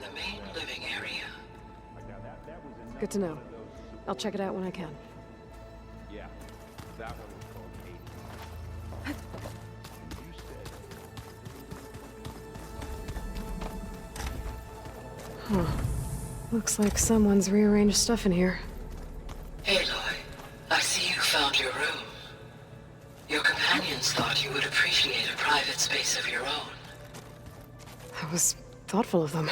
in the main living area. Good to know. I'll check it out when I can. Yeah, that one was called Hades. You said... Huh. Looks like someone's rearranged stuff in here. Aloy, I see you found your room. Your companions thought you would appreciate a private space of your own. That was thoughtful of them.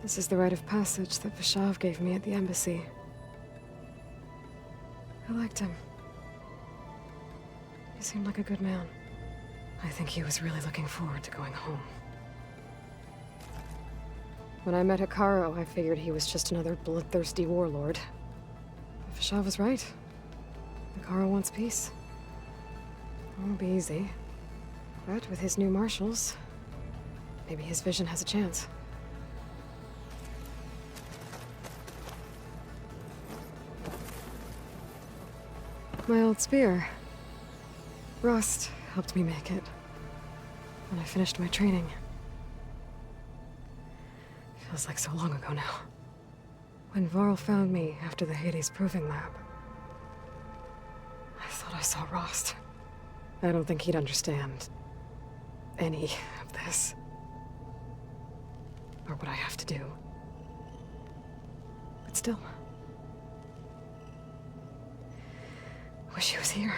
This is the rite of passage that Vashav gave me at the embassy. I liked him. He seemed like a good man. I think he was really looking forward to going home. When I met Hikaru, I figured he was just another bloodthirsty warlord. But Vashav was right. Hikaru wants peace. It won't be easy. But with his new marshals, maybe his vision has a chance. My old spear. Rust helped me make it. When I finished my training. Feels like so long ago now. When Varl found me after the Hades Proving Lab, I thought I saw Rost. I don't think he'd understand any of this. Or what I have to do. But still. Wish he was here.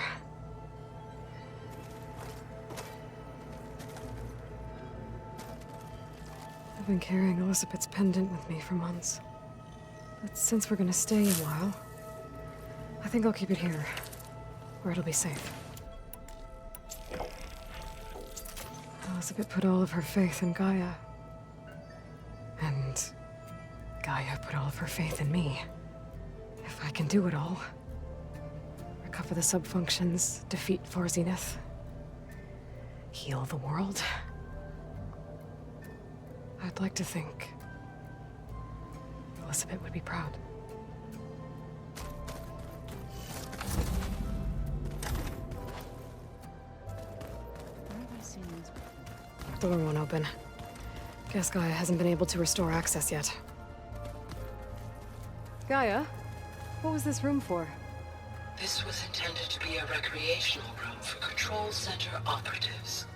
I've been carrying Elizabeth's pendant with me for months. But since we're gonna stay a while, I think I'll keep it here, where it'll be safe. Elizabeth put all of her faith in Gaia. And Gaia put all of her faith in me. If I can do it all, recover the subfunctions, defeat Forzineth, heal the world, I'd like to think Elizabeth would be proud. Door won't open. Guess Gaia hasn't been able to restore access yet. Gaia? What was this room for? This was intended to be a recreational room for Control Center operatives.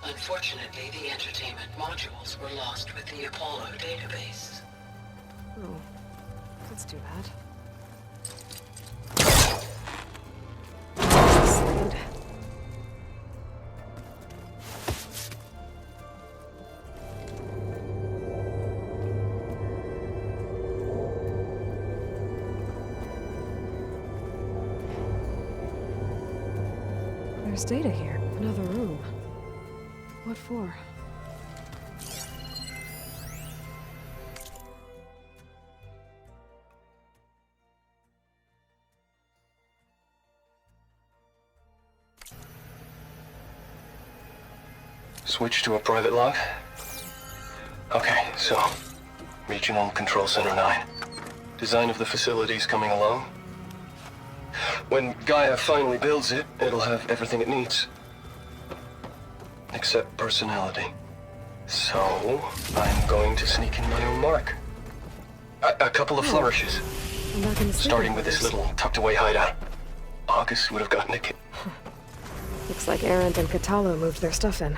Unfortunately, the entertainment modules were lost with the Apollo database. Oh, that's too bad. Slade. There's data here. Another room. What for? Switch to a private log? Okay, so... Regional Control Center 9. Design of the facility's coming along. When Gaia finally builds it, it'll have everything it needs. Except personality. So, I'm going to sneak in my own mark. A couple of flourishes. I'm not gonna Starting with this little tucked-away hideout. August would have gotten a kick. Looks like Arendt and Katalo moved their stuff in.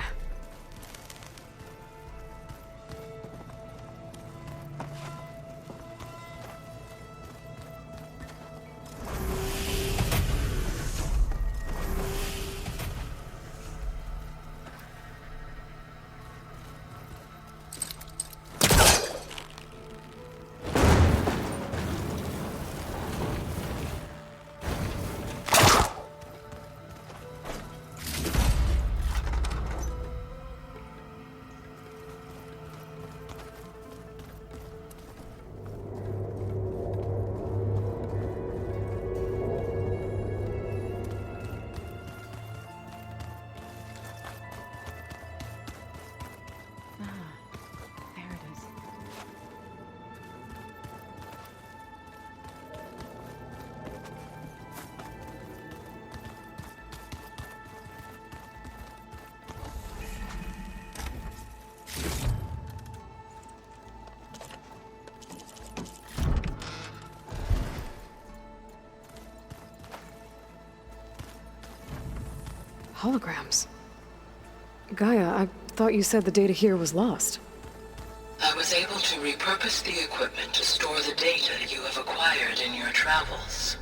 Holograms. Gaia, I thought you said the data here was lost. I was able to repurpose the equipment to store the data you have acquired in your travels.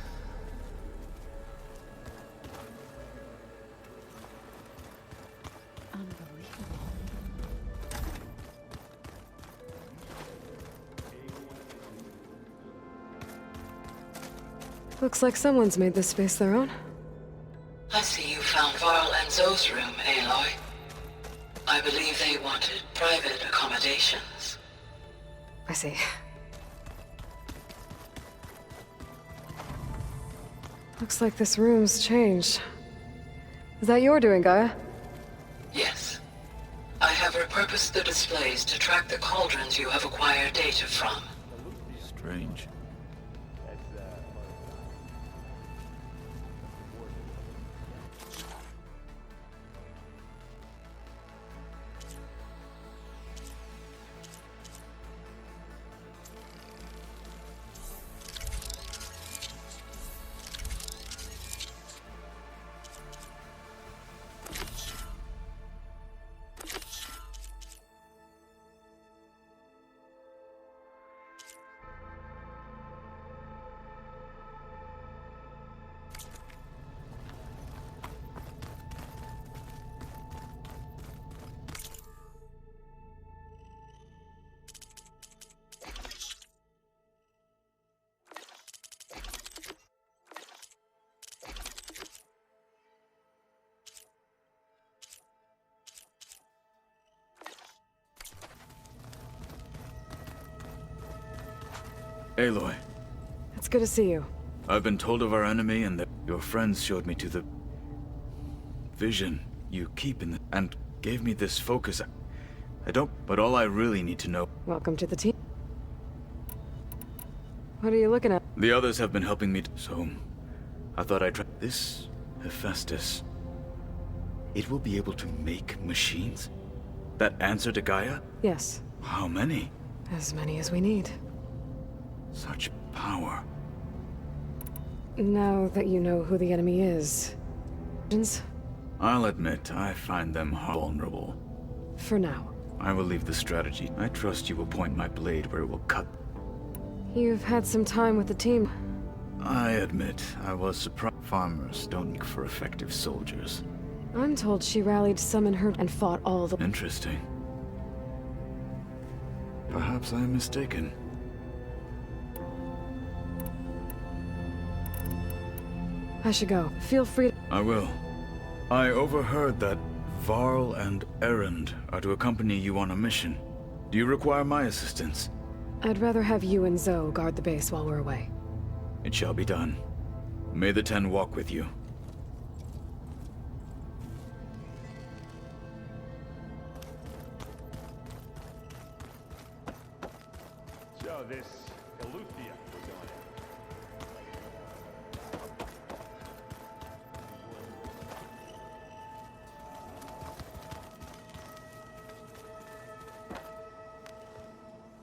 Looks like someone's made this space their own. I see you found Varl and Zoe's room, Aloy. I believe they wanted private accommodations. I see. Looks like this room's changed. Is that your doing, Gaia? Yes. I have repurposed the displays to track the cauldrons you have acquired data from. Strange. Aloy, It's good to see you. I've been told of our enemy and that your friends showed me to the vision you keep in the, and gave me this focus. I don't, but all I really need to know. Welcome to the team. What are you looking at? The others have been helping me, so I thought I'd try this Hephaestus. It will be able to make machines that answer to Gaia? Yes, How many? as many as we need. Such power. Now that you know who the enemy is, I'll admit, I find them vulnerable. for now. I will leave the strategy. I trust you will point my blade where it will cut. You've had some time with the team. I admit, I was surprised. Farmers don't look for effective soldiers. I'm told she rallied some in her and fought all the— Interesting. Perhaps I am mistaken. I should go. Feel free to— I will. I overheard that Varl and Erend are to accompany you on a mission. Do you require my assistance? I'd rather have you and Zoe guard the base while we're away. It shall be done. May the Ten walk with you. So this Eleuthia was on it.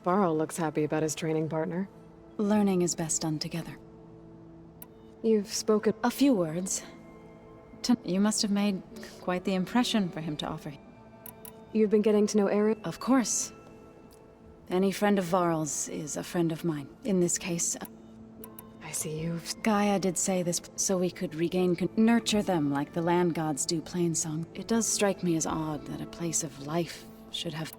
Varl looks happy about his training partner. Learning is best done together. You've spoken— A few words. You must have made quite the impression for him to offer. You've been getting to know Aaron? Of course. Any friend of Varl's is a friend of mine. In this case, I see you've— Gaia did say this so we could regain nurture them like the land gods do Plainsong. It does strike me as odd that a place of life should have—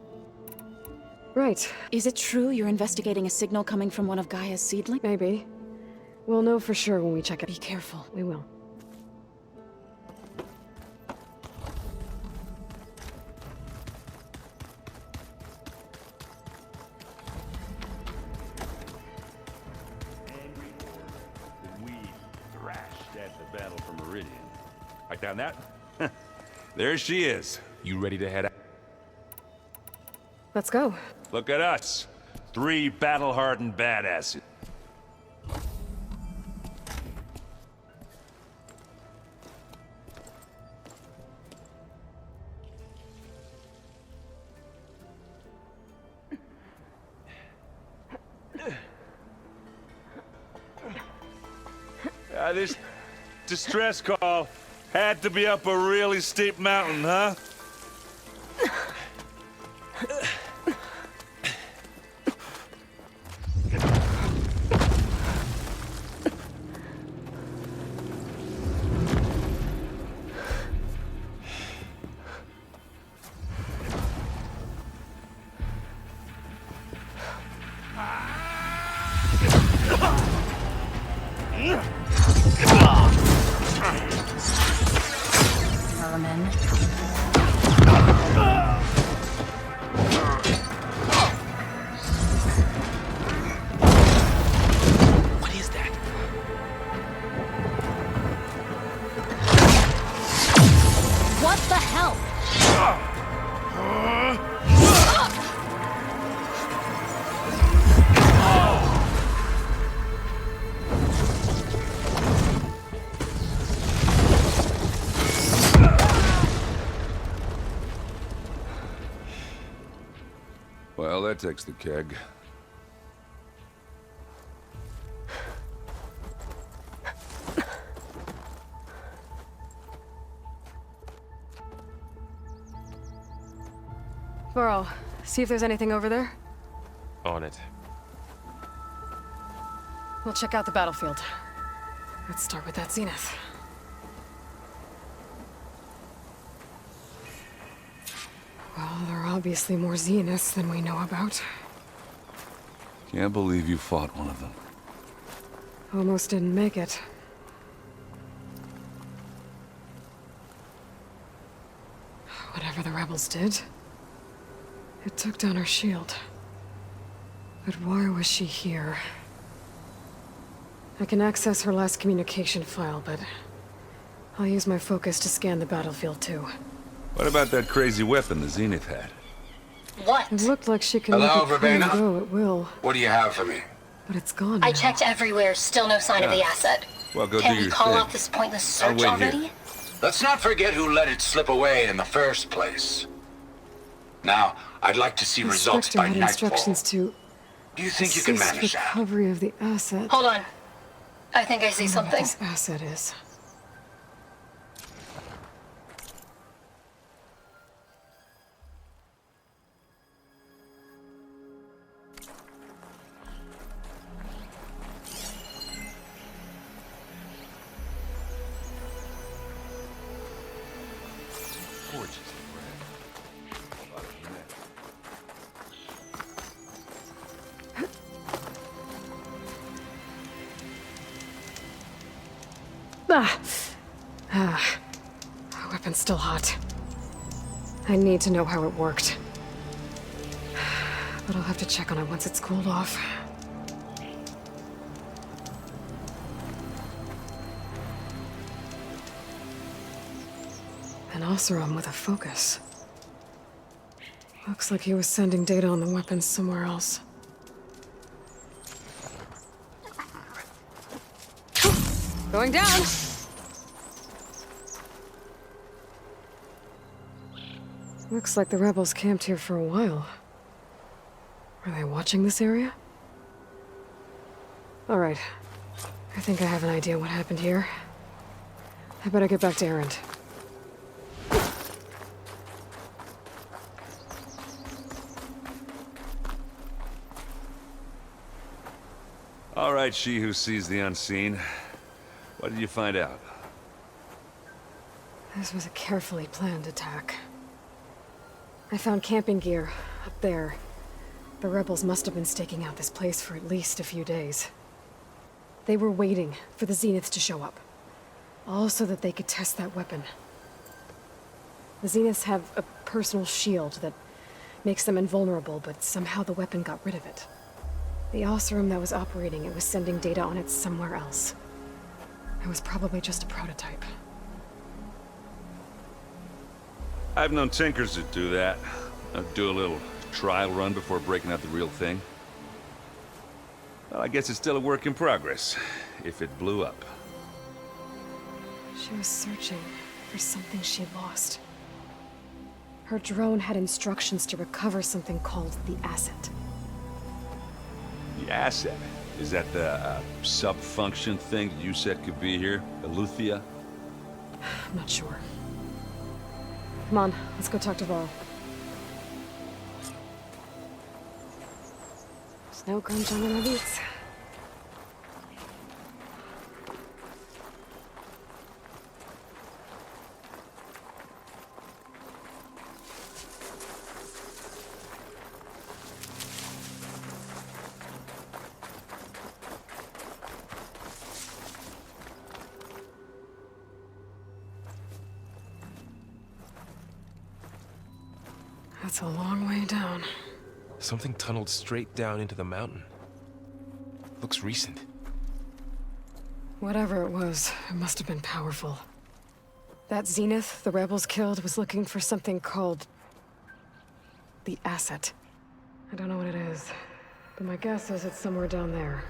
Right. Is it true you're investigating a signal coming from one of Gaia's seedlings? Maybe. We'll know for sure when we check Be it. careful. We will. We thrashed at the battle for Meridian. Like down that? There she is. You ready to head out? Let's go. Look at us. 3 battle-hardened badasses. This distress call Had to be up a really steep mountain, huh? Vermin. What is that? What the hell? Well, that takes the keg. Burl, see if there's anything over there. On it. We'll check out the battlefield. Let's start with that zenith. Well, there are obviously more zeniths than we know about. Can't believe you fought one of them. Almost didn't make it. Whatever the rebels did, it took down her shield. But why was she here? I can access her last communication file, but I'll use my focus to scan the battlefield too. What about that crazy weapon the Zenith had? What? It looked like she could Hello, make it come and Verbena? go at will, What do you have for me? but it's gone I now. checked everywhere, still no sign of the asset. Well, go Can do we your call thing. off this pointless I'll search wait here. already? Let's not forget who let it slip away in the first place. Now, I'd like to see The results Spectre by had nightfall. instructions to Do you think you can assist manage that? recovery of the asset. Hold on. I think I see What something. this asset is. Gorgeous bread. A lot of net. My weapon's still hot. I need to know how it worked. But I'll have to check on it once it's cooled off. An Oseram with a focus. Looks like he was sending data on the weapons somewhere else. Going down! Looks like the rebels camped here for a while. Are they watching this area? Alright. I think I have an idea what happened here. I better get back to Erend. All right, she who sees the unseen. What did you find out? This was a carefully planned attack. I found camping gear up there. The rebels must have been staking out this place for at least a few days. They were waiting for the Zeniths to show up. All so that they could test that weapon. The Zeniths have a personal shield that makes them invulnerable, but somehow the weapon got rid of it. The Oseram that was operating it was sending data on it somewhere else. It was probably just a prototype. I've known tinkers that do that. Do a little trial run before breaking out the real thing. Well, I guess it's still a work in progress, if it blew up. She was searching for something she lost. Her drone had instructions to recover something called the asset. The asset? Is that the sub-function thing that you said could be here? Eleuthia? I'm not sure. Come on, let's go talk to Varl. There's no grunge on my beats. That's a long way down. Something tunneled straight down into the mountain. Looks recent. Whatever it was, it must have been powerful. That Zenith the rebels killed was looking for something called the asset. I don't know what it is, but my guess is it's somewhere down there.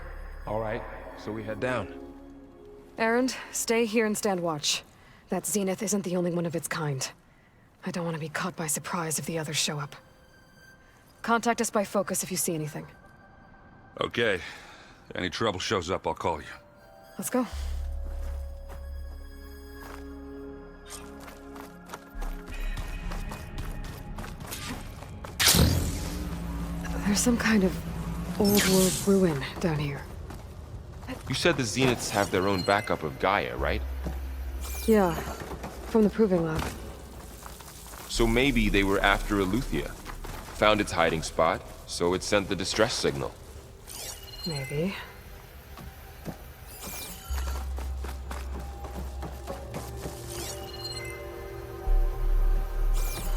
All right, so we head down. Erend, stay here and stand watch. That Zenith isn't the only one of its kind. I don't want to be caught by surprise if the others show up. Contact us by focus if you see anything. Okay. Any trouble shows up, I'll call you. Let's go. There's some kind of old-world ruin down here. You said the Zeniths have their own backup of Gaia, right? Yeah, from the Proving Lab. So maybe they were after Eleuthia. Found its hiding spot, so it sent the distress signal. Maybe.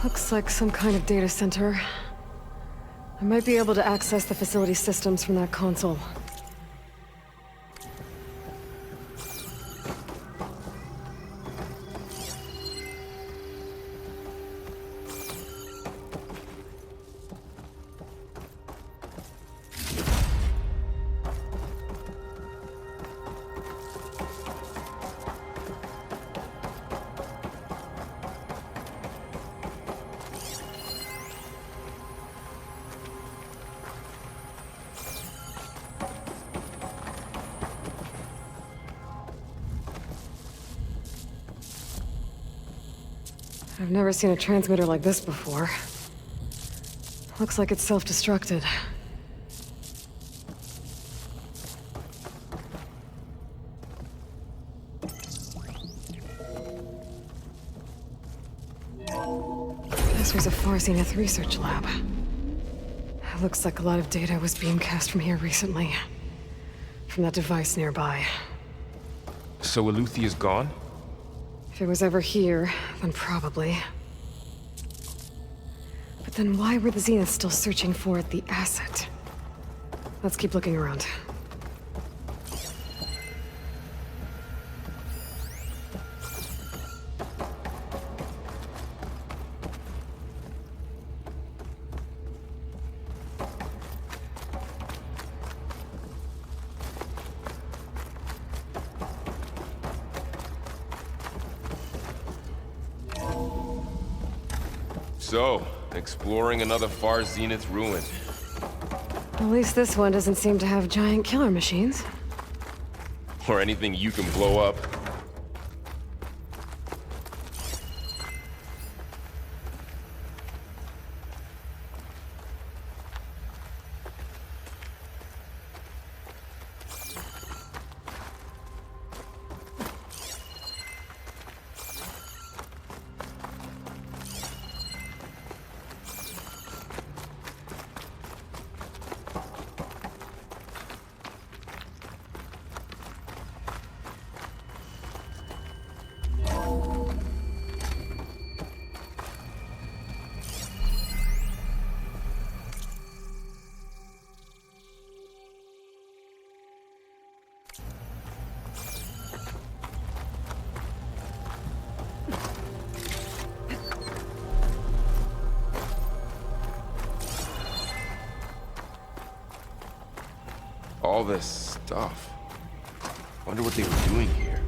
Looks like some kind of data center. I might be able to access the facility systems from that console. I've never seen a transmitter like this before. Looks like it's self-destructed. This was a Far Zenith research lab. It looks like a lot of data was beamcast from here recently. From that device nearby. So Eleuthia's gone? If it was ever here, then probably. But then why were the Zeniths still searching for the asset? Let's keep looking around. So, exploring another Far Zenith ruin. At least this one doesn't seem to have giant killer machines. Or anything you can blow up. All this stuff. Wonder what they were doing here.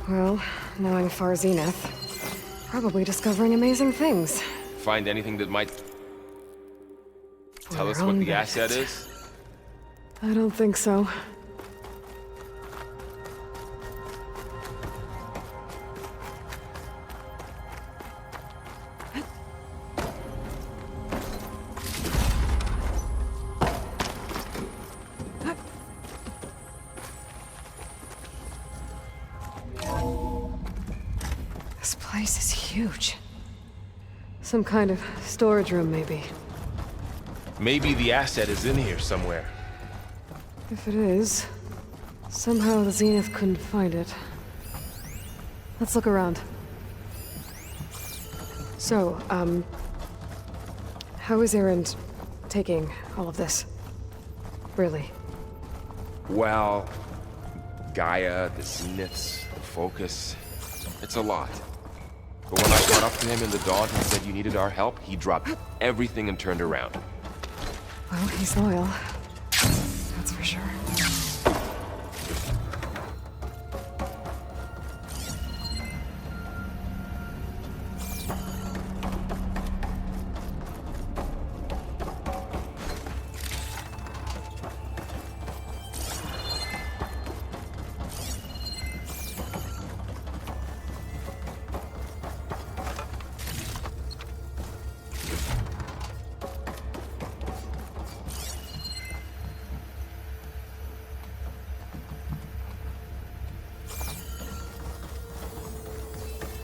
Well, knowing Far Zenith, probably discovering amazing things. Find anything that might For tell their us what own the benefit. asset is? I don't think so. huge. Some kind of storage room, maybe. Maybe the asset is in here somewhere. If it is, somehow the Zenith couldn't find it. Let's look around. So, how is Erend taking all of this? Really? Well, Gaia, the Zeniths, the Focus, it's a lot. But when I got up to him in the dawn and said you needed our help, he dropped everything and turned around. Well, he's loyal. That's for sure.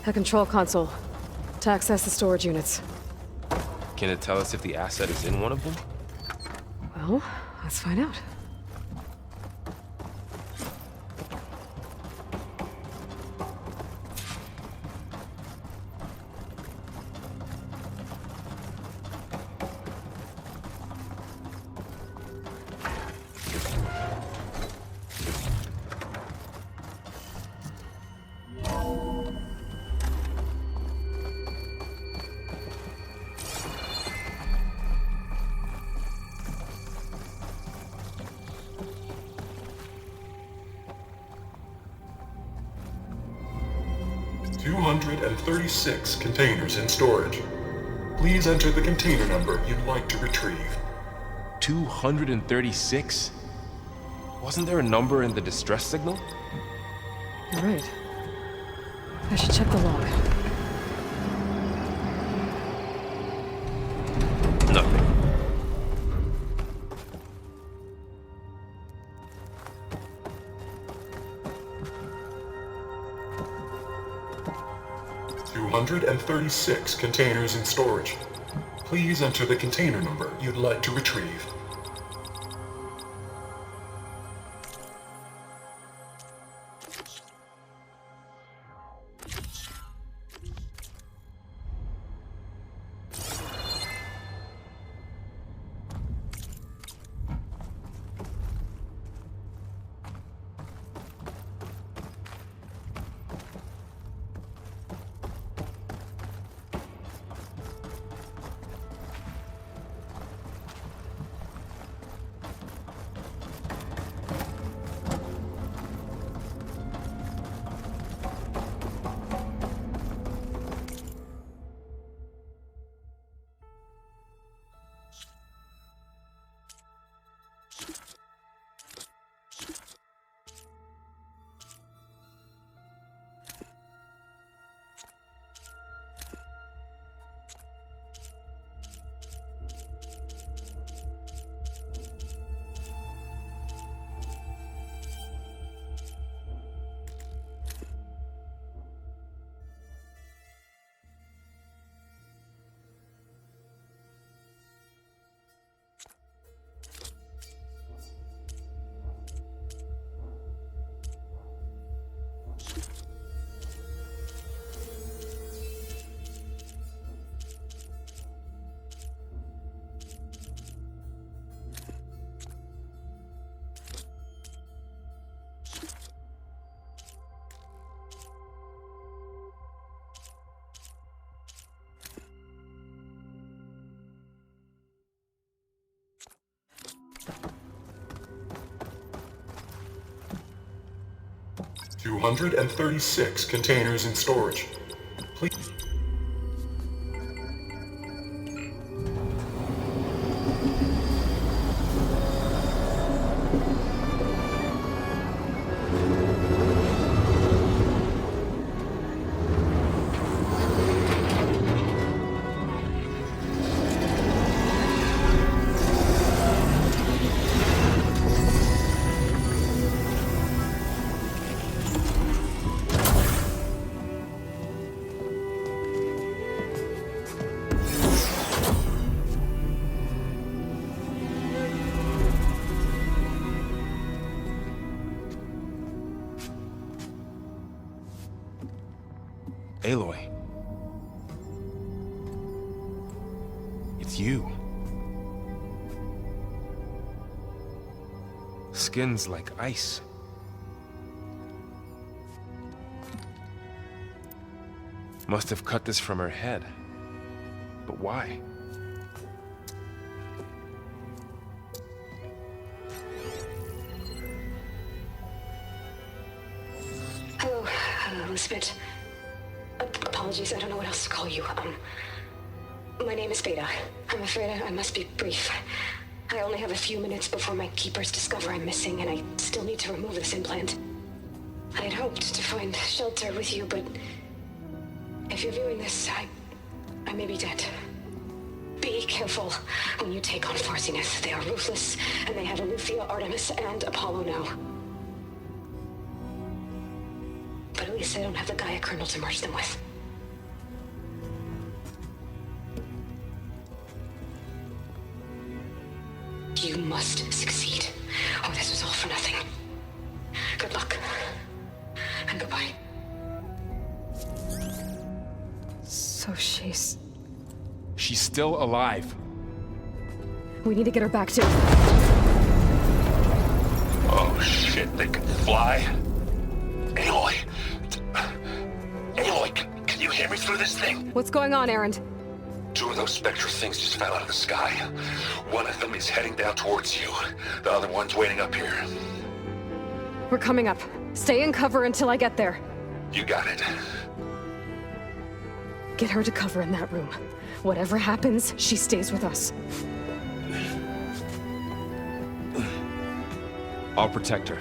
A control console to access the storage units. Can it tell us if the asset is in one of them? Well, let's find out. "236 containers in storage. Please enter the container number you'd like to retrieve." 236? Wasn't there a number in the distress signal? You're right. I should check the log. Nothing. "236 containers in storage. Please enter the container number you'd like to retrieve." "236 containers in storage. Please..." Aloy. It's you. Skin's like ice. Must have cut this from her head. But why? Hello, Elizabeth. Apologies, I don't know what else to call you. My name is Beta. I'm afraid I must be brief. I only have a few minutes before my keepers discover I'm missing, and I still need to remove this implant. I had hoped to find shelter with you, but if you're viewing this, I may be dead. Be careful when you take on Farsiness. They are ruthless, and they have Aletheia, Artemis, and Apollo now. But at least I don't have the Gaia kernel to merge them with. You must succeed, or this was all for nothing. Good luck. And goodbye. So she's still alive. We need to get her back to... Oh shit, they can fly? Aloy! Aloy, can you hear me through this thing? What's going on, Erend? 2 of those Spectre things just fell out of the sky. One of them is heading down towards you. The other one's waiting up here. We're coming up. Stay in cover until I get there. You got it. Get her to cover in that room. Whatever happens, she stays with us. I'll protect her.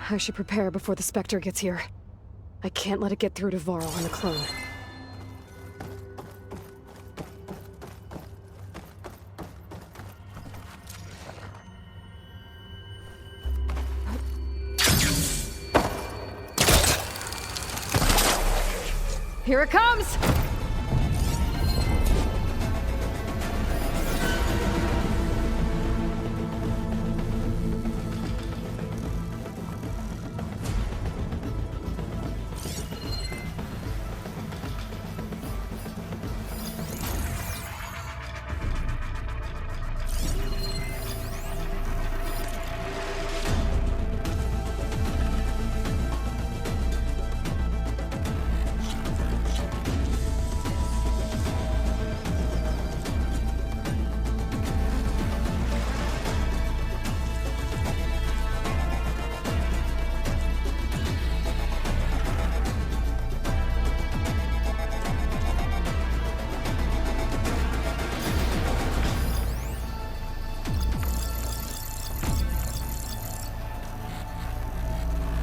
I should prepare before the Spectre gets here. I can't let it get through to Varl and the clone. Here it comes!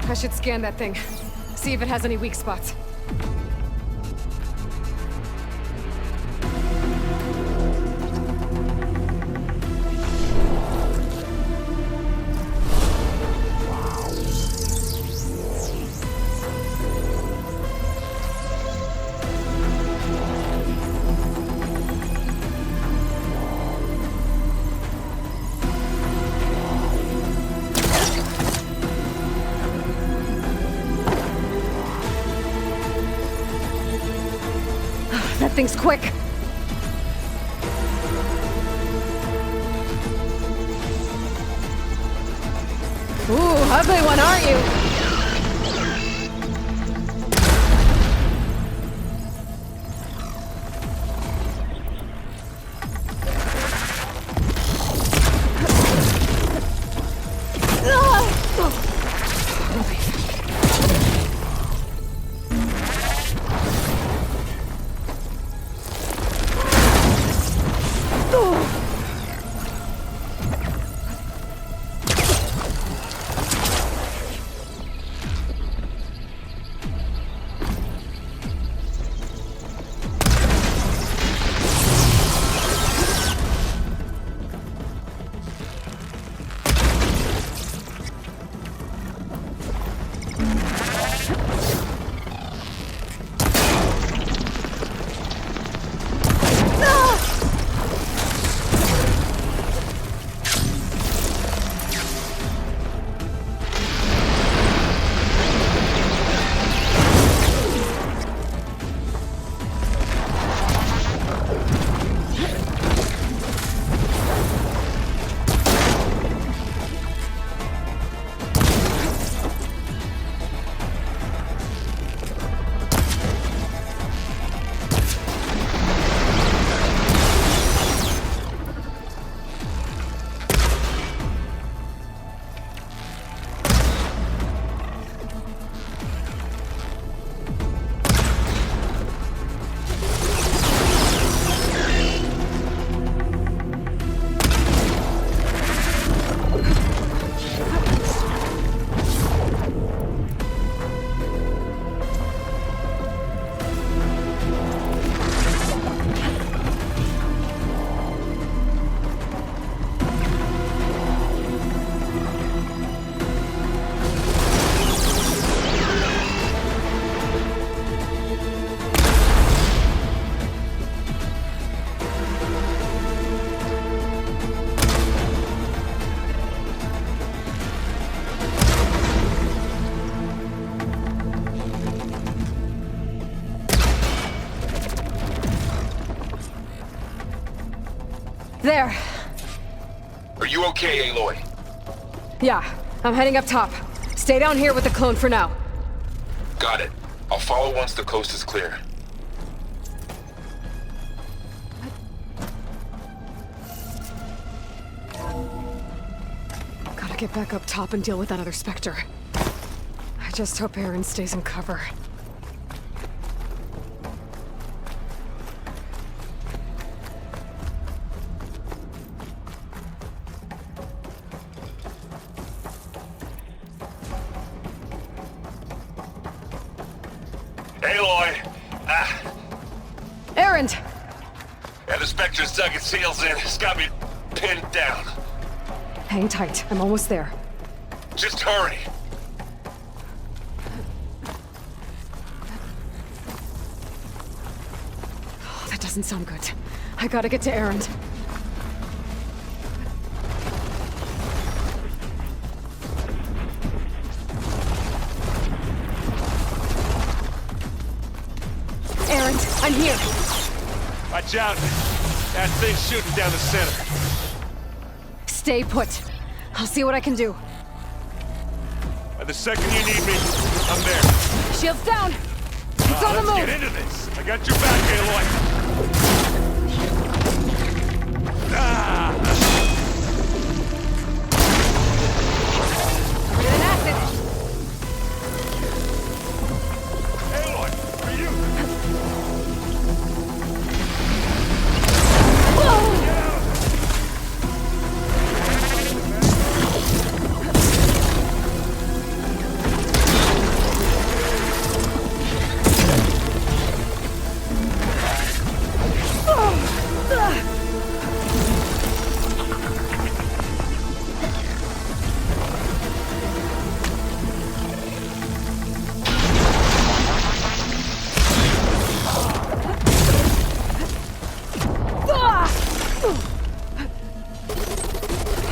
I should scan that thing. See if it has any weak spots. That thing's quick! Ooh, ugly one, aren't you? There. Are you okay, Aloy? Yeah, I'm heading up top. Stay down here with the clone for now. Got it. I'll follow once the coast is clear. Gotta get back up top and deal with that other Spectre. I just hope Aaron stays in cover. Aloy! Aaron! Yeah, the Spectre's dug its heels in. It's got me pinned down. Hang tight, I'm almost there. Just hurry. Oh, that doesn't sound good. I gotta get to Aaron. Aaron, I'm here. Watch out. That thing's shooting down the center. Stay put. I'll see what I can do. The second you need me, I'm there. Shields down! It's on the Let's move! get into this. I got your back, Aloy. Ah! Covered in acid! Aloy, for you.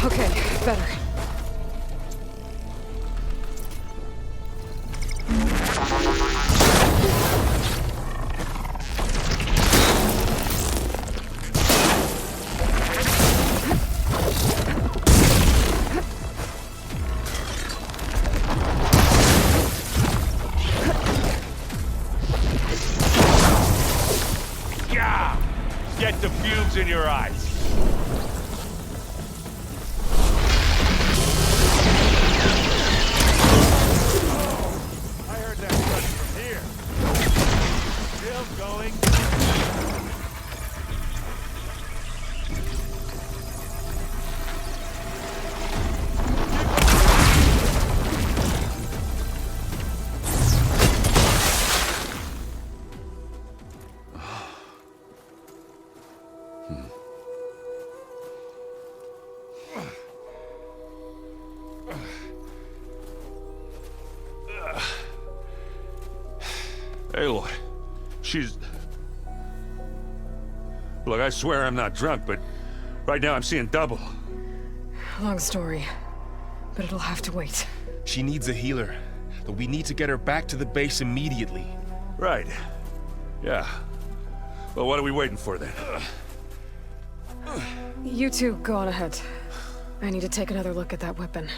Okay, better. Yeah! Get the fumes in your eyes. I heard that coming from here. Still going. Aloy, she's... Look, I swear I'm not drunk, but right now I'm seeing double. Long story, but it'll have to wait. She needs a healer, but we need to get her back to the base immediately. Right. Yeah. Well, what are we waiting for then? You two go on ahead. I need to take another look at that weapon.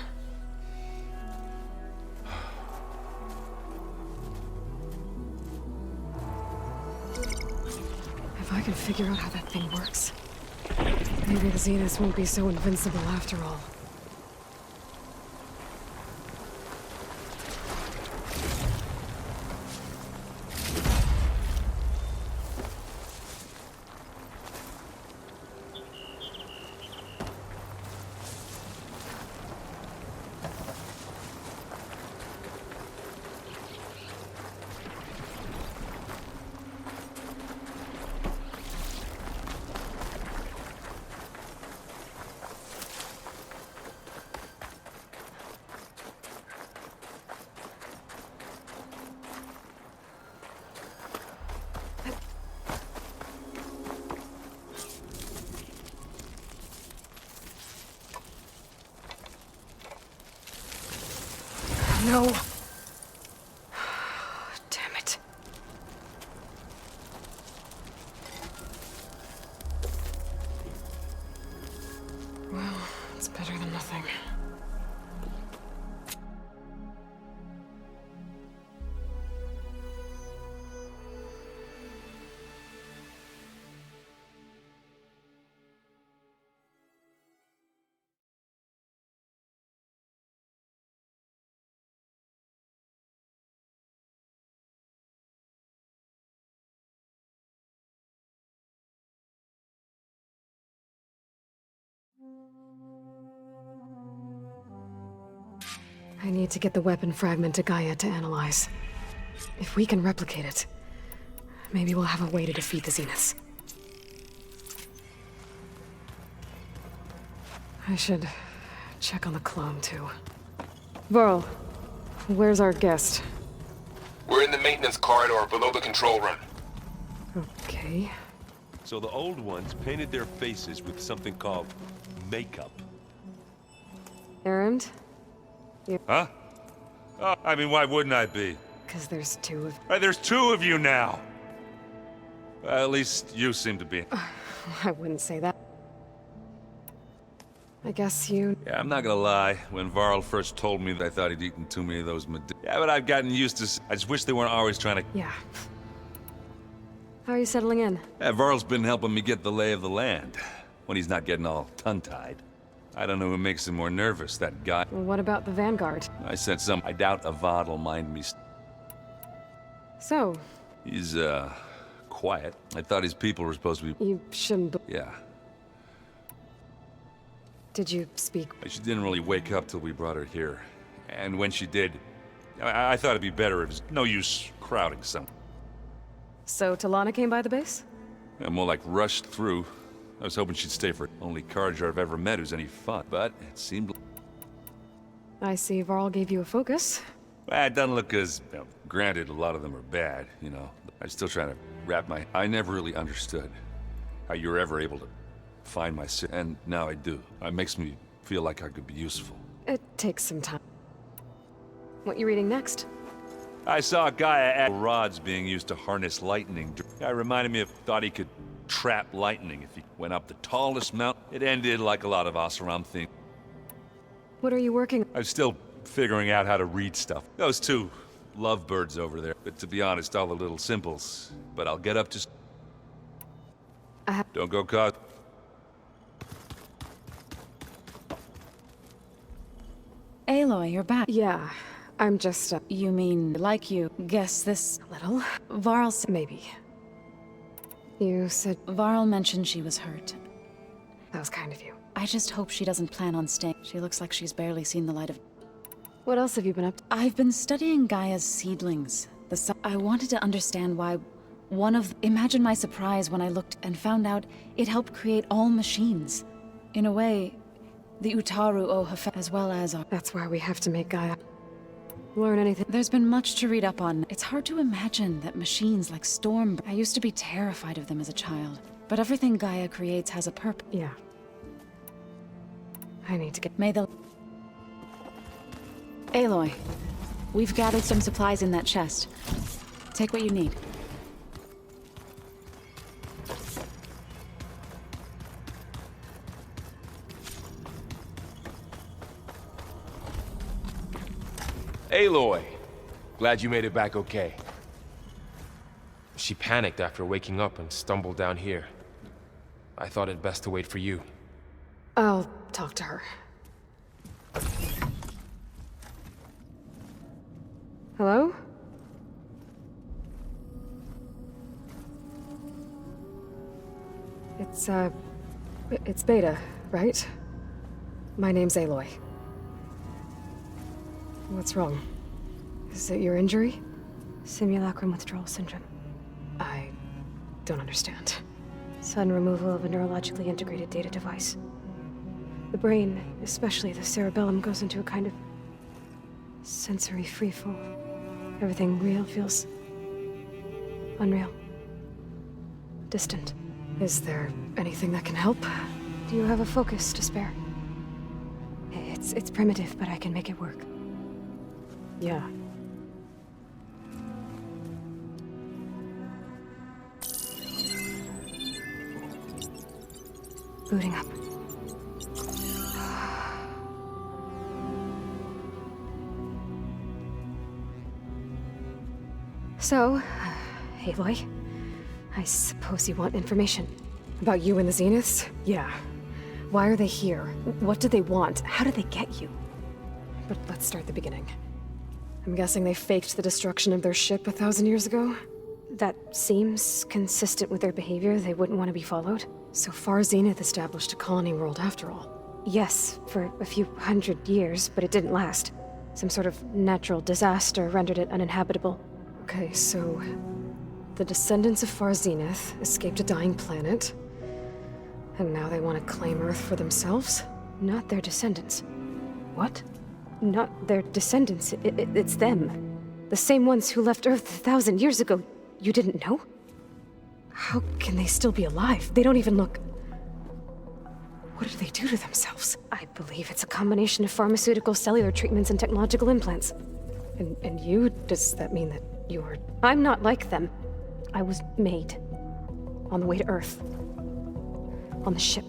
If I can figure out how that thing works, maybe the Zeniths won't be so invincible after all. No. Damn it. I need to get the weapon fragment to Gaia to analyze. If we can replicate it, maybe we'll have a way to defeat the Zeniths. I should check on the clone, too. Varl, where's our guest? We're in the maintenance corridor below the control room. Okay. So the old ones painted their faces with something called makeup. Errand? Huh? Oh, I mean, why wouldn't I be? Because there's two of... There's two of you now! Well, at least you seem to be. I wouldn't say that. I guess you... Yeah, I'm not gonna lie. When Varl first told me that, I thought he'd eaten too many of those Yeah, but I've gotten used to... I just wish they weren't always trying to... Yeah. How are you settling in? Yeah, Varl's been helping me get the lay of the land. When he's not getting all tongue-tied. I don't know who makes him more nervous, that guy. Well, what about the Vanguard? I sent some... I doubt Avad'll mind me... So? He's, quiet. I thought his people were supposed to be... You shouldn't... Yeah. Did you speak? She didn't really wake up till we brought her here. And when she did, I thought it'd be better if it was no use crowding some. So Talana came by the base? I'm more like rushed through. I was hoping she'd stay for only Carja I've ever met who's any fun, but it seemed... I see Varl gave you a focus. Well, it doesn't look as... granted, a lot of them are bad, you know. I'm still trying to wrap my... I never really understood how you were ever able to find my... And now I do. It makes me feel like I could be useful. It takes some time. What you reading next? I saw a guy at rods being used to harness lightning. Guy reminded me of thought he could trap lightning if he went up the tallest mountain. It ended like a lot of Oseram things. What are you working? I'm still figuring out how to read stuff. Those two lovebirds over there. But to be honest, all the little symbols. But I'll get up to... Don't go caught. Aloy, you're back. Yeah, I'm just, You mean, like you guess this... little? Varl... Maybe. You said... Varl mentioned she was hurt. That was kind of you. I just hope she doesn't plan on staying. She looks like she's barely seen the light of... What else have you been up to? I've been studying Gaia's seedlings. I wanted to understand why one of... Imagine my surprise when I looked and found out it helped create all machines. In a way, the Utaru owe her as well as our... That's why we have to make Gaia learn anything. There's been much to read up on. It's hard to imagine that machines like Storm... I used to be terrified of them as a child. But everything Gaia creates has a purpose. Yeah. I need to get... May the... Aloy, we've gathered some supplies in that chest. Take what you need. Aloy! Glad you made it back okay. She panicked after waking up and stumbled down here. I thought it best to wait for you. I'll talk to her. Hello? It's Beta, right? My name's Aloy. What's wrong? Is it your injury? Simulacrum withdrawal syndrome. I don't understand. Sudden removal of a neurologically integrated data device. The brain, especially the cerebellum, goes into a kind of sensory freefall. Everything real feels unreal. Distant. Is there anything that can help? Do you have a focus to spare? It's primitive, but I can make it work. Yeah. Booting up. So, Aloy, I suppose you want information. About you and the Zeniths? Yeah. Why are they here? What do they want? How did they get you? But let's start at the beginning. I'm guessing they faked the destruction of their ship 1,000 years ago? That seems consistent with their behavior. They wouldn't want to be followed. So far, Zenith established a colony world after all. Yes, for a few hundred years, but it didn't last. Some sort of natural disaster rendered it uninhabitable. Okay, so the descendants of Far Zenith escaped a dying planet, and now they want to claim Earth for themselves? Not their descendants. What? Not their descendants. It's them. The same ones who left Earth 1,000 years ago. You didn't know? How can they still be alive? They don't even look... What did they do to themselves? I believe it's a combination of pharmaceutical, cellular treatments, and technological implants. And you? Does that mean that you're... I'm not like them. I was made. On the way to Earth. On the ship.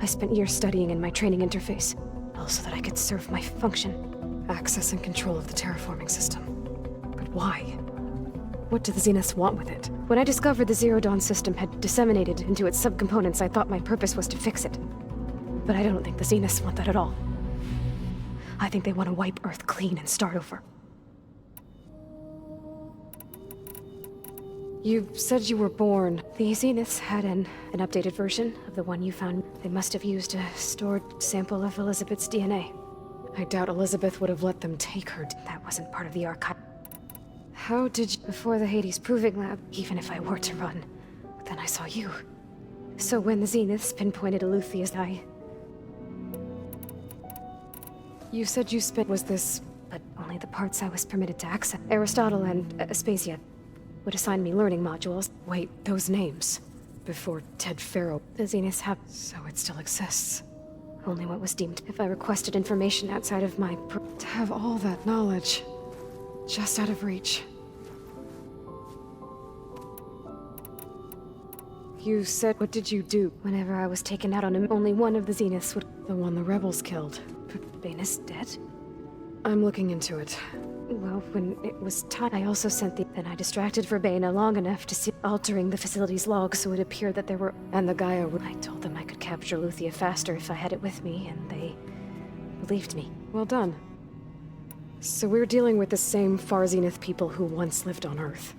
I spent years studying in my training interface, all so that I could serve my function. Access and control of the terraforming system. But why? What do the Zeniths want with it? When I discovered the Zero Dawn system had disseminated into its subcomponents, I thought my purpose was to fix it. But I don't think the Zeniths want that at all. I think they want to wipe Earth clean and start over. You said you were born. The Zeniths had an updated version of the one you found. They must have used a stored sample of Elizabeth's DNA. I doubt Elizabeth would have let them take her. That wasn't part of the archive. How did you... Before the Hades Proving Lab, even if I were to run, then I saw you. So when the Zeniths pinpointed Eleuthea's eye... You said you spent... Was this... But only the parts I was permitted to access. Aristotle and Aspasia would assign me learning modules. Wait, those names. Before Ted Faro. The Zeniths have... So it still exists. Only what was deemed. If I requested information outside of my... To have all that knowledge... just out of reach. You said, what did you do? Whenever I was taken out on him, only one of the Zeniths would... The one the rebels killed. But Baina's dead? I'm looking into it. Well, when it was time, I also sent the... Then I distracted Verbaina long enough to see altering the facility's log so it appeared that there were... And the Gaia... I told them I could capture Luthia faster if I had it with me, and they... believed me. Well done. So we're dealing with the same Far Zenith people who once lived on Earth.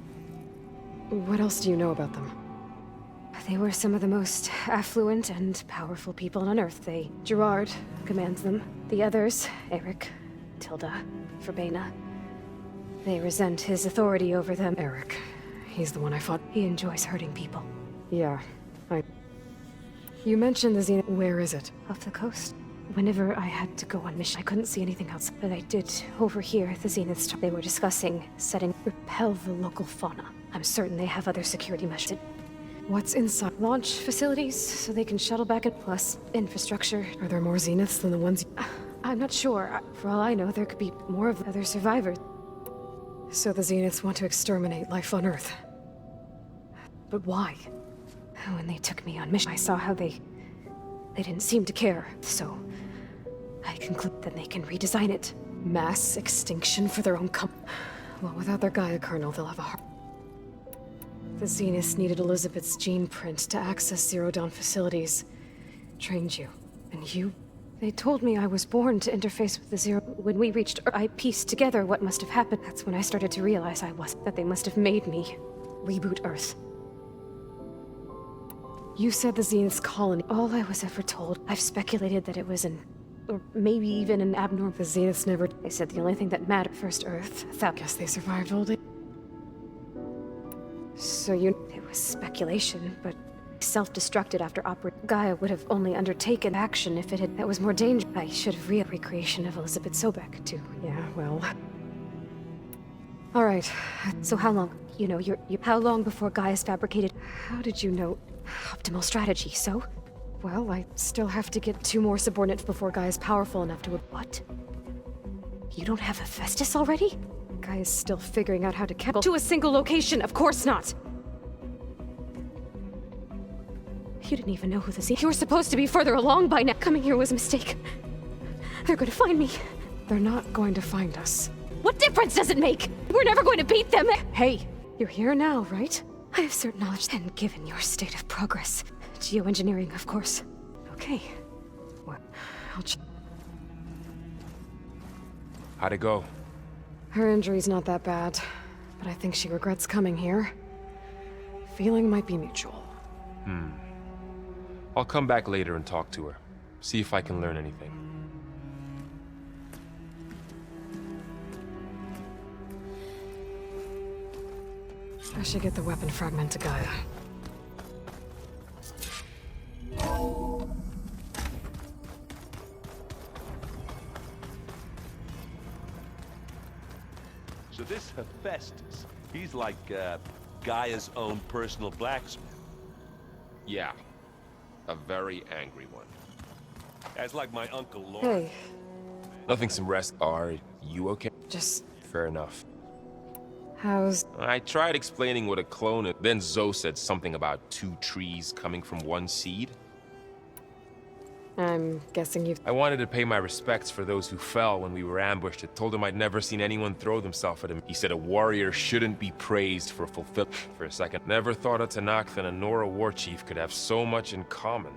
What else do you know about them? They were some of the most affluent and powerful people on Earth. Gerard commands them. The others, Eric, Tilda, Verbaina, they resent his authority over them. Eric. He's the one I fought. He enjoys hurting people. Yeah, You mentioned the Zenith. Where is it? Off the coast. Whenever I had to go on mission, I couldn't see anything else. But I did overhear the Zeniths. They were discussing repel the local fauna. I'm certain they have other security measures. What's inside? Launch facilities, so they can shuttle back and plus infrastructure. Are there more Zeniths than the ones I'm not sure. For all I know, there could be more of the other survivors. So the Zeniths want to exterminate life on Earth. But why? When they took me on mission, I saw how they didn't seem to care, so I conclude that they can redesign it. Mass extinction for their own Well, without their Gaia kernel, they'll have a hard... The Zeniths needed Elizabeth's gene print to access Zero Dawn facilities. Trained you. And you? They told me I was born to interface with the Zero. When we reached Earth, I pieced together what must have happened. That's when I started to realize that they must have made me reboot Earth. You said the Zenith's colony. All I was ever told. I've speculated that it was or maybe even an abnormal... The Zeniths never... They said the only thing that mattered first Earth. Guess they survived all day. So It was speculation, but self-destructed after Gaia would have only undertaken action if it had... That was more dangerous. I should have recreation of Elizabeth Sobek, too. Yeah, well... Alright. So how long? How long before Gaia's fabricated... How did you know... Optimal strategy, so? Well, I still have to get 2 more subordinates before Gaia's powerful enough to... What? You don't have Hephaestus already? Gaia's still figuring out how to to a single location, of course not! You didn't even know who the You were supposed to be further along by now. Coming here was a mistake. They're gonna find me. They're not going to find us. What difference does it make? We're never going to beat them! Hey, you're here now, right? I have certain knowledge, and given your state of progress. Geoengineering, of course. Okay. Well, How'd it go? Her injury's not that bad. but I think she regrets coming here. Feeling might be mutual. I'll come back later and talk to her. See if I can learn anything. I should get the weapon fragment to Gaia. So this Hephaestus, he's like Gaia's own personal blacksmith. Yeah. A very angry one. That's like my Uncle Lord. Hey, Nothing some rest. Are you okay? just Fair enough. how's... I tried explaining what a clone is. Then Zoe said something about 2 trees coming from 1 seed. I'm guessing you've... I wanted to pay my respects for those who fell when we were ambushed. I told him I'd never seen anyone throw themselves at him. He said a warrior shouldn't be praised for fulfilling. For a second, never thought a Tanakh and a Nora war chief could have so much in common.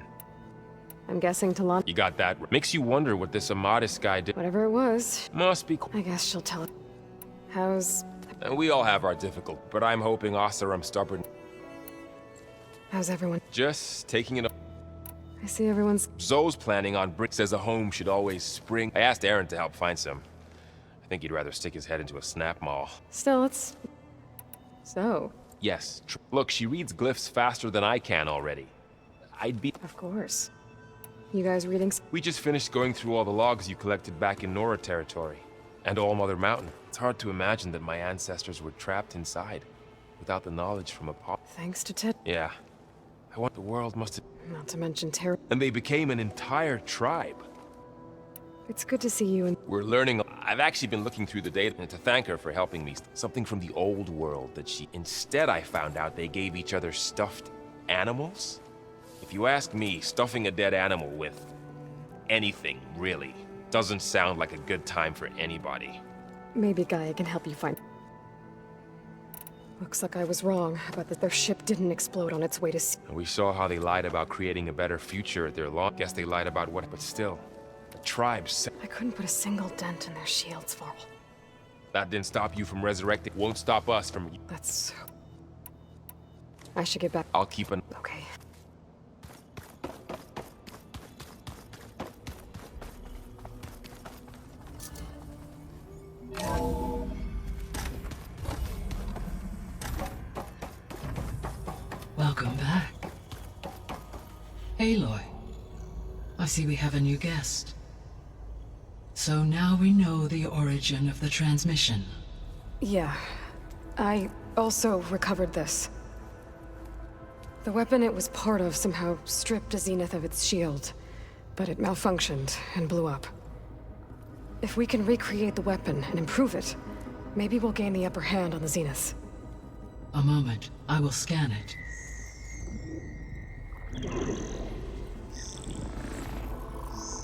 I'm guessing Talon... You got that? Makes you wonder what this Amadis guy did. Whatever it was, Must be cool. I guess she'll tell it. How's... And we all have our difficult, but I'm hoping Oseram stubborn. how's everyone? Just taking it. I see everyone's... Zoe's planning on brick. Says a home should always spring. I asked Aaron to help find some. I think he'd rather stick his head into a snap mall. Still, it's... So, Yes. Look, she reads glyphs faster than I can already. I'd be... of course. You guys reading... We just finished going through all the logs you collected back in Nora territory. And All Mother Mountain. It's hard to imagine that my ancestors were trapped inside. Without the knowledge from Apollo. Thanks to Ted. Yeah. I want the world must have... Not to mention Terra. And they became an entire tribe. It's good to see you and... We're learning. I've actually been looking through the data and to thank her for helping me. Something from the old world that she... Instead, I found out they gave each other stuffed animals. If you ask me, stuffing a dead animal with anything, really, doesn't sound like a good time for anybody. Maybe Gaia can help you find... Looks like I was wrong about that their ship didn't explode on its way to sea. And we saw how they lied about creating a better future at their launch. Guess they lied about what, but still, the tribes... I couldn't put a single dent in their shields, Varl. That didn't stop you from resurrecting. Won't stop us from... That's... I should get back. I'll keep an... Okay. Welcome back. Aloy, I see we have a new guest. So now we know the origin of the transmission. Yeah. I also recovered this. The weapon it was part of somehow stripped a Zenith of its shield, but it malfunctioned and blew up. If we can recreate the weapon and improve it, maybe we'll gain the upper hand on the Zeniths. A moment, I will scan it.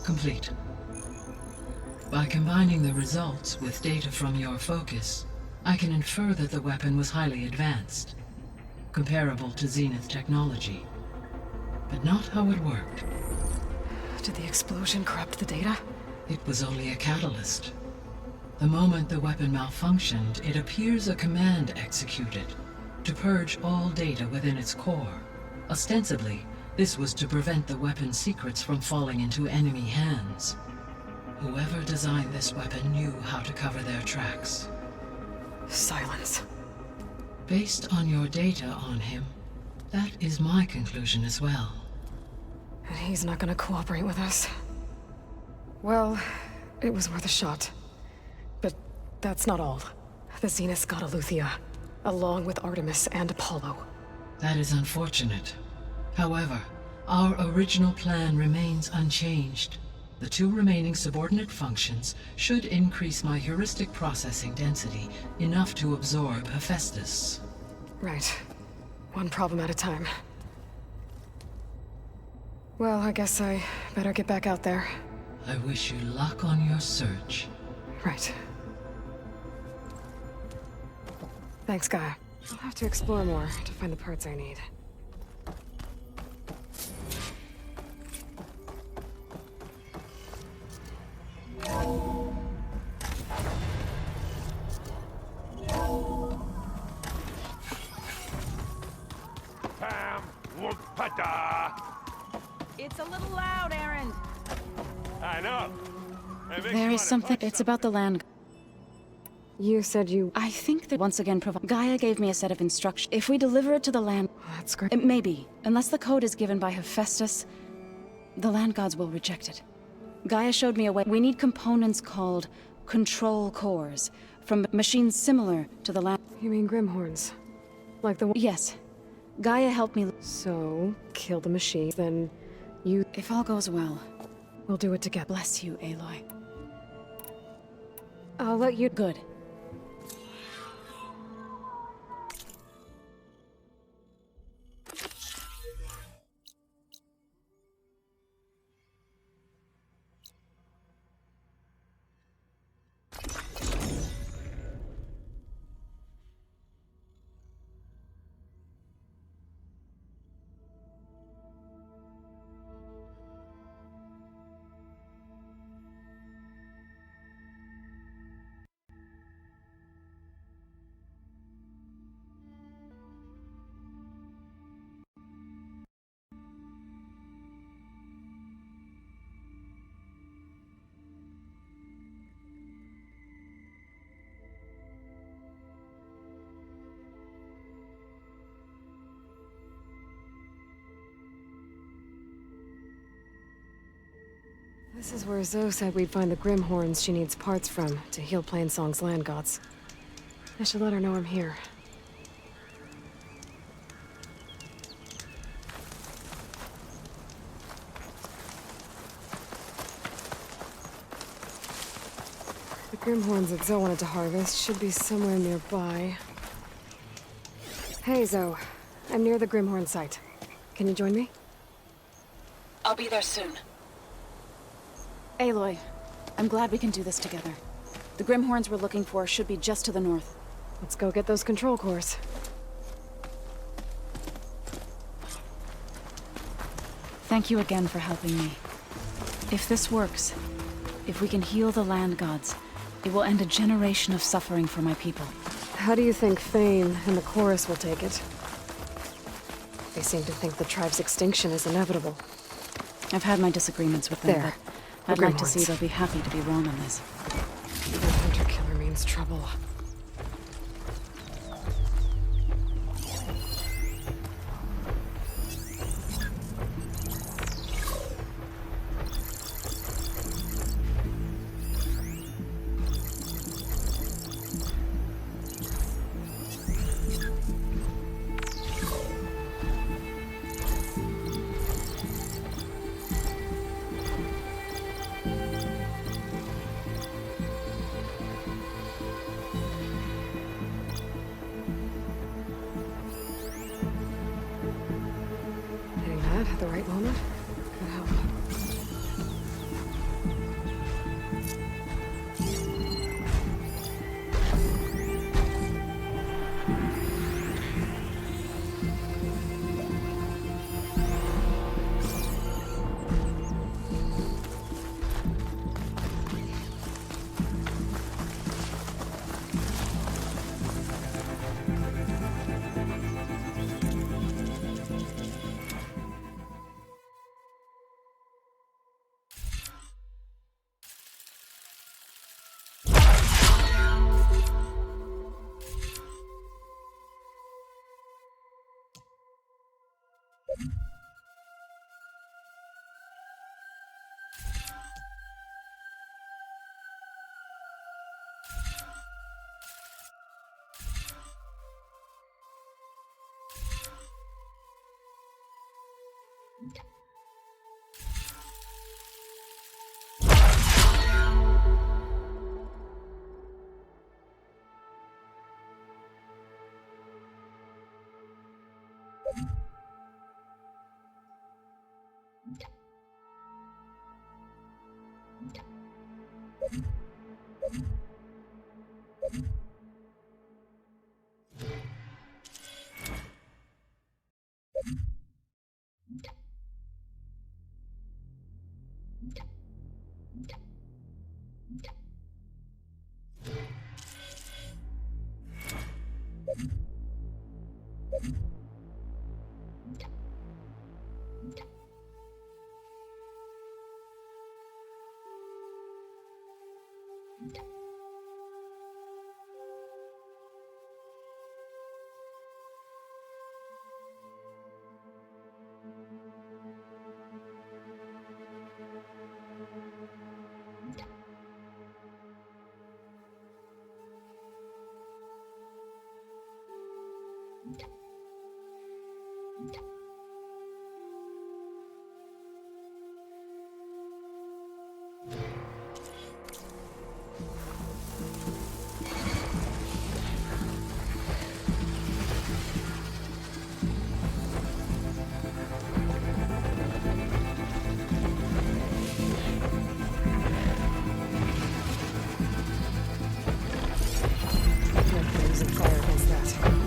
Complete. By combining the results with data from your focus, I can infer that the weapon was highly advanced, comparable to Zenith technology, but not how it worked. Did the explosion corrupt the data? It was only a catalyst. The moment the weapon malfunctioned, it appears a command executed to purge all data within its core. Ostensibly, this was to prevent the weapon's secrets from falling into enemy hands. Whoever designed this weapon knew how to cover their tracks. Silence. Based on your data on him, that is my conclusion as well. And he's not gonna cooperate with us. Well, it was worth a shot. But that's not all. The Zeniths got Aletheia, along with Artemis and Apollo. That is unfortunate. However, our original plan remains unchanged. The 2 remaining subordinate functions should increase my heuristic processing density enough to absorb Hephaestus. Right. One problem at a time. Well, I guess I better get back out there. I wish you luck on your search. Right. Thanks, Gaia. I'll have to explore more to find the parts I need. Pada! It's a little loud, Aaron. I know. There is something. It's about the land. You said you... I think that once again, Gaia gave me a set of instructions. If we deliver it to the land... That's great. It may be. Unless the code is given by Hephaestus, the land gods will reject it. Gaia showed me a way. We need components called control cores from machines similar to the land. You mean Grimhorns? Like the one... Yes. Gaia helped me. So, kill the machine, then you... If all goes well, we'll do it together. bless you, Aloy. I'll let you... Good. This is where Zoe said we'd find the Grimhorns she needs parts from to heal Plainsong's land gods. I should let her know I'm here. The Grimhorns that Zoe wanted to harvest should be somewhere nearby. Hey, Zoe. I'm near the Grimhorn site. Can you join me? I'll be there soon. Aloy, I'm glad we can do this together. The Grimhorns we're looking for should be just to the north. Let's go get those control cores. Thank you again for helping me. If this works, if we can heal the land gods, it will end a generation of suffering for my people. How do you think Thane and the chorus will take it? They seem to think the tribe's extinction is inevitable. I've had my disagreements with them, There. but I'd like to see Grimhorns. they'll be happy to be wrong on this. The hunter-killer means trouble. Hitting that at the right moment could help. Using fire against that.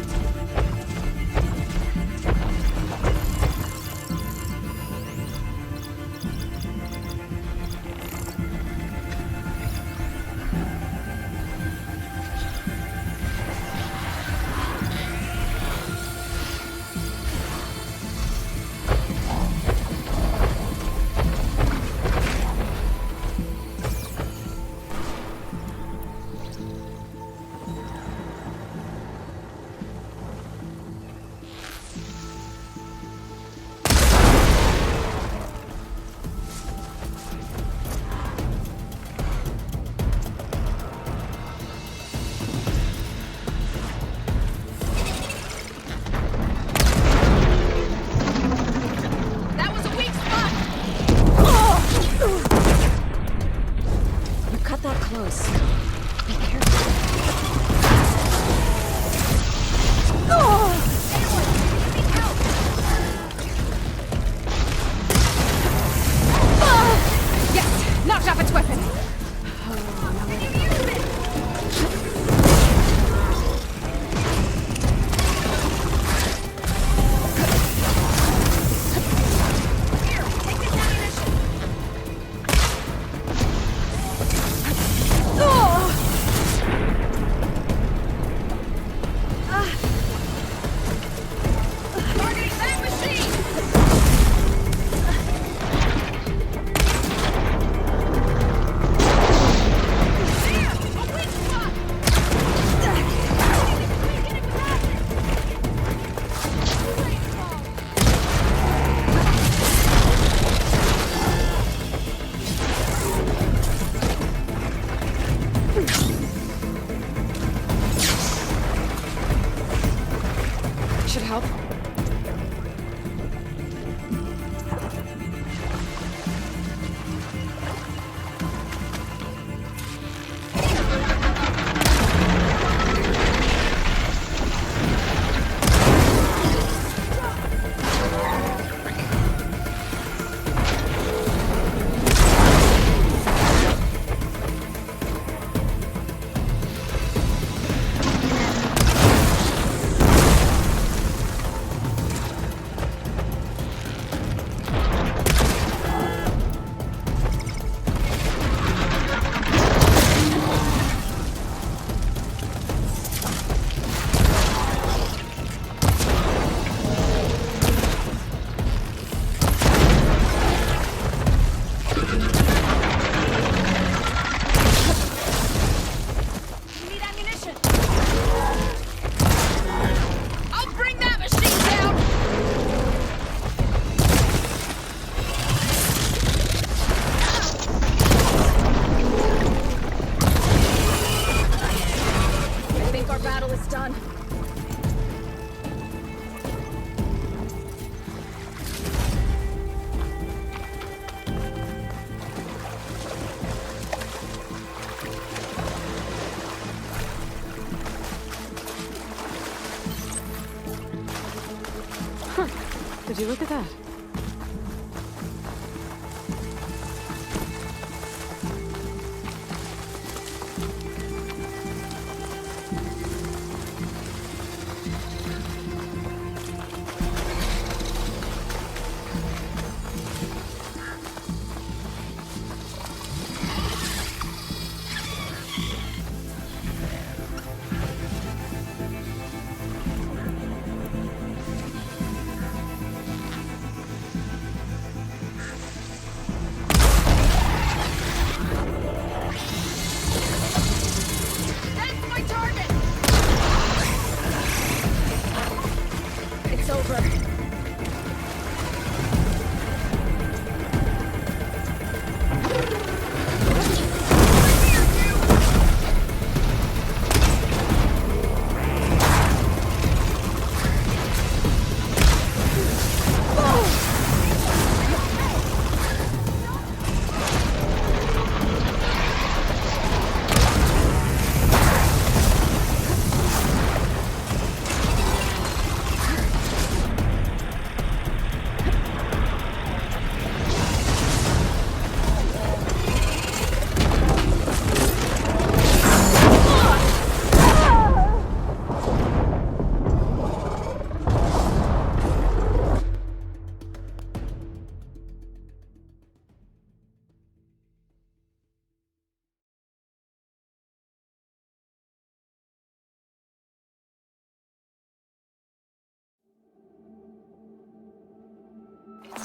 Did you look at that?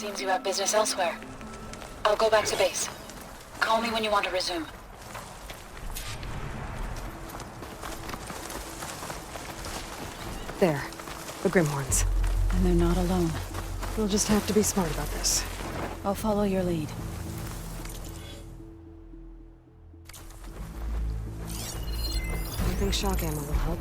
Seems you have business elsewhere. I'll go back to base. Call me when you want to resume. There. The Grimhorns. And they're not alone. We'll just have to be smart about this. I'll follow your lead. I think shock ammo will help.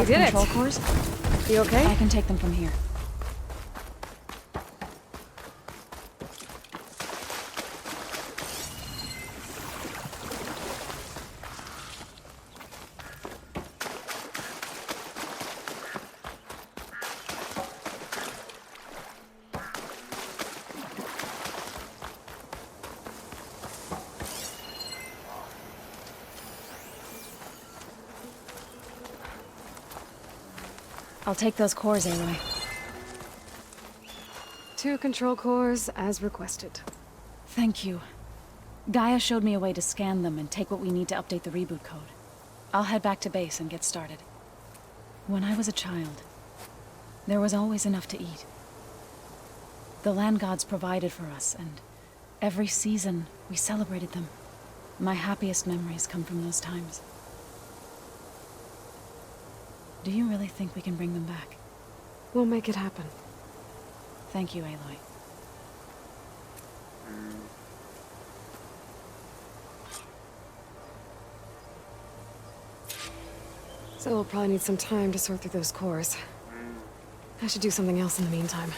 did it. control cores? You okay? I can take them from here. I'll take those cores, Aloy. 2 control cores, as requested. Thank you. Gaia showed me a way to scan them and take what we need to update the reboot code. I'll head back to base and get started. When I was a child, there was always enough to eat. The land gods provided for us, and every season we celebrated them. My happiest memories come from those times. Do you really think we can bring them back? We'll make it happen. Thank you, Aloy. So we'll probably need some time to sort through those cores. I should do something else in the meantime.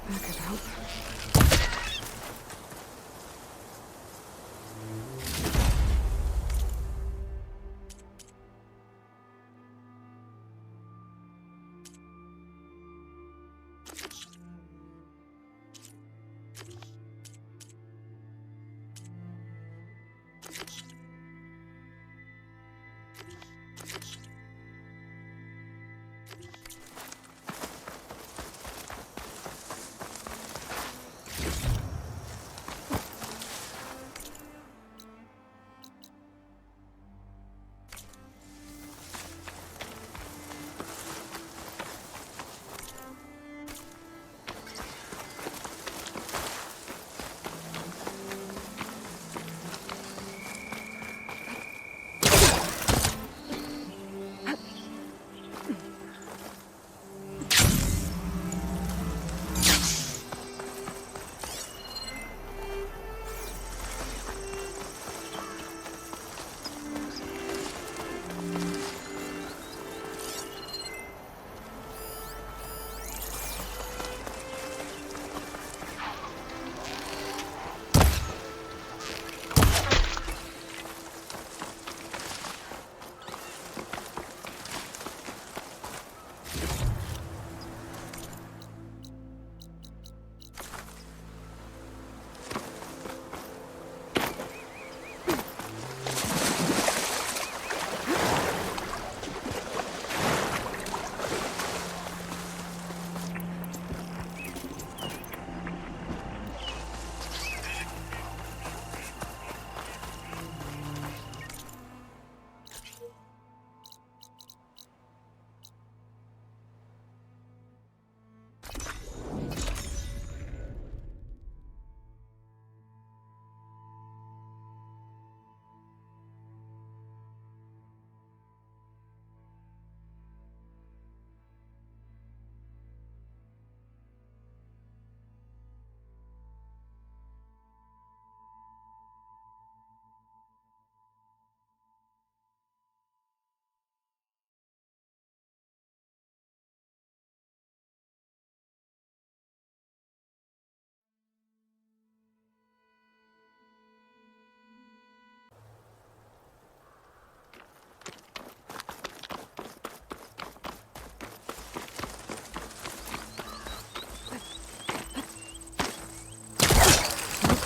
That could help.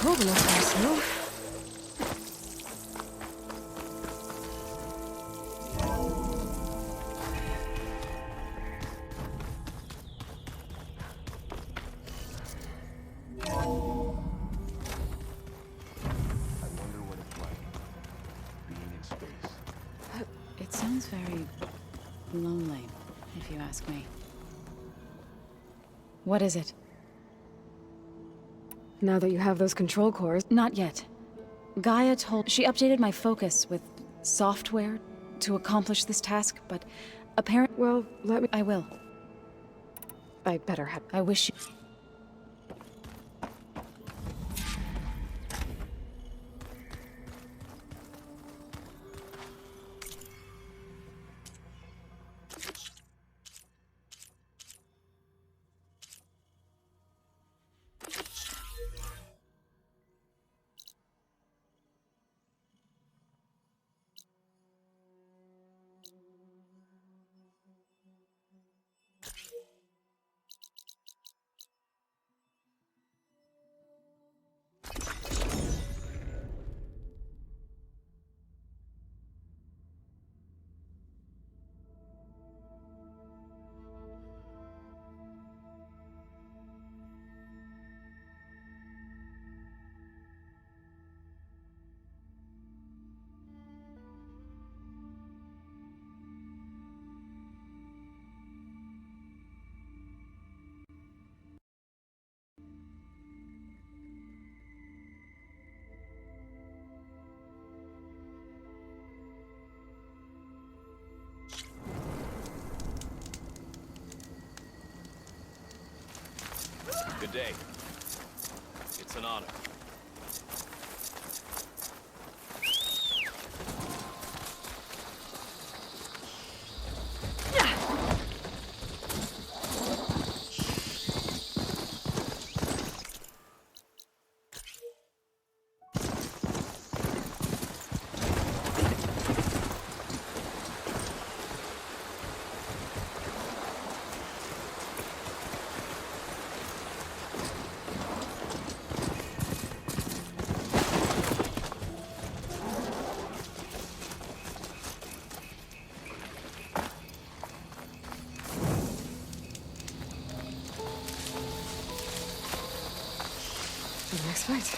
cold enough for us, no? I wonder what it's like being in space. It sounds very lonely, if you ask me. What is it? Now that you have those control cores... Not yet. Gaia told... She updated my focus with software to accomplish this task, but apparently... Well, let me... I will. I better have... I wish you... Good day. It's an honor. The next fight.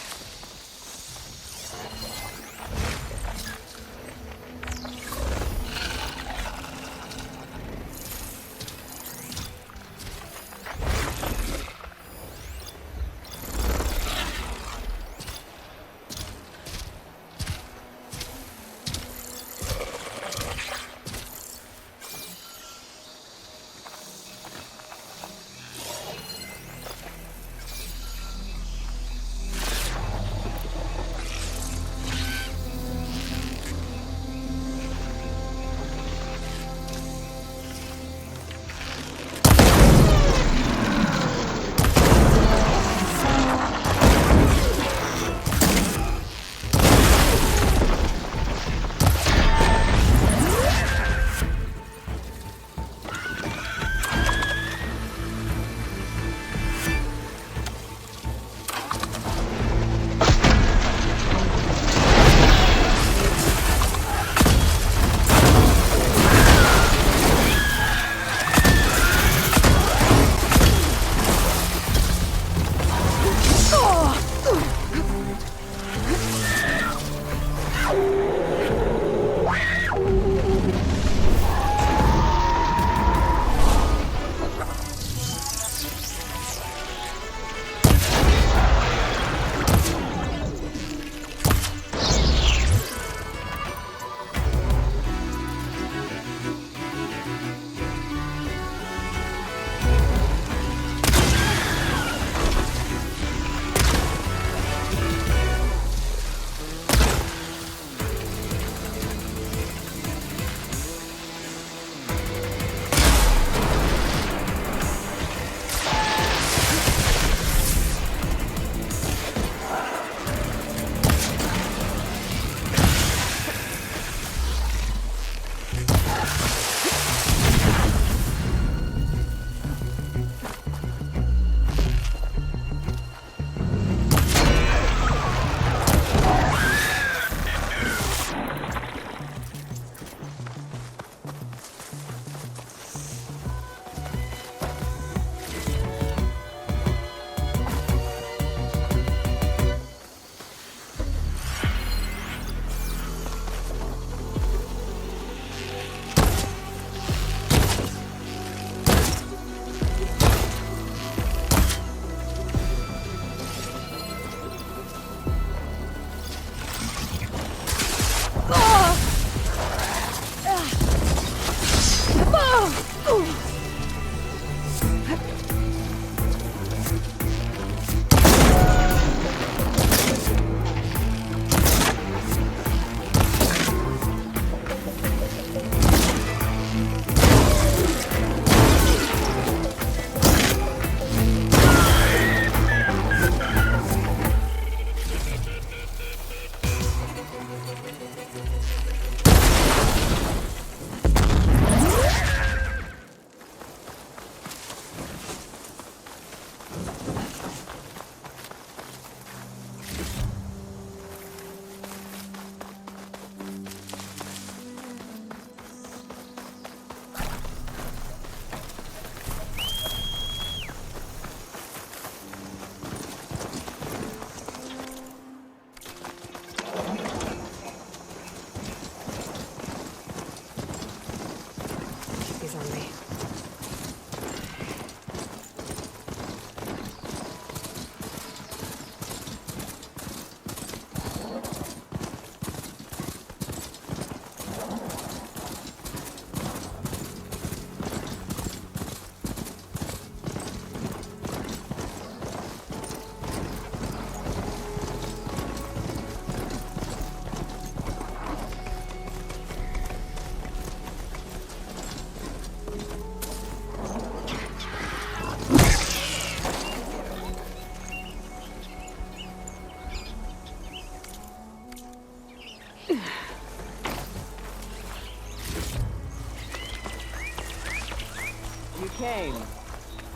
name.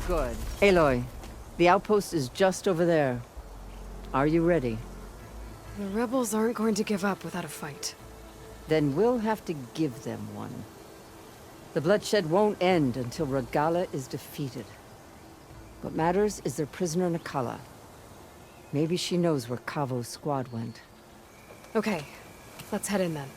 Good. Aloy, the outpost is just over there. Are you ready? The rebels aren't going to give up without a fight. Then we'll have to give them one. The bloodshed won't end until Regala is defeated. What matters is their prisoner Nakala. Maybe she knows where Kavo's squad went. Okay, let's head in then.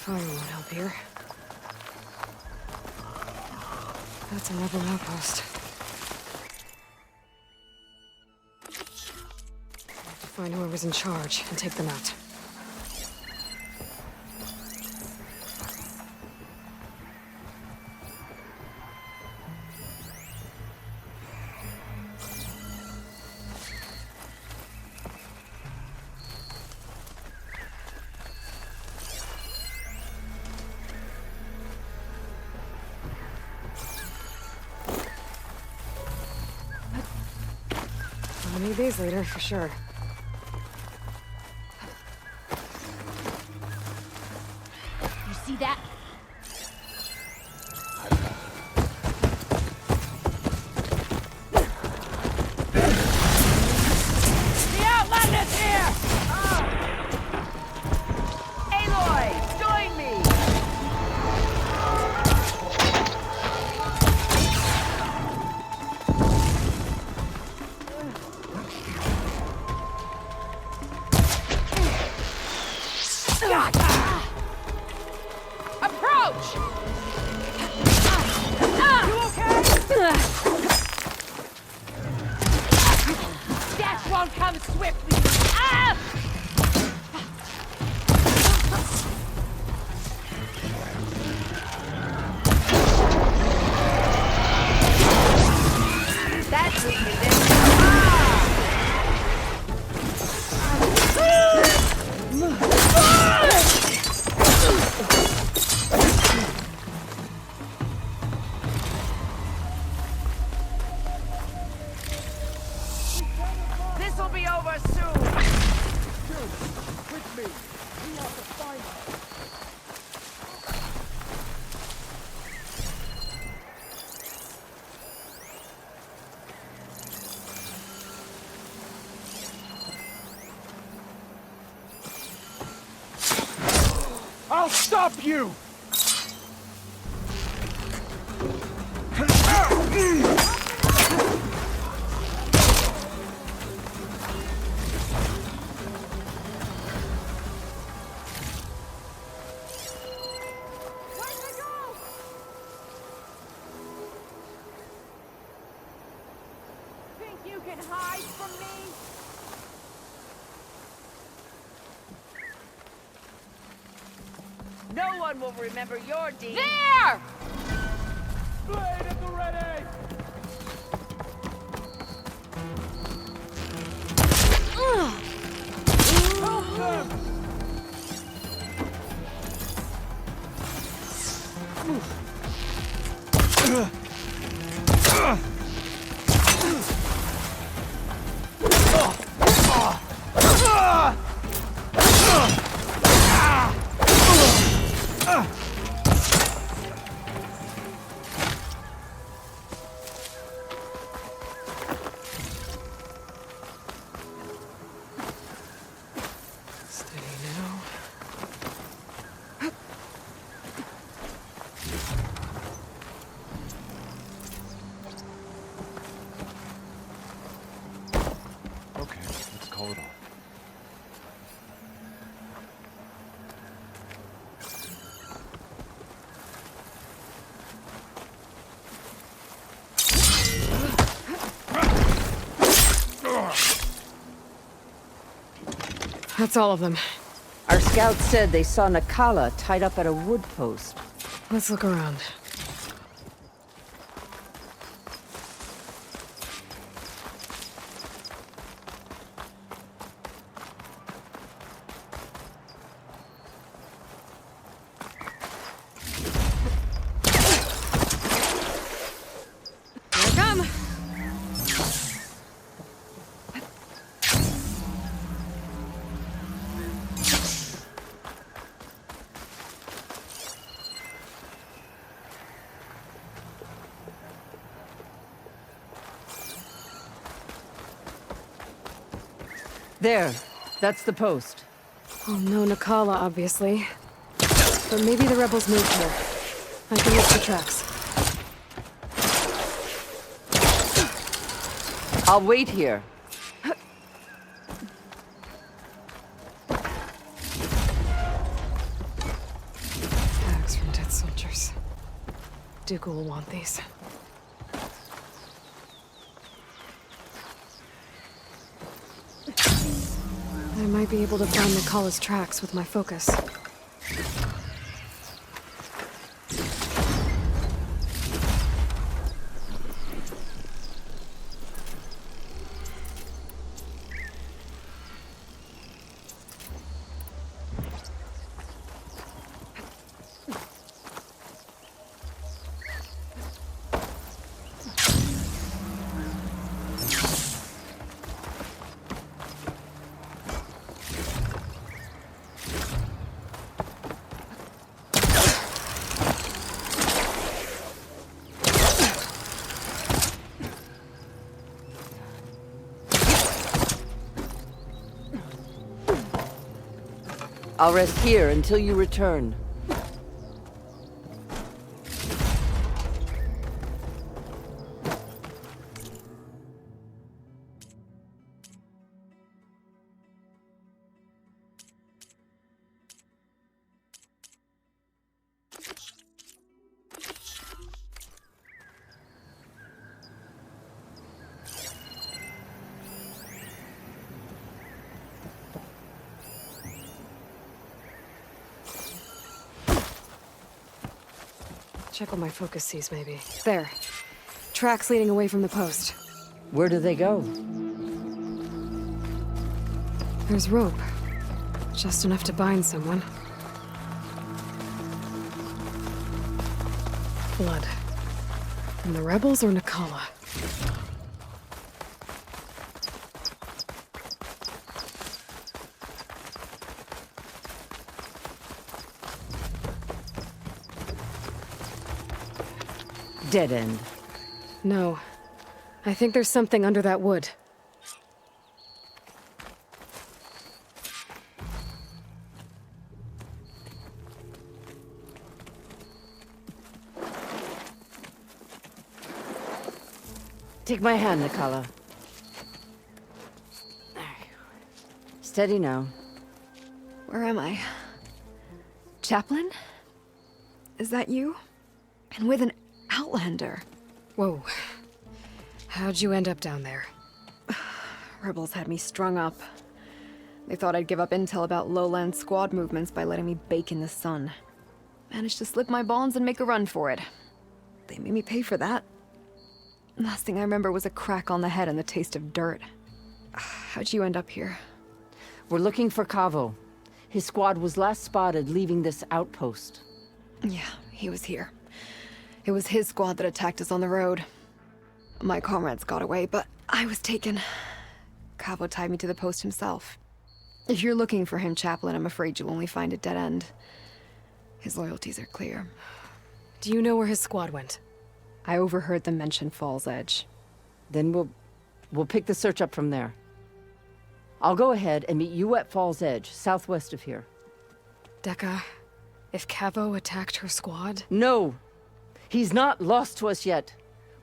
Fire won't help here. That's a rebel outpost. Have to find whoever's in charge and take them out. I'll need these later, for sure. You see that? The Outlander's here! Aloy, join me! Approach! You okay? Death won't come swiftly! Ah! That's what you did. This'll be over soon. With me. We have to find her. I'll stop you! Think you can hide from me? No one will remember your deed. There! Blade at the ready! Help them! Steady now. Okay, let's call it off. That's all of them. Our scouts said they saw Nakala tied up at a wood post. Let's look around. There. That's the post. Oh, no Nakala, obviously. But maybe the rebels moved here. I can look the tracks. I'll wait here. Tags from dead soldiers. Dooku will want these. I might be able to find Nakala's tracks with my focus. I'll rest here until you return. Check what my focus sees, maybe. There. Tracks leading away from the post. Where do they go? There's rope. Just enough to bind someone. Blood. From the rebels or Nakala? Dead end. No. I think there's something under that wood. Take my hand, Nakala. Steady now. Where am I? Chaplain? Is that you? And with an Outlander. Whoa. How'd you end up down there? Rebels had me strung up. They thought I'd give up intel about lowland squad movements by letting me bake in the sun. Managed to slip my bonds and make a run for it. They made me pay for that. Last thing I remember was a crack on the head and the taste of dirt. How'd you end up here? We're looking for Cavo. His squad was last spotted leaving this outpost. Yeah, he was here. It was his squad that attacked us on the road. My comrades got away, but I was taken. Cavo tied me to the post himself. If you're looking for him, Chaplain, I'm afraid you'll only find a dead end. His loyalties are clear. Do you know where his squad went? I overheard them mention Fall's Edge. Then we'll pick the search up from there. I'll go ahead and meet you at Fall's Edge, southwest of here. Dekka, if Cavo attacked her squad? No! He's not lost to us yet.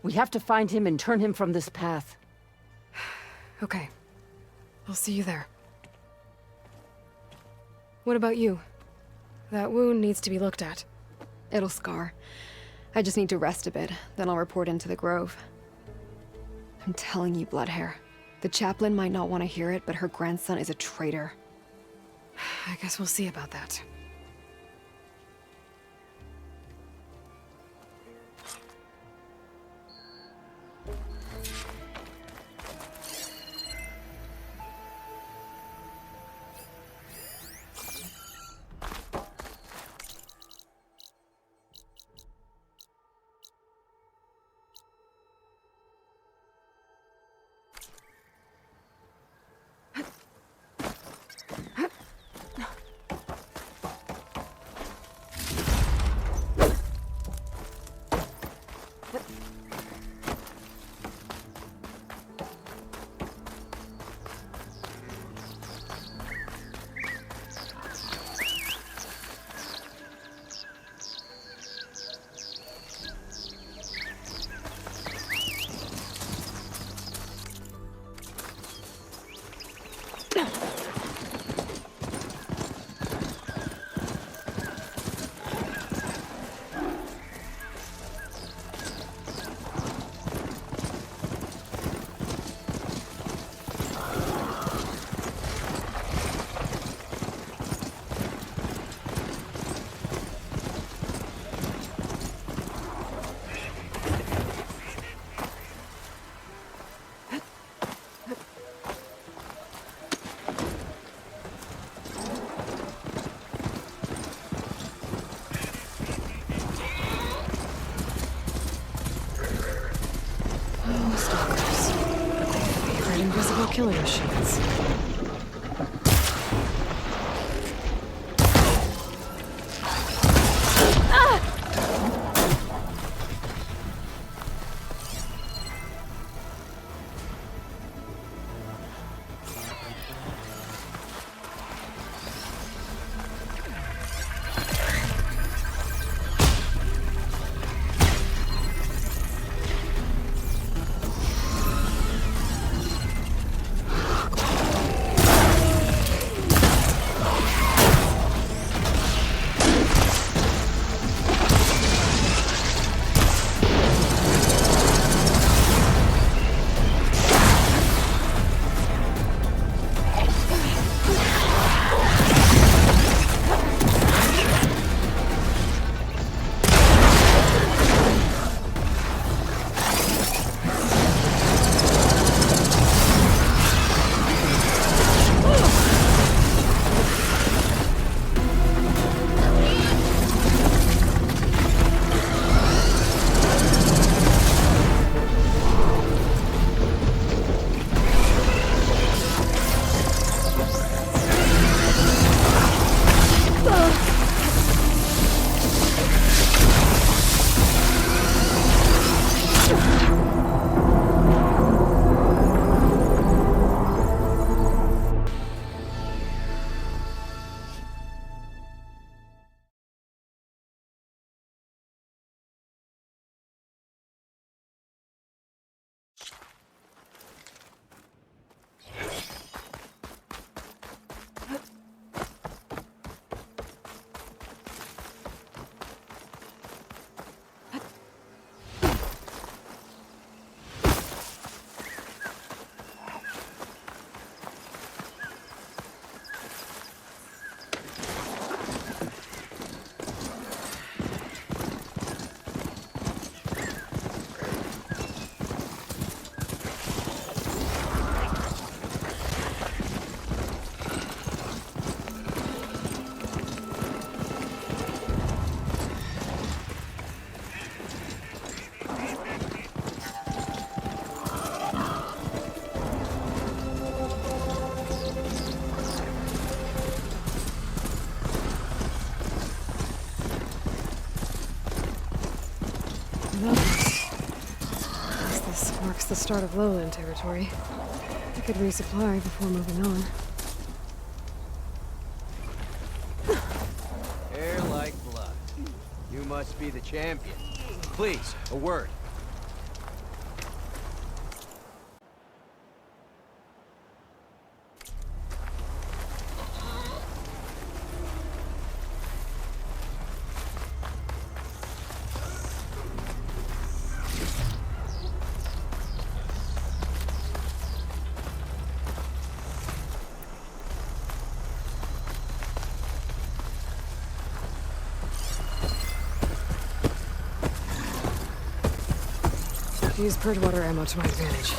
We have to find him and turn him from this path. Okay. I'll see you there. What about you? That wound needs to be looked at. It'll scar. I just need to rest a bit, then I'll report into the Grove. I'm telling you, Bloodhair. The chaplain might not want to hear it, but her grandson is a traitor. I guess we'll see about that. killing machines. This marks the start of lowland territory. I could resupply before moving on. Hair like blood. You must be the champion. Please, a word. Use purge water ammo to my advantage.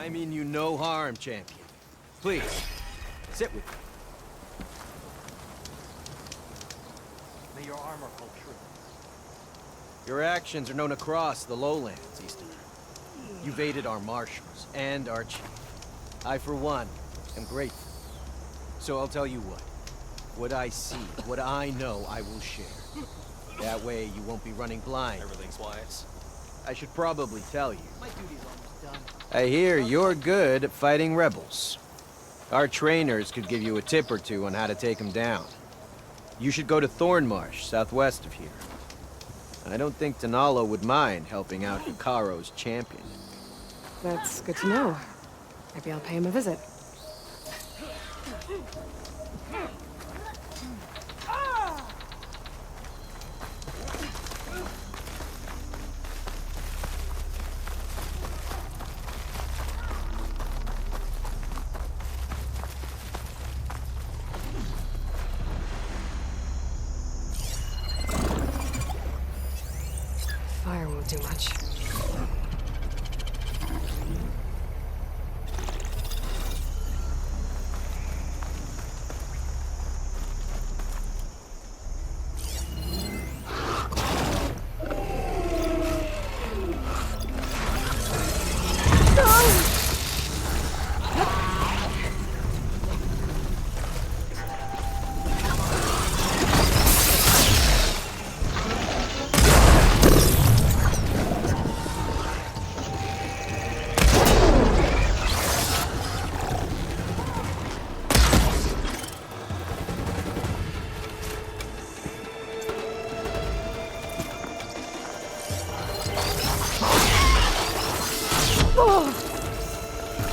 I mean you no harm, champion. Please, sit with me. May your armor hold true. Your actions are known across the lowlands, Easterner. You've aided our marshals and our chief. I, for one, am grateful. So I'll tell you what. What I see, what I know, I will share. That way you won't be running blind. Everything's wise. I should probably tell you. My duty's almost done. I hear you're good at fighting rebels. Our trainers could give you a tip or two on how to take them down. You should go to Thornmarsh, southwest of here. I don't think Tanalo would mind helping out Hikaro's champion. That's good to know. Maybe I'll pay him a visit. Fire won't do much.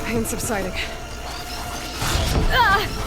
Pain subsiding. Ah!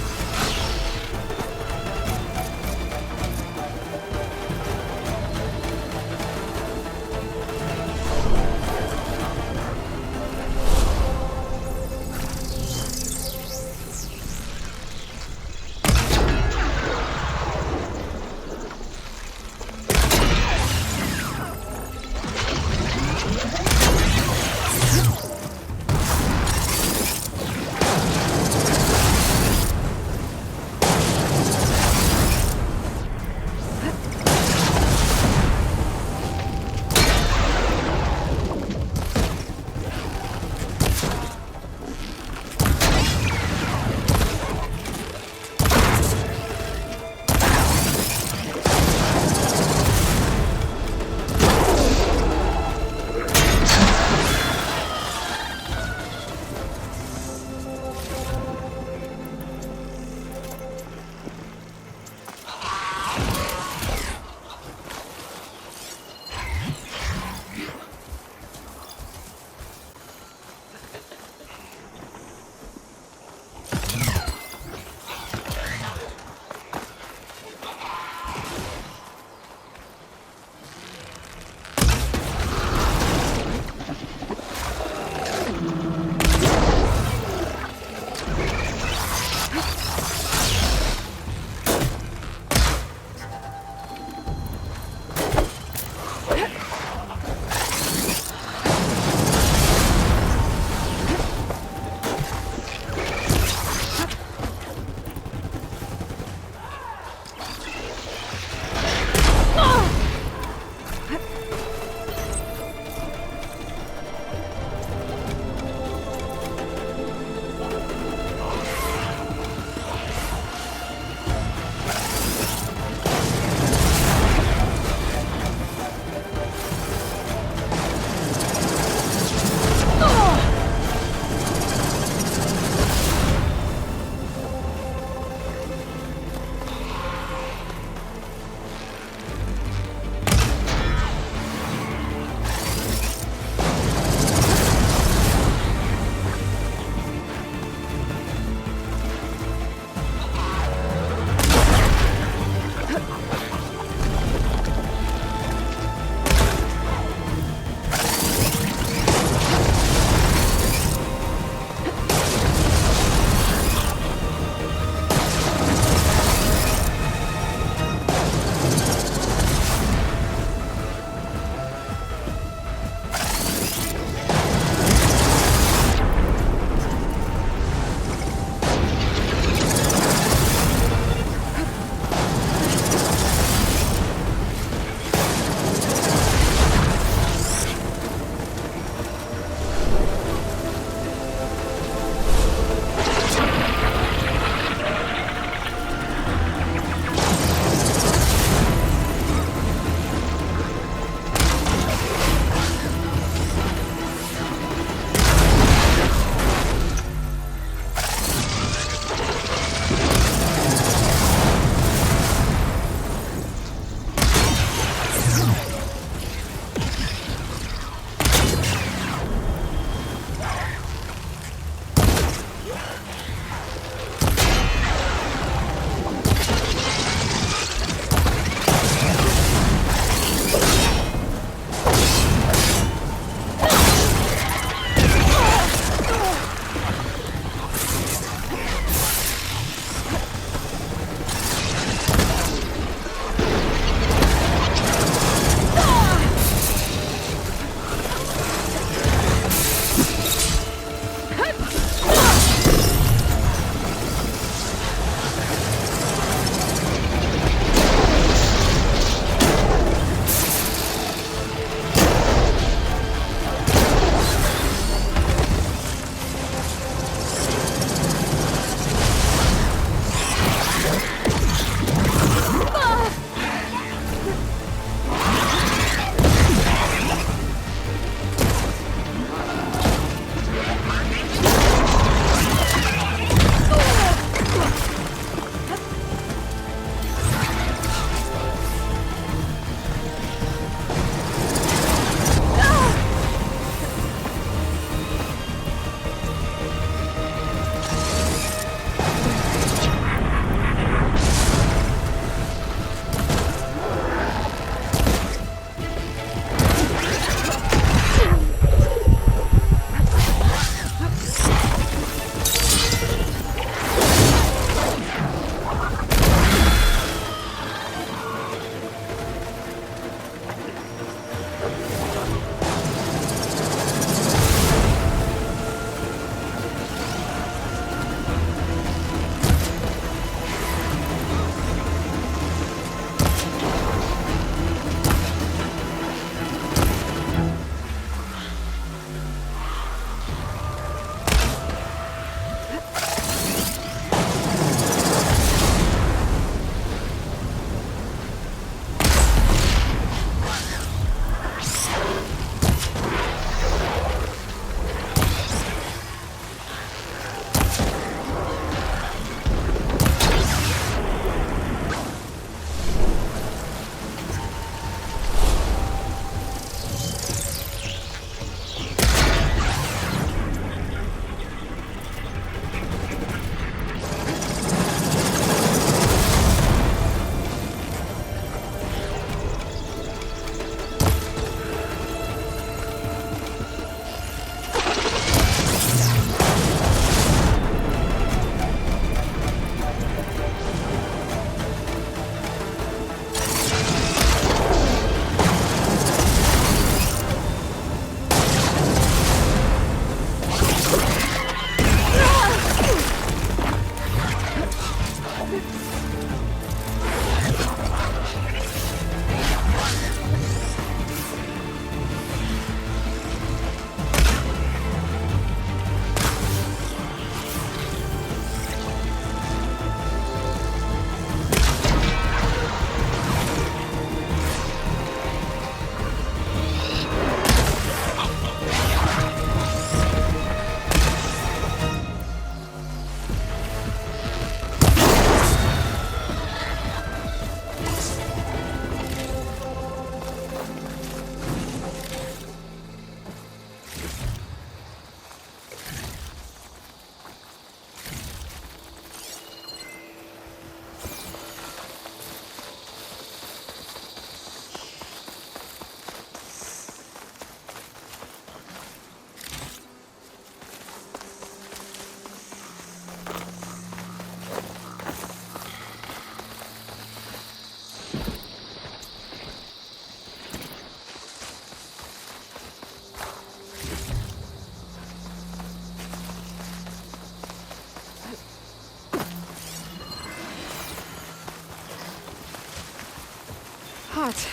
hot.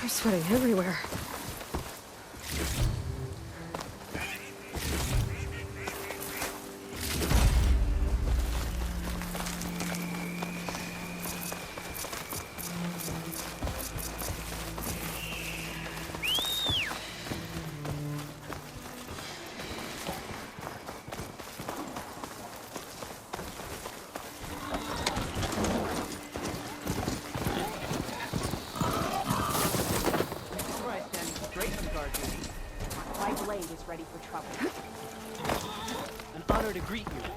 I'm sweating everywhere. My blade is ready for trouble. An honor to greet you.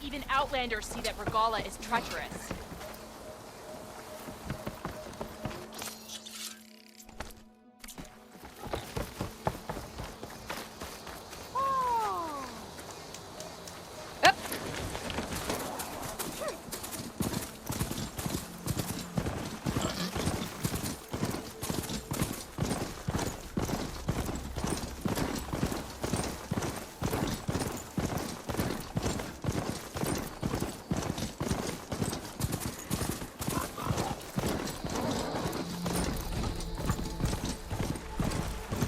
Even Outlanders see that Regala is treacherous.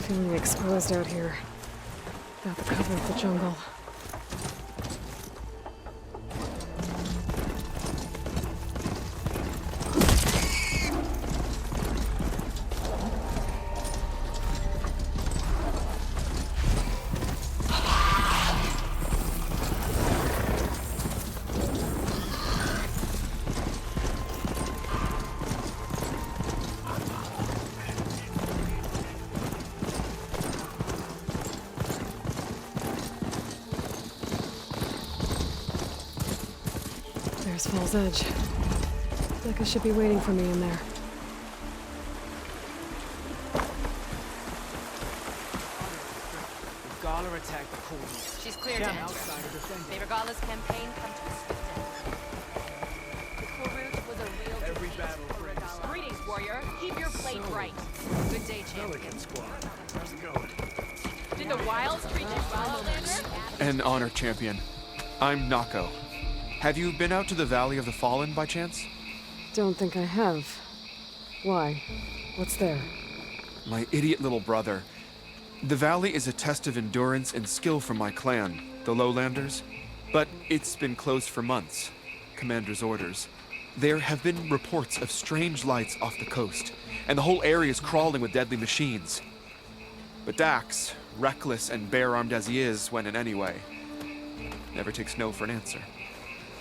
Feeling exposed out here. Without the cover of the jungle. There's Fall's Edge. Becca should be waiting for me in there. Regala attacked the core. She's clear to enter. May Regala's campaign come to a swift end. The Korut was a real Every battle for Regala. Greetings, warrior. Keep your plate bright. Good day, champion. Squad. How's it going? Did the Wilds treat you well, Outlander? An honor, champion. I'm Nako. Have you been out to the Valley of the Fallen by chance? Don't think I have. Why? What's there? My idiot little brother. The valley is a test of endurance and skill for my clan, the Lowlanders. But it's been closed for months. Commander's orders. There have been reports of strange lights off the coast, and the whole area is crawling with deadly machines. But Dax, reckless and bare-armed as he is when in any way, never takes no for an answer.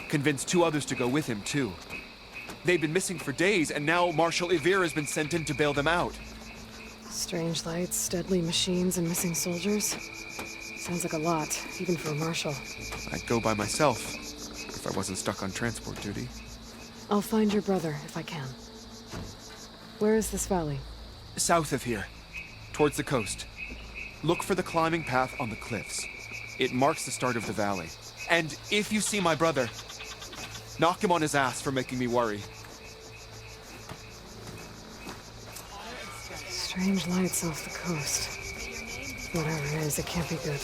Convinced 2 others to go with him, too. They've been missing for days, and now Marshal Ivir has been sent in to bail them out. Strange lights, deadly machines, and missing soldiers. Sounds like a lot, even for a marshal. I'd go by myself, if I wasn't stuck on transport duty. I'll find your brother, if I can. Where is this valley? South of here, towards the coast. Look for the climbing path on the cliffs. It marks the start of the valley. And if you see my brother, knock him on his ass for making me worry. Strange lights off the coast. Whatever it is, it can't be good.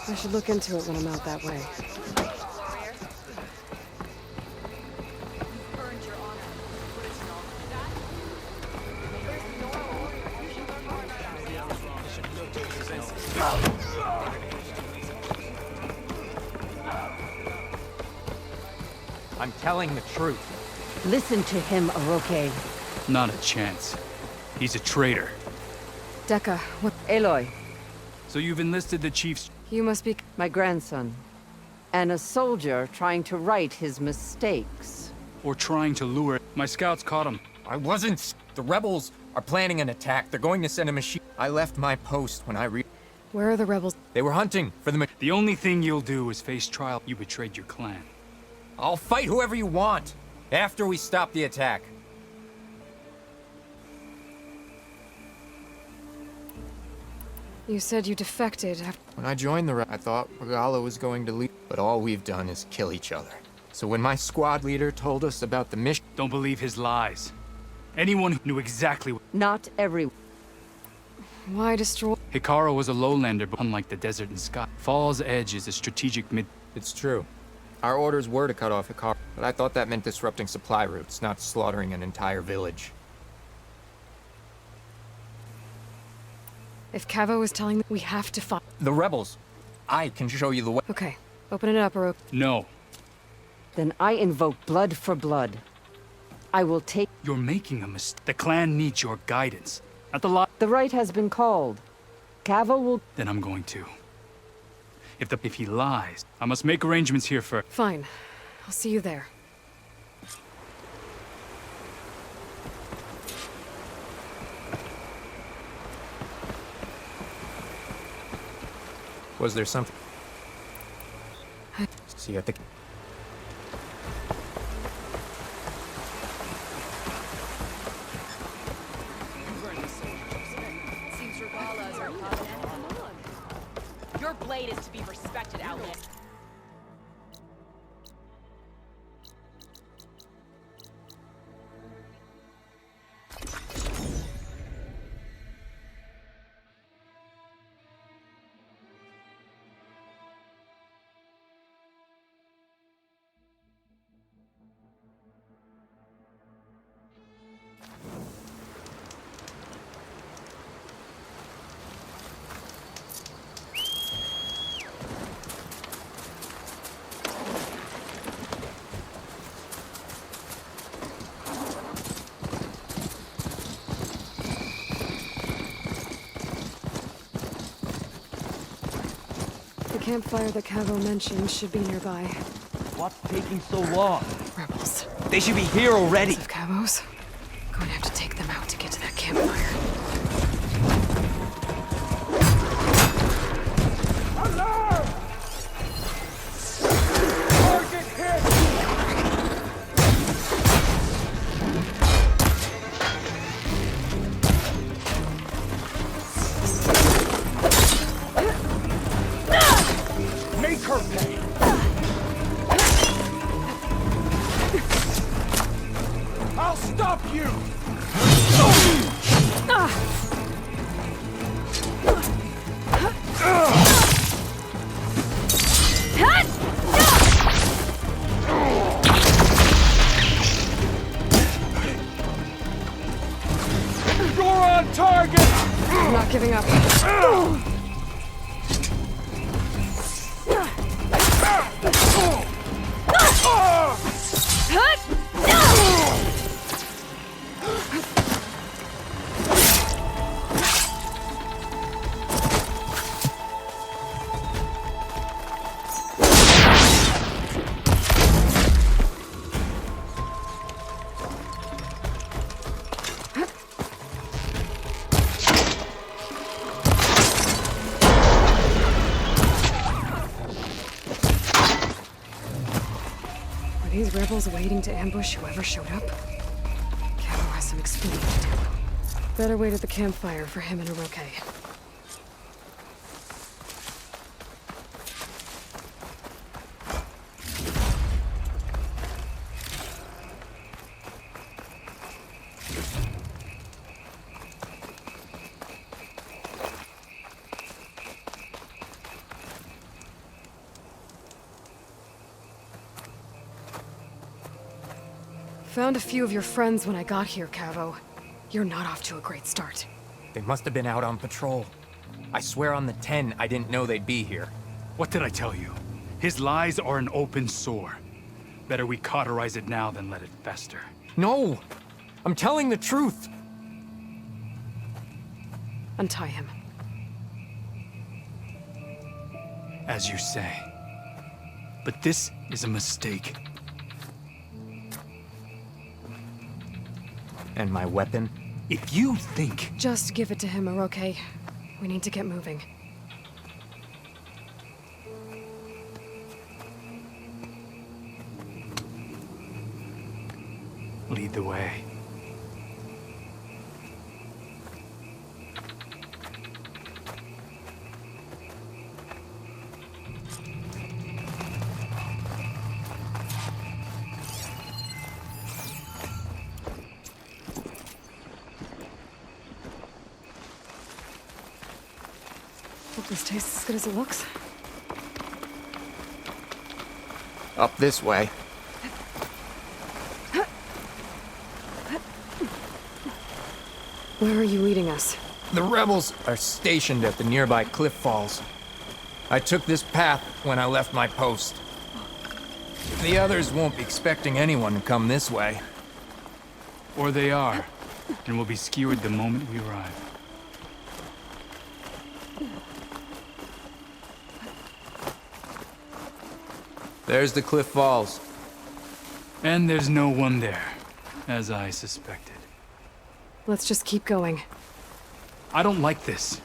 I should look into it when I'm out that way. I'm telling the truth. Listen to him, Oroke. Not a chance. He's a traitor. Dekka, what? Aloy. So you've enlisted the chief's... You must be... My grandson. And a soldier trying to right his mistakes. Or trying to lure... My scouts caught him. I wasn't. The rebels are planning an attack. They're going to send a machine. I left my post when I Where are the rebels? They were hunting for the The only thing you'll do is face trial. You betrayed your clan. I'll fight whoever you want, after we stop the attack. You said you defected after... When I joined the I thought Regala was going to leave, but all we've done is kill each other. So when my squad leader told us about the mission... Don't believe his lies. Anyone who knew exactly what... Not every... Why destroy... Hikaru was a lowlander, but unlike the desert and sky, Fall's Edge is a strategic mid... It's true. Our orders were to cut off Hikaru, but I thought that meant disrupting supply routes, not slaughtering an entire village. If Cavo is telling me we have to fight... The rebels. I can show you the way. Okay, open it up or... No. Then I invoke blood for blood. I will take... You're making a mistake. The clan needs your guidance. Not the lot. The right has been called. Cavo will... Then I'm going to. If he lies, I must make arrangements here for... Fine. I'll see you there. Was there something? See you at the... Seems Regala is our cause. Your blade is to be respected, outlet. The campfire that Cavo mentioned should be nearby. What's taking so long? Rebels. They should be here already. Of Cavos. Going to have to take them out to get to that campfire. Alarm! Target hit! Make her pay! I'll stop you! You're on target! I'm not giving up. Were these rebels waiting to ambush whoever showed up? Cavo has some explaining to do. Better wait at the campfire for him and Oroke. Found a few of your friends when I got here, Cavo. You're not off to a great start. They must have been out on patrol. I swear on the 10, I didn't know they'd be here. What did I tell you? His lies are an open sore. Better we cauterize it now than let it fester. No! I'm telling the truth! Untie him. As you say. But this is a mistake. And my weapon? If you think... Just give it to him, Oroke. We need to get moving. Lead the way. Hope this tastes as good as it looks. Up this way. Where are you leading us? The rebels are stationed at the nearby cliff falls. I took this path when I left my post. The others won't be expecting anyone to come this way. Or they are, and will be skewered the moment we arrive. There's the cliff falls. And there's no one there, as I suspected. Let's just keep going. I don't like this.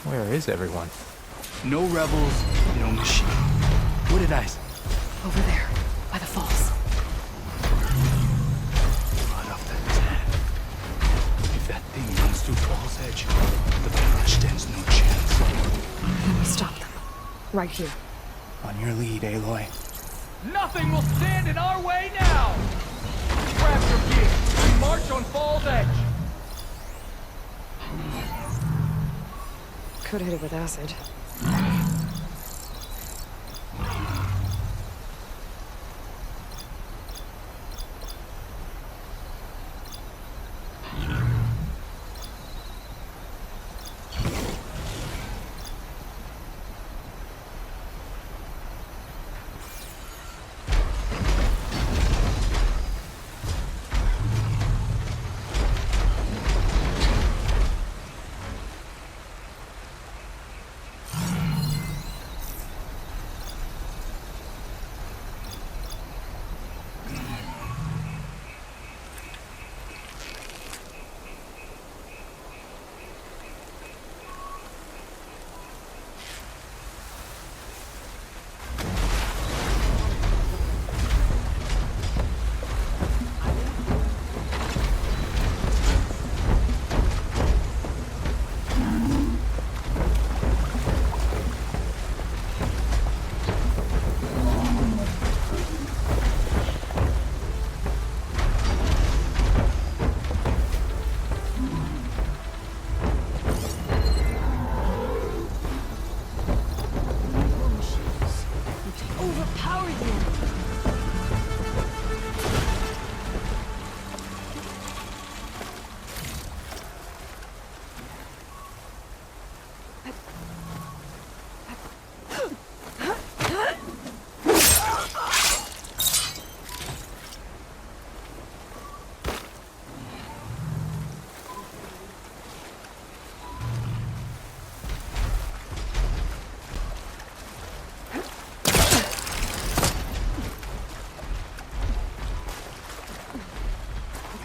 Where is everyone? No rebels, no machine. What did I say? Over there, by the falls. Right off that tan. If that thing runs through Fall's Edge, the village stands no chance. Then we stop them. Right here. On your lead, Aloy. Nothing will stand in our way now! Grab your gear. We march on Fall's Edge. Could hit it with acid.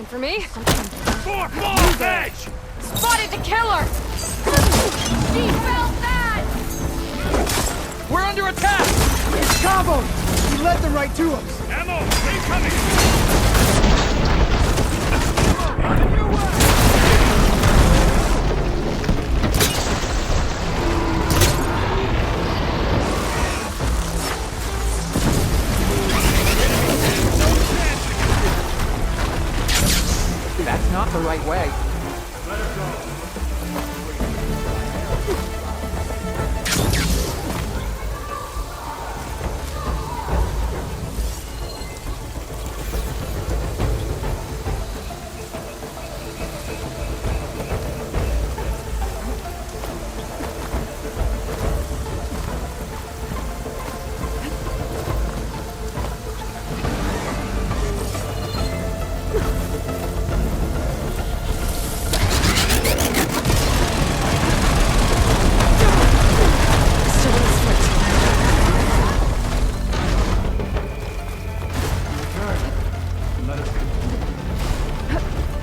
For me? For Fall's Edge! Spotted the killer! He felt that! We're under attack! It's Cabo! He led them right to us! Ammo! Incoming! That's not the right way. Let her go.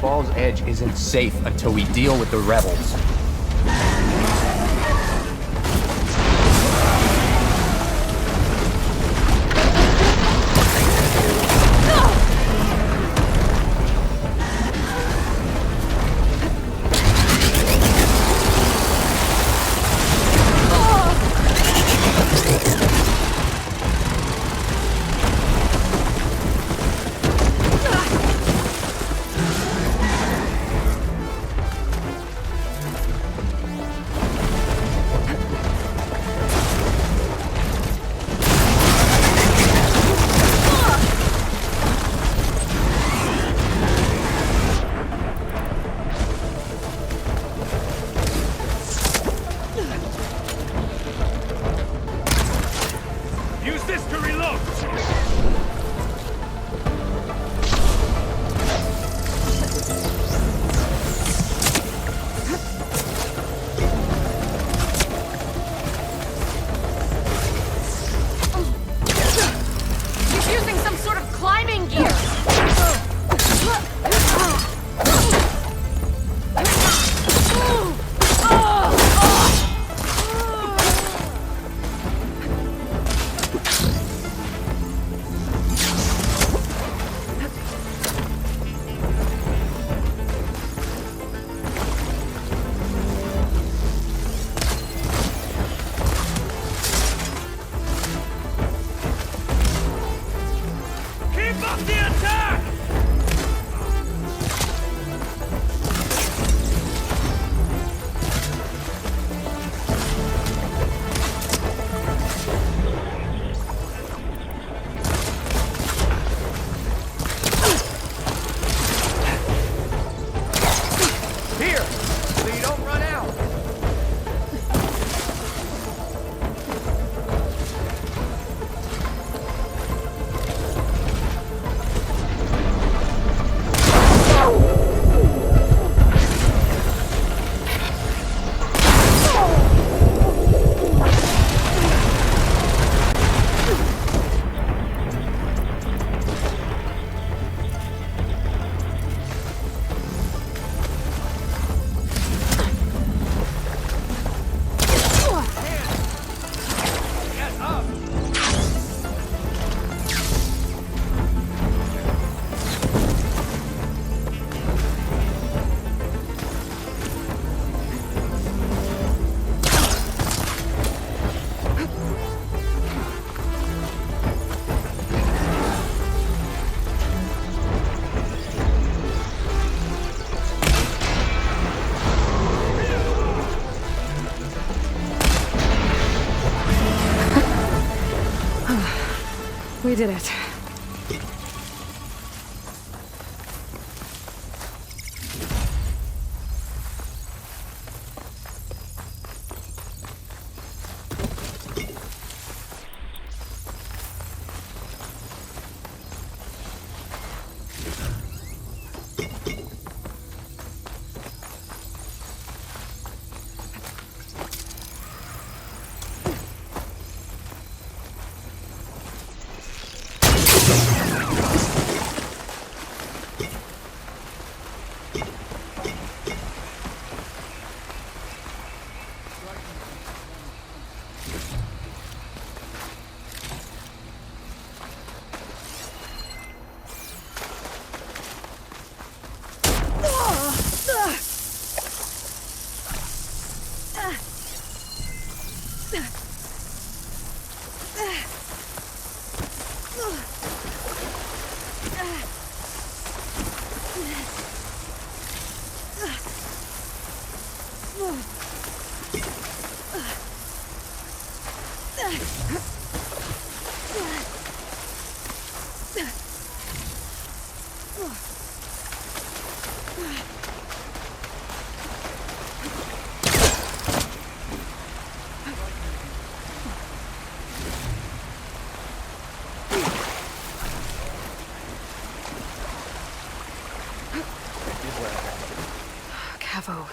Falls Edge isn't safe until we deal with the rebels. Use this to reload! He's using some sort of climbing gear! Keep up the attack! Here, so you don't run out. We did it. Cavo,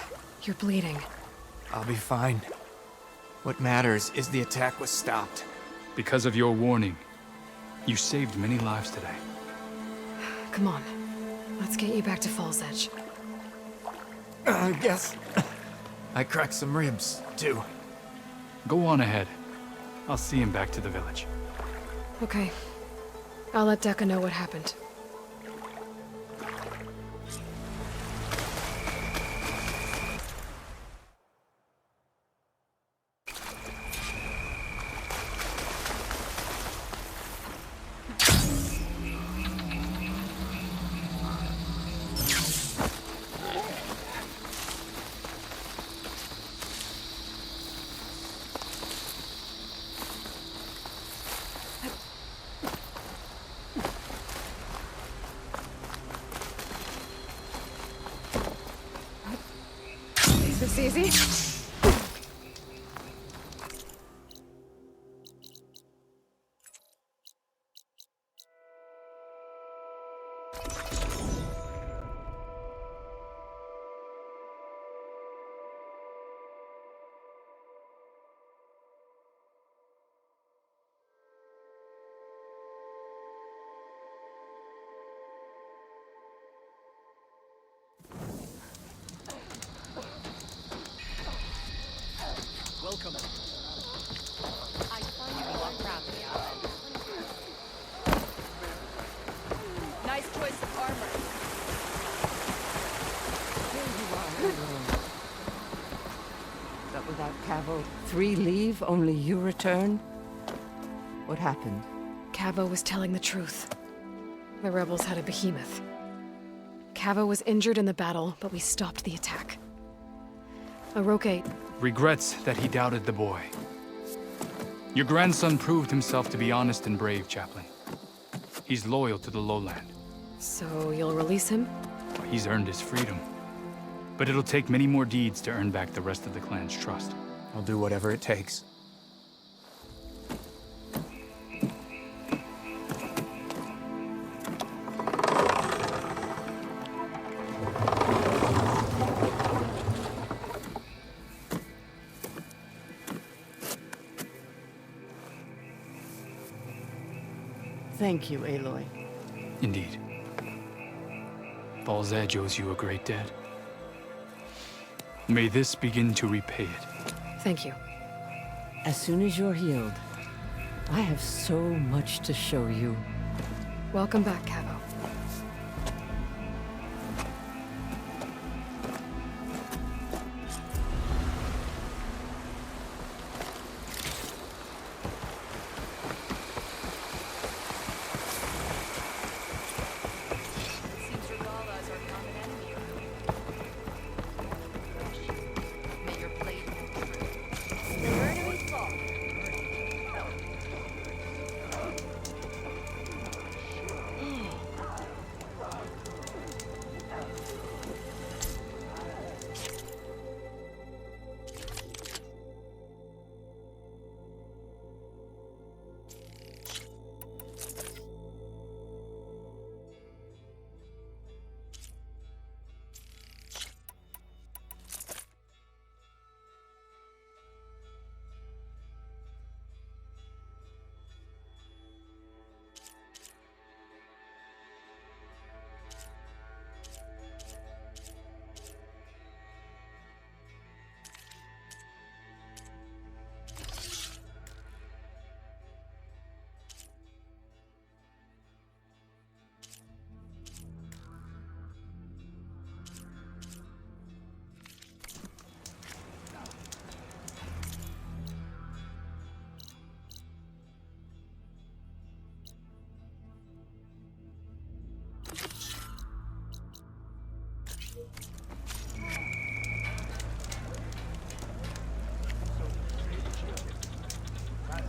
you're bleeding. I'll be fine. What matters is the attack was stopped. Because of your warning, you saved many lives today. Come on. Let's get you back to Fall's Edge. I guess I cracked some ribs, too. Go on ahead. I'll see him back to the village. Okay. I'll let Dekka know what happened. Is this easy? Welcome. I saw you walk proudly out. Nice choice of armor. But without Cavo, 3 leave, only you return? What happened? Cavo was telling the truth. The rebels had a behemoth. Cavo was injured in the battle, but we stopped the attack. Aroke... Regrets that he doubted the boy. Your grandson proved himself to be honest and brave, Chaplain. He's loyal to the lowland. So you'll release him? He's earned his freedom. But it'll take many more deeds to earn back the rest of the clan's trust. I'll do whatever it takes. Thank you, Aloy. Indeed. Fall's Edge owes you a great debt. May this begin to repay it. Thank you. As soon as you're healed, I have so much to show you. Welcome back, Cavo.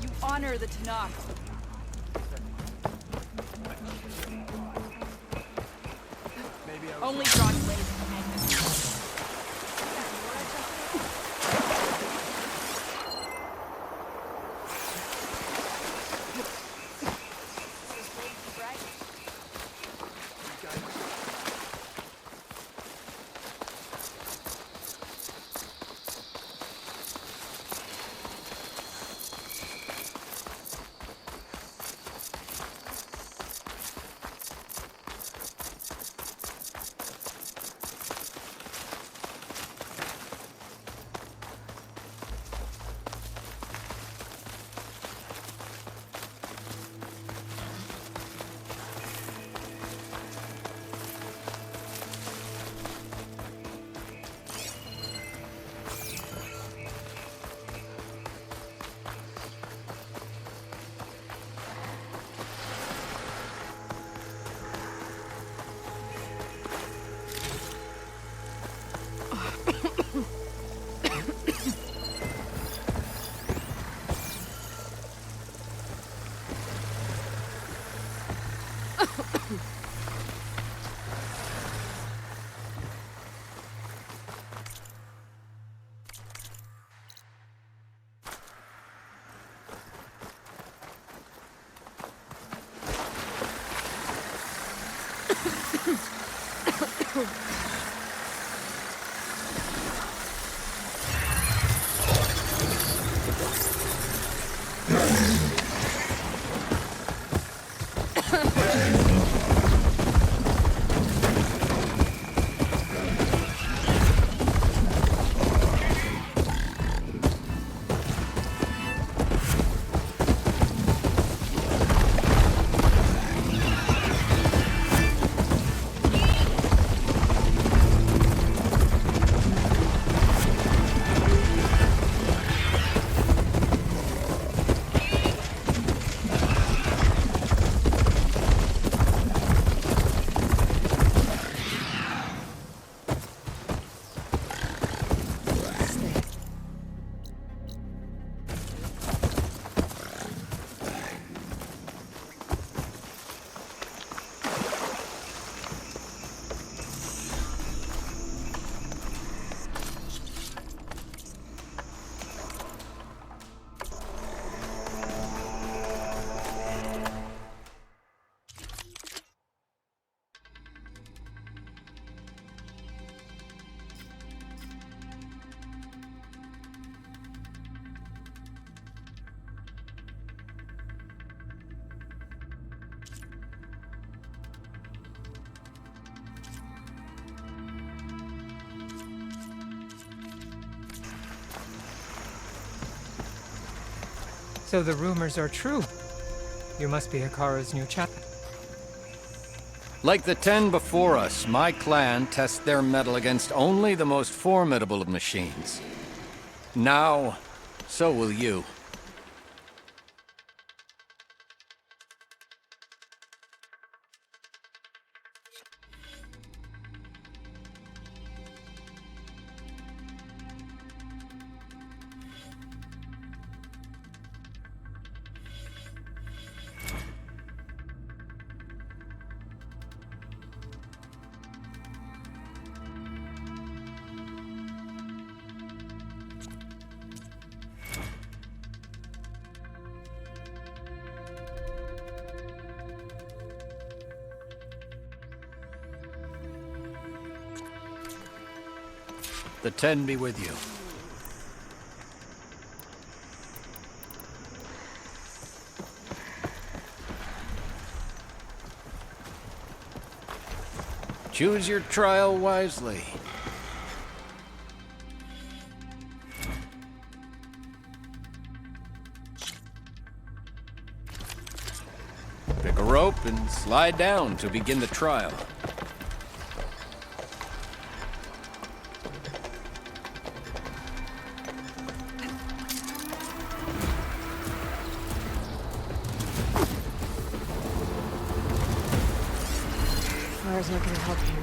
You honor the Tanakh. Only drawn blades can make this. So the rumors are true. You must be Hikaru's new chaplain. Like the 10 before us, my clan tests their mettle against only the most formidable of machines. Now, so will you. The 10 be with you. Choose your trial wisely. Pick a rope and slide down to begin the trial. Fire's not gonna help here.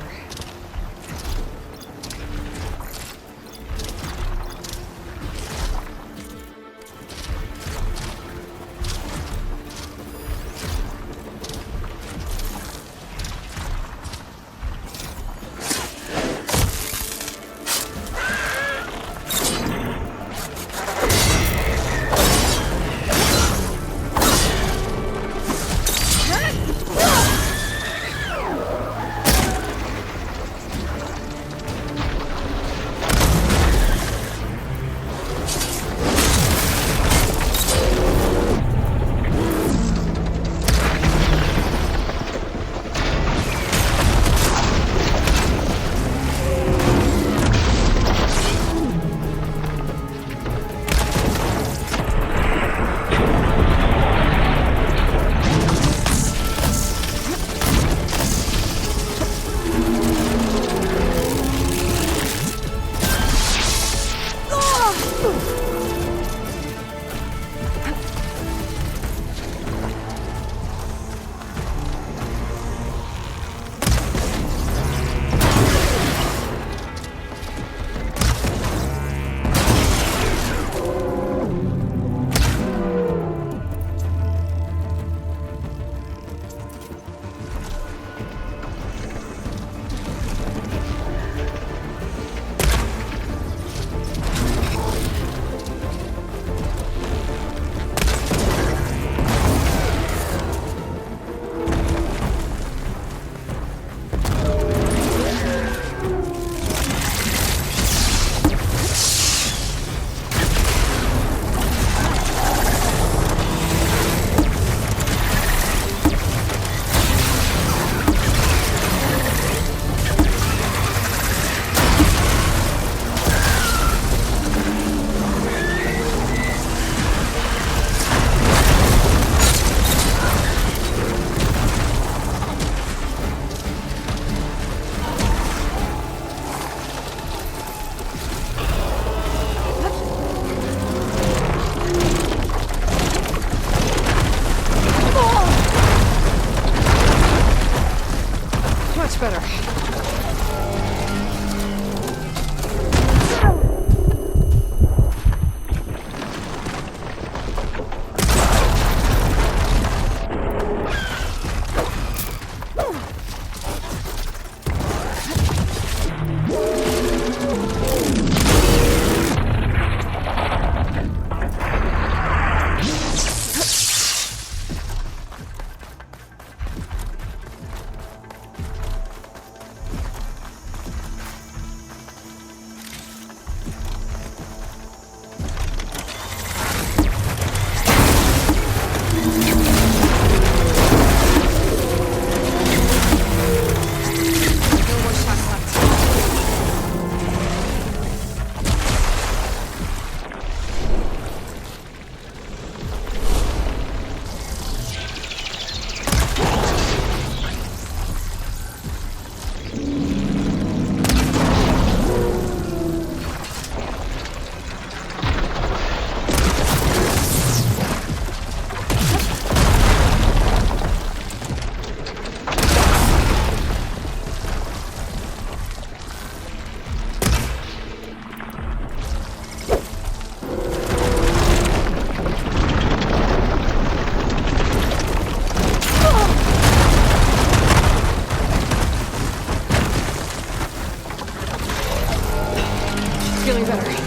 feeling better.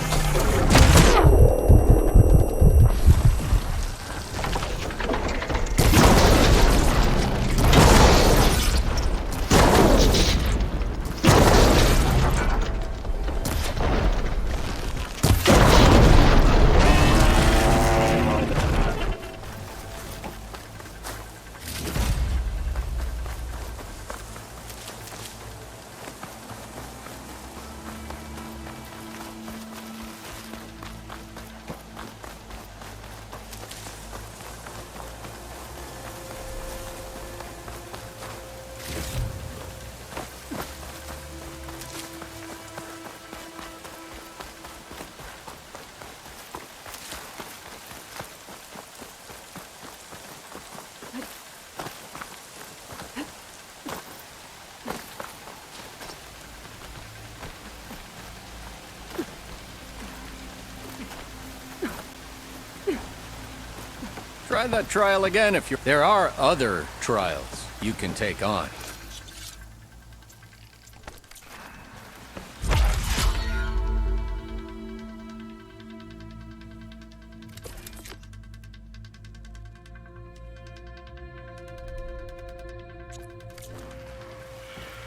Try that trial again if you're... There are other trials you can take on.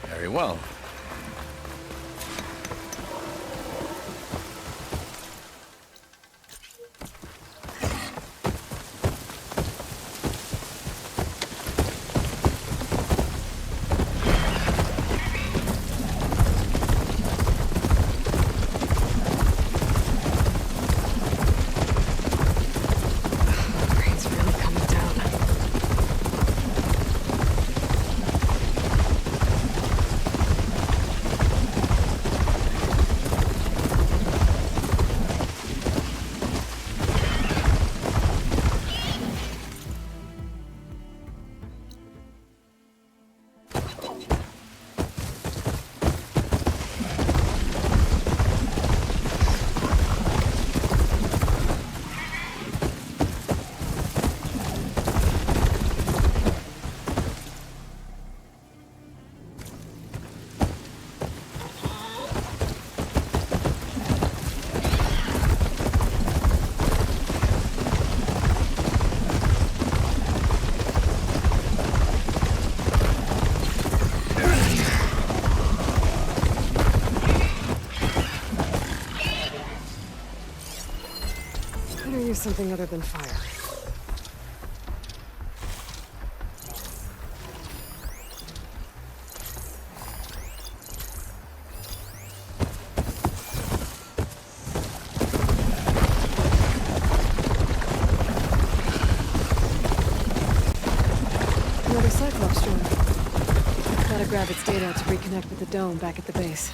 Very well. Something other than fire. Another Cyclops drone. Gotta grab its data to reconnect with the dome back at the base.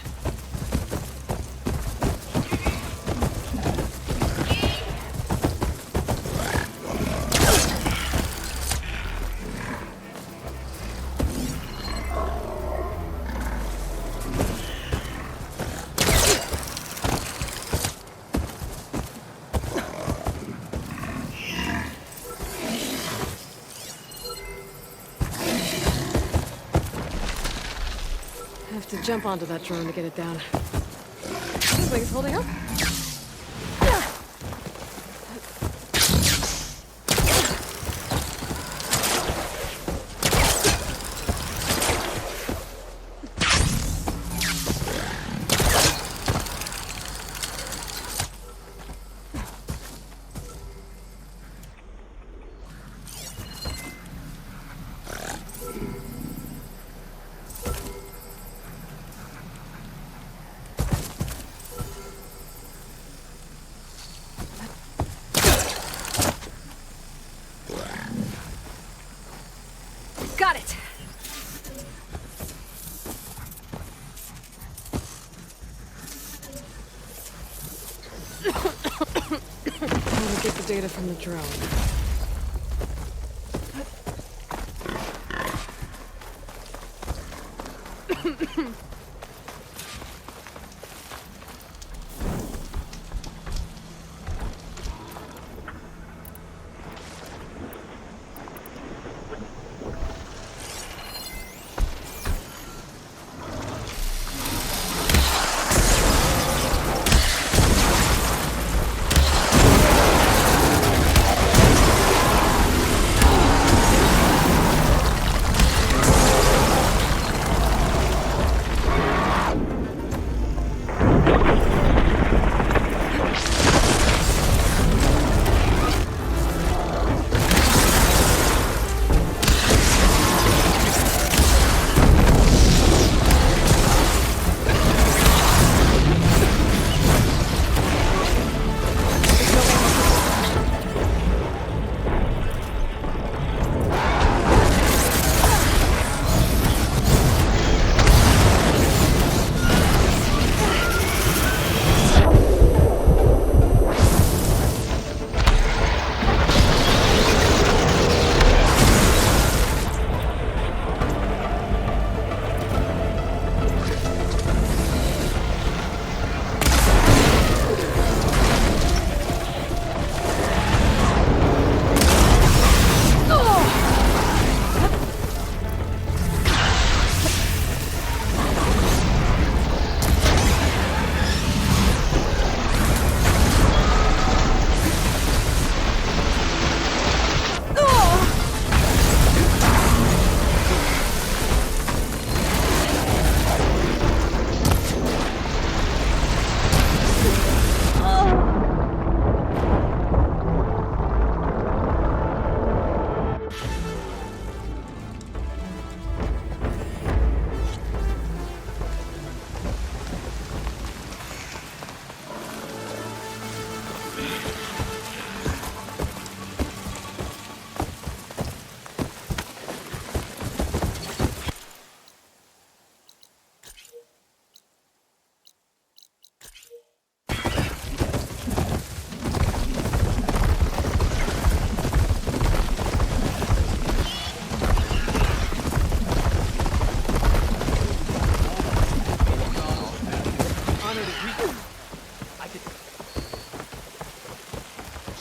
To jump onto that drone to get it down. Seems like it's holding up. Got it! How to get the data from the drone.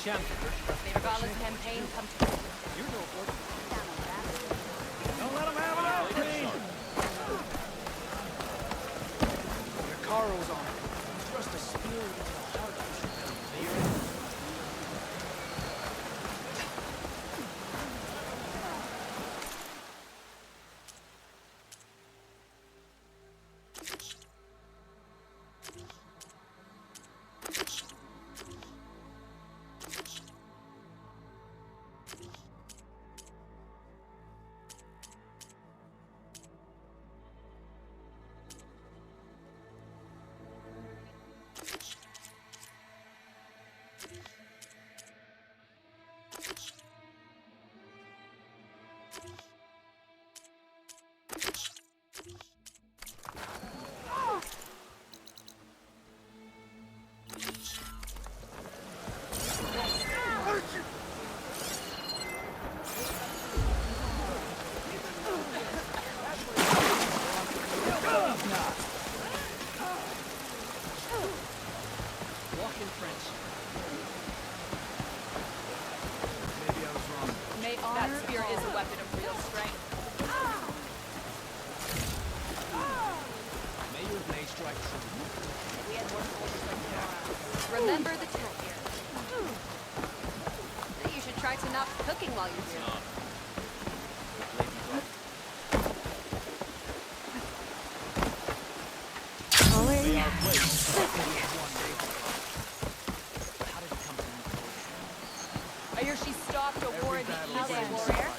champion. Regardless campaign come to You know what? Don't let him have it out, Green! Your Caro's on. Thrust a spear into the heart of the earth. That spear is a weapon of real strength. May your blade strike true. We had more soldiers like Nora. Remember the tip here. You should try to not cooking while you're here. I hear she stalked a war in the East warrior.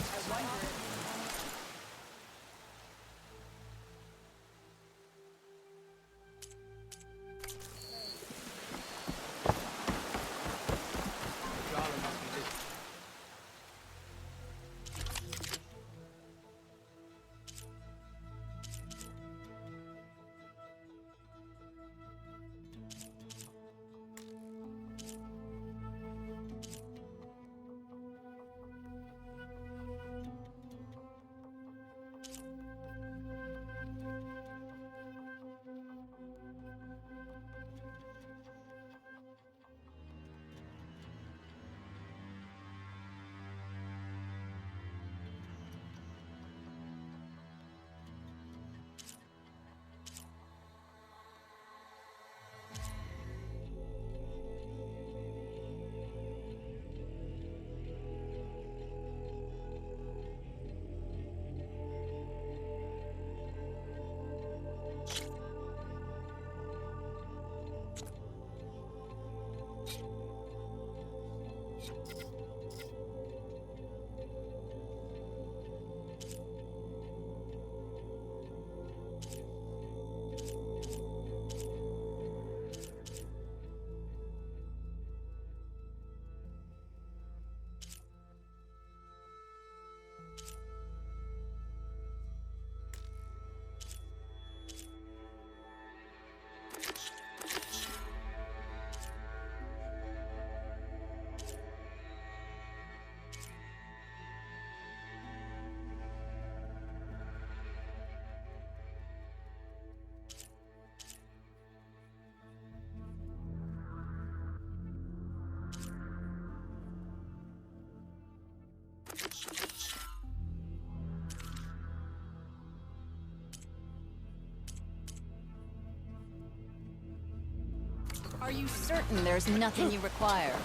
Are you certain there's nothing you require?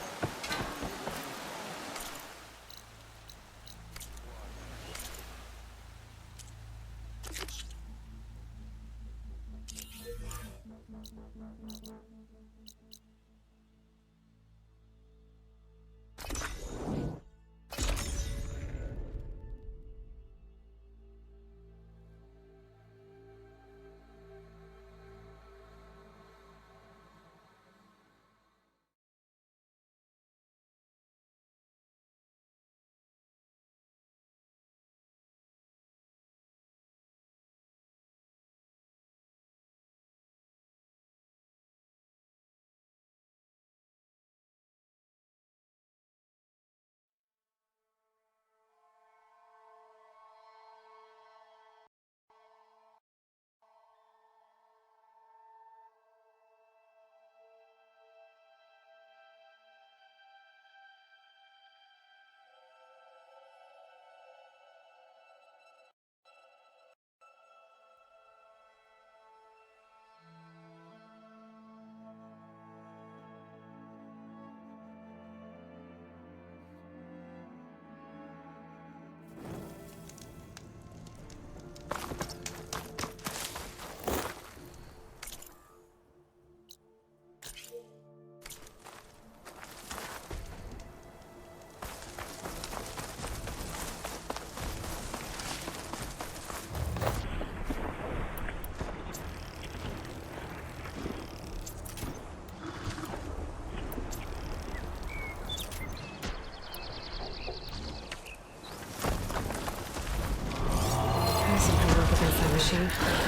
one.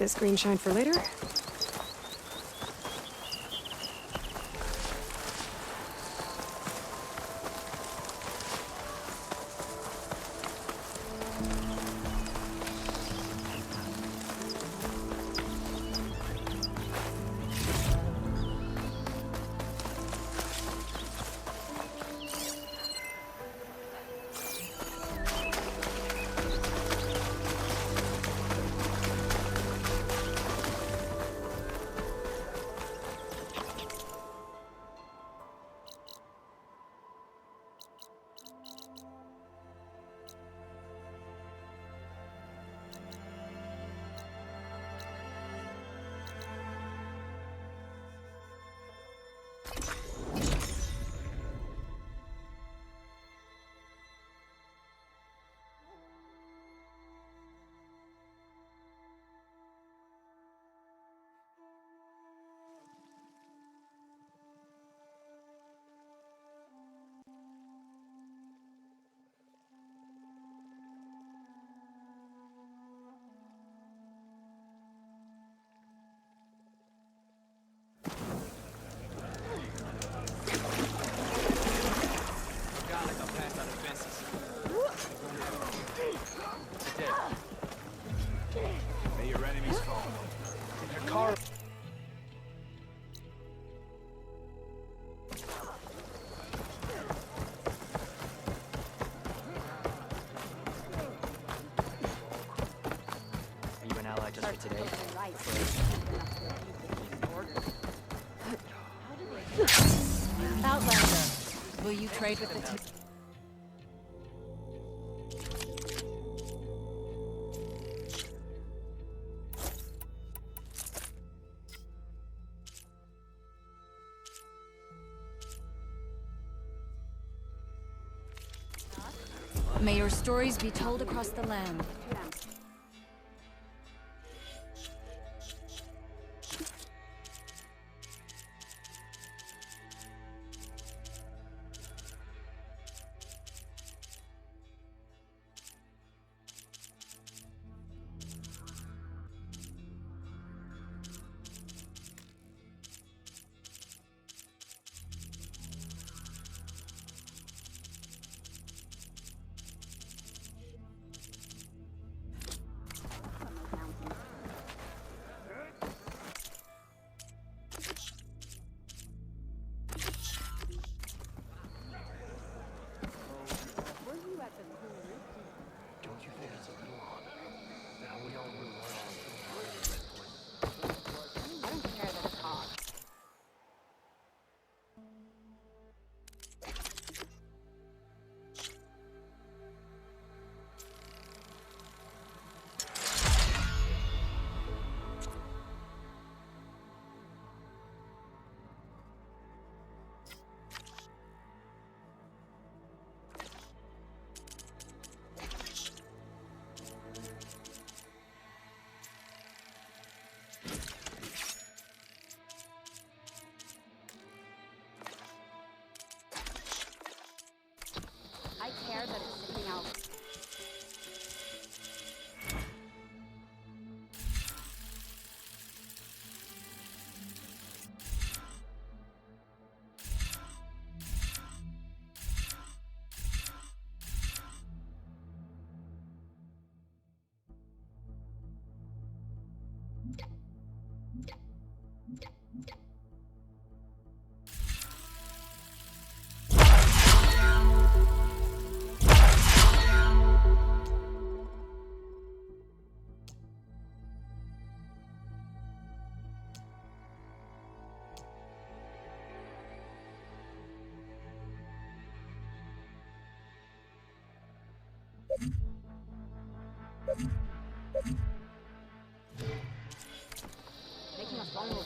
this green shine for later. May your enemies fall. Hikaru. Are you an ally just for today? Outlander, will you trade with the team? May your stories be told across the land. I care that it's sticking out. Making us vulnerable.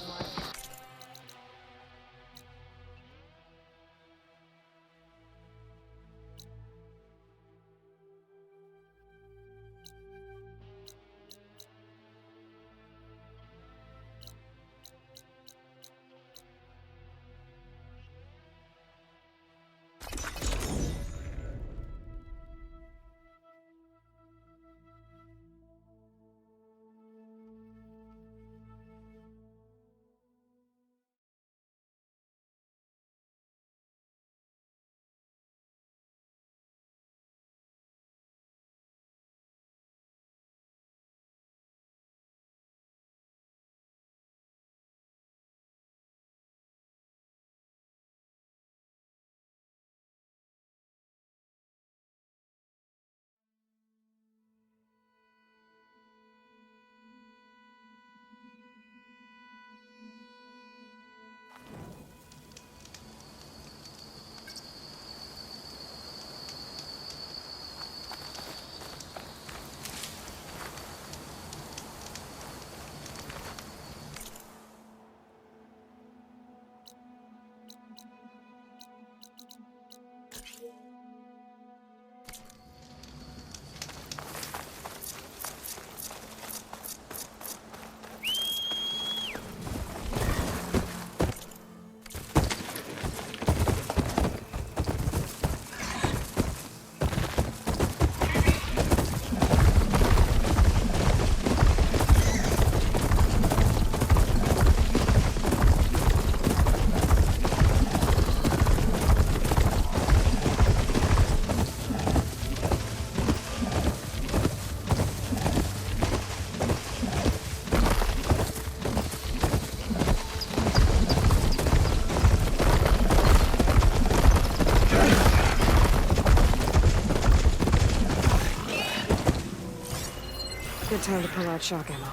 Time to pull out shock ammo.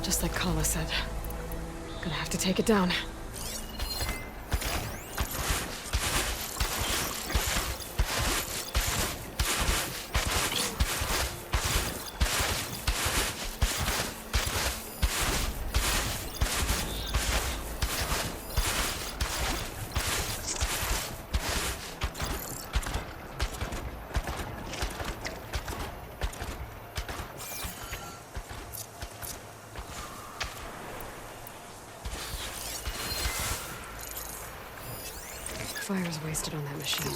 Just like Kala said. Gonna have to take it down. Fire's wasted on that machine.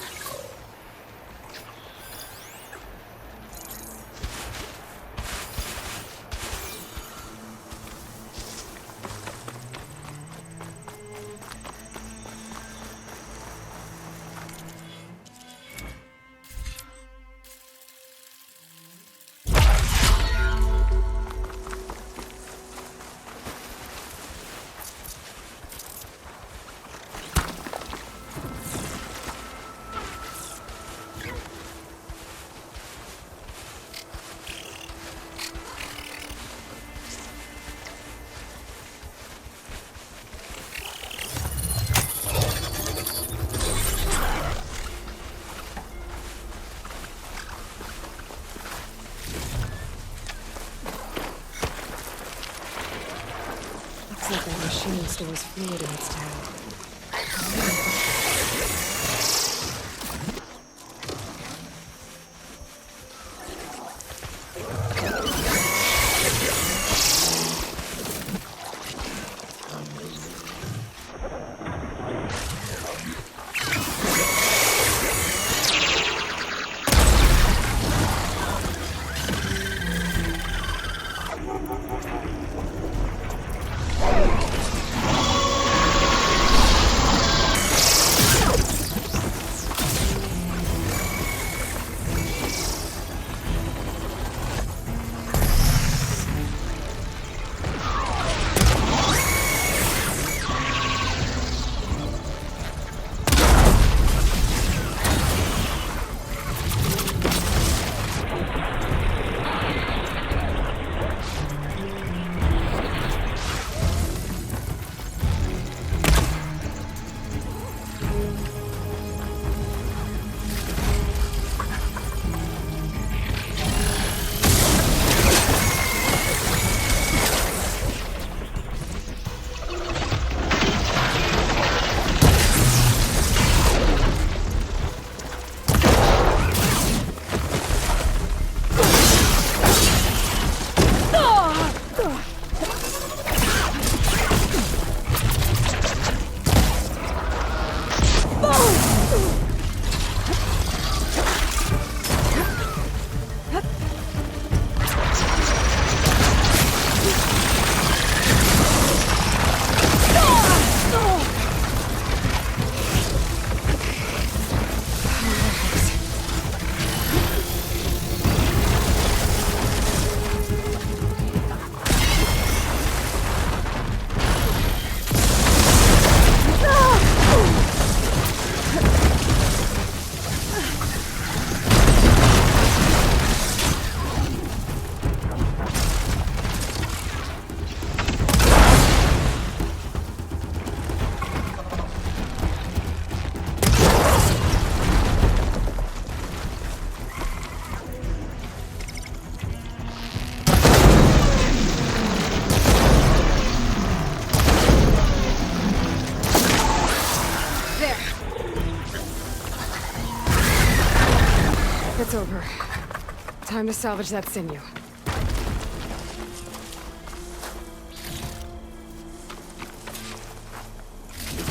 machine stores fluid in its tail. It's over. Time to salvage that sinew.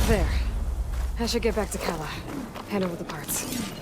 There. I should get back to Kala. Hand over the parts.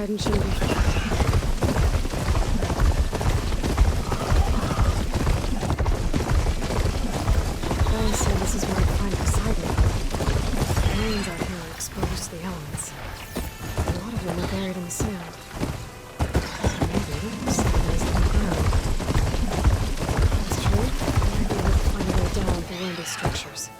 Poseidon shouldn't be... Brian said this is where I'd find Poseidon. The marines out here are exposed to the elements. A lot of them are buried in the sand. Maybe Poseidon is underground. If that's true, I might be able to find a way down through one of these structures.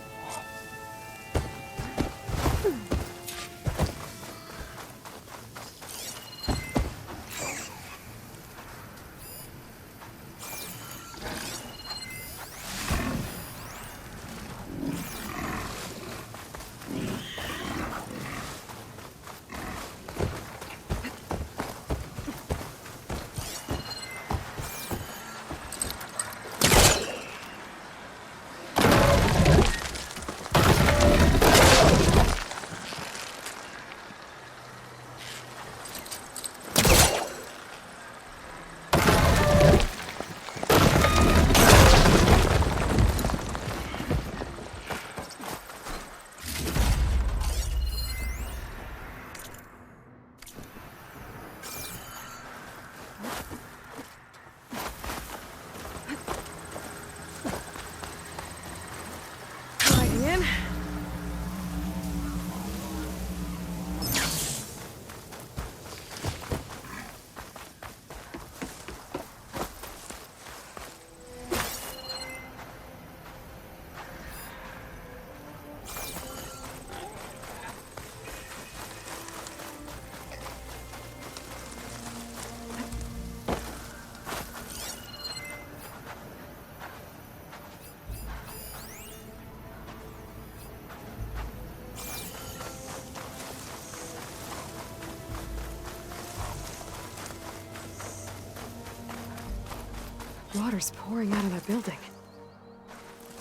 Water's pouring out of that building.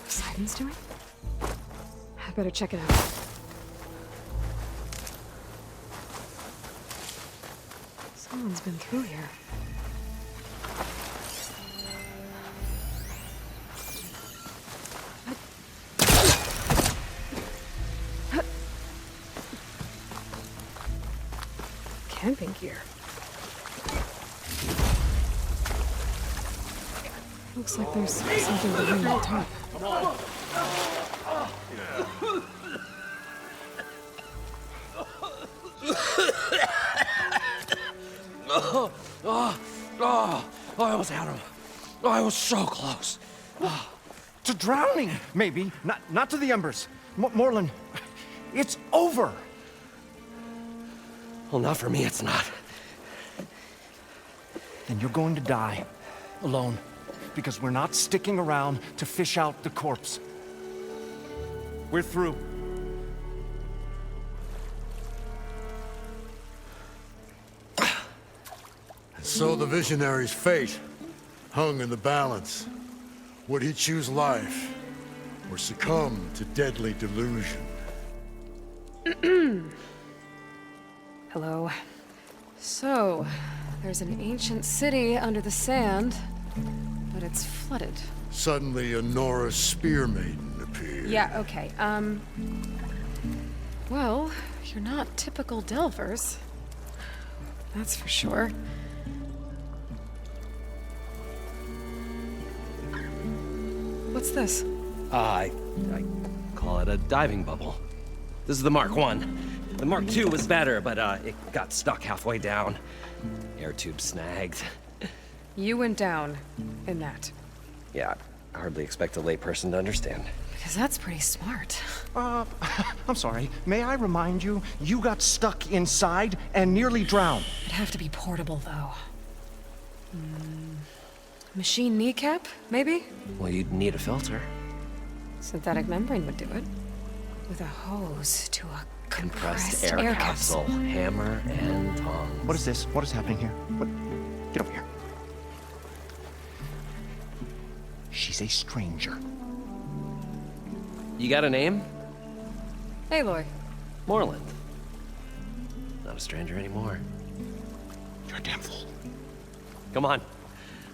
Poseidon's doing? I better check it out. Someone's been through here. Camping gear. Looks like there's something behind the top. I almost had him. I was so close. To drowning, maybe. Not to the embers. Moreland, it's over. Well, not for me, it's not. Then you're going to die. Alone. Because we're not sticking around to fish out the corpse. We're through. So the visionary's fate hung in the balance. Would he choose life or succumb to deadly delusion? Hello. So, there's an ancient city under the sand, but it's flooded. Suddenly, a Norse spear maiden appeared. Yeah, okay. Well, you're not typical Delvers. That's for sure. What's this? I call it a diving bubble. This is the Mark 1. The Mark 2 was better, but it got stuck halfway down. Air tube snagged. You went down in that. Yeah, I hardly expect a layperson to understand. Because that's pretty smart. I'm sorry. May I remind you, you got stuck inside and nearly drowned. It'd have to be portable, though. Machine kneecap, maybe? Well, you'd need a filter. Synthetic membrane would do it. With a hose to a compressed air capsule. Hammer and tongs. What is this? What is happening here? What? Get over here. She's a stranger. You got a name? Aloy. Moreland. Not a stranger anymore. You're a damn fool. Come on.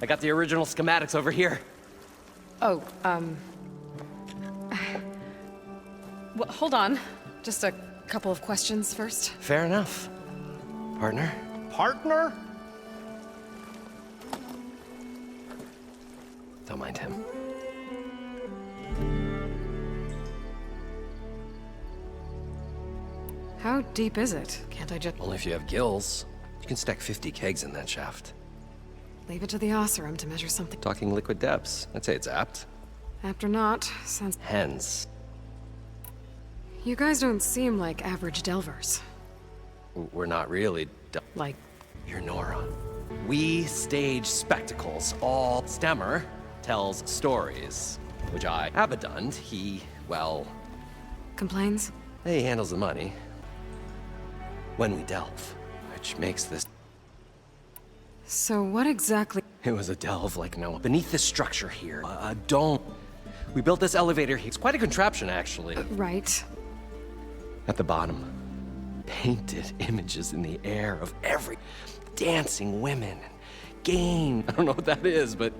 I got the original schematics over here. Oh, well, hold on. Just a couple of questions first. Fair enough. Partner? partner? Don't mind him. How deep is it? Can't I just Only if you have gills. You can stack 50 kegs in that shaft. leave it to the Oseram to measure something? Talking liquid depths. I'd say it's apt. Apt or not, sounds... Hence. You guys don't seem like average delvers. We're not really Like... You're Nora. We stage spectacles. All Stemmer tells stories. Which I... Abaddon, he, well... Complains? He handles the money. When we delve. Which makes this... So what exactly... It was a delve like no one. Beneath this structure here, a dome. We built this elevator here. It's quite a contraption, actually. Right. At the bottom, painted images in the air of every dancing women and game. I don't know what that is, but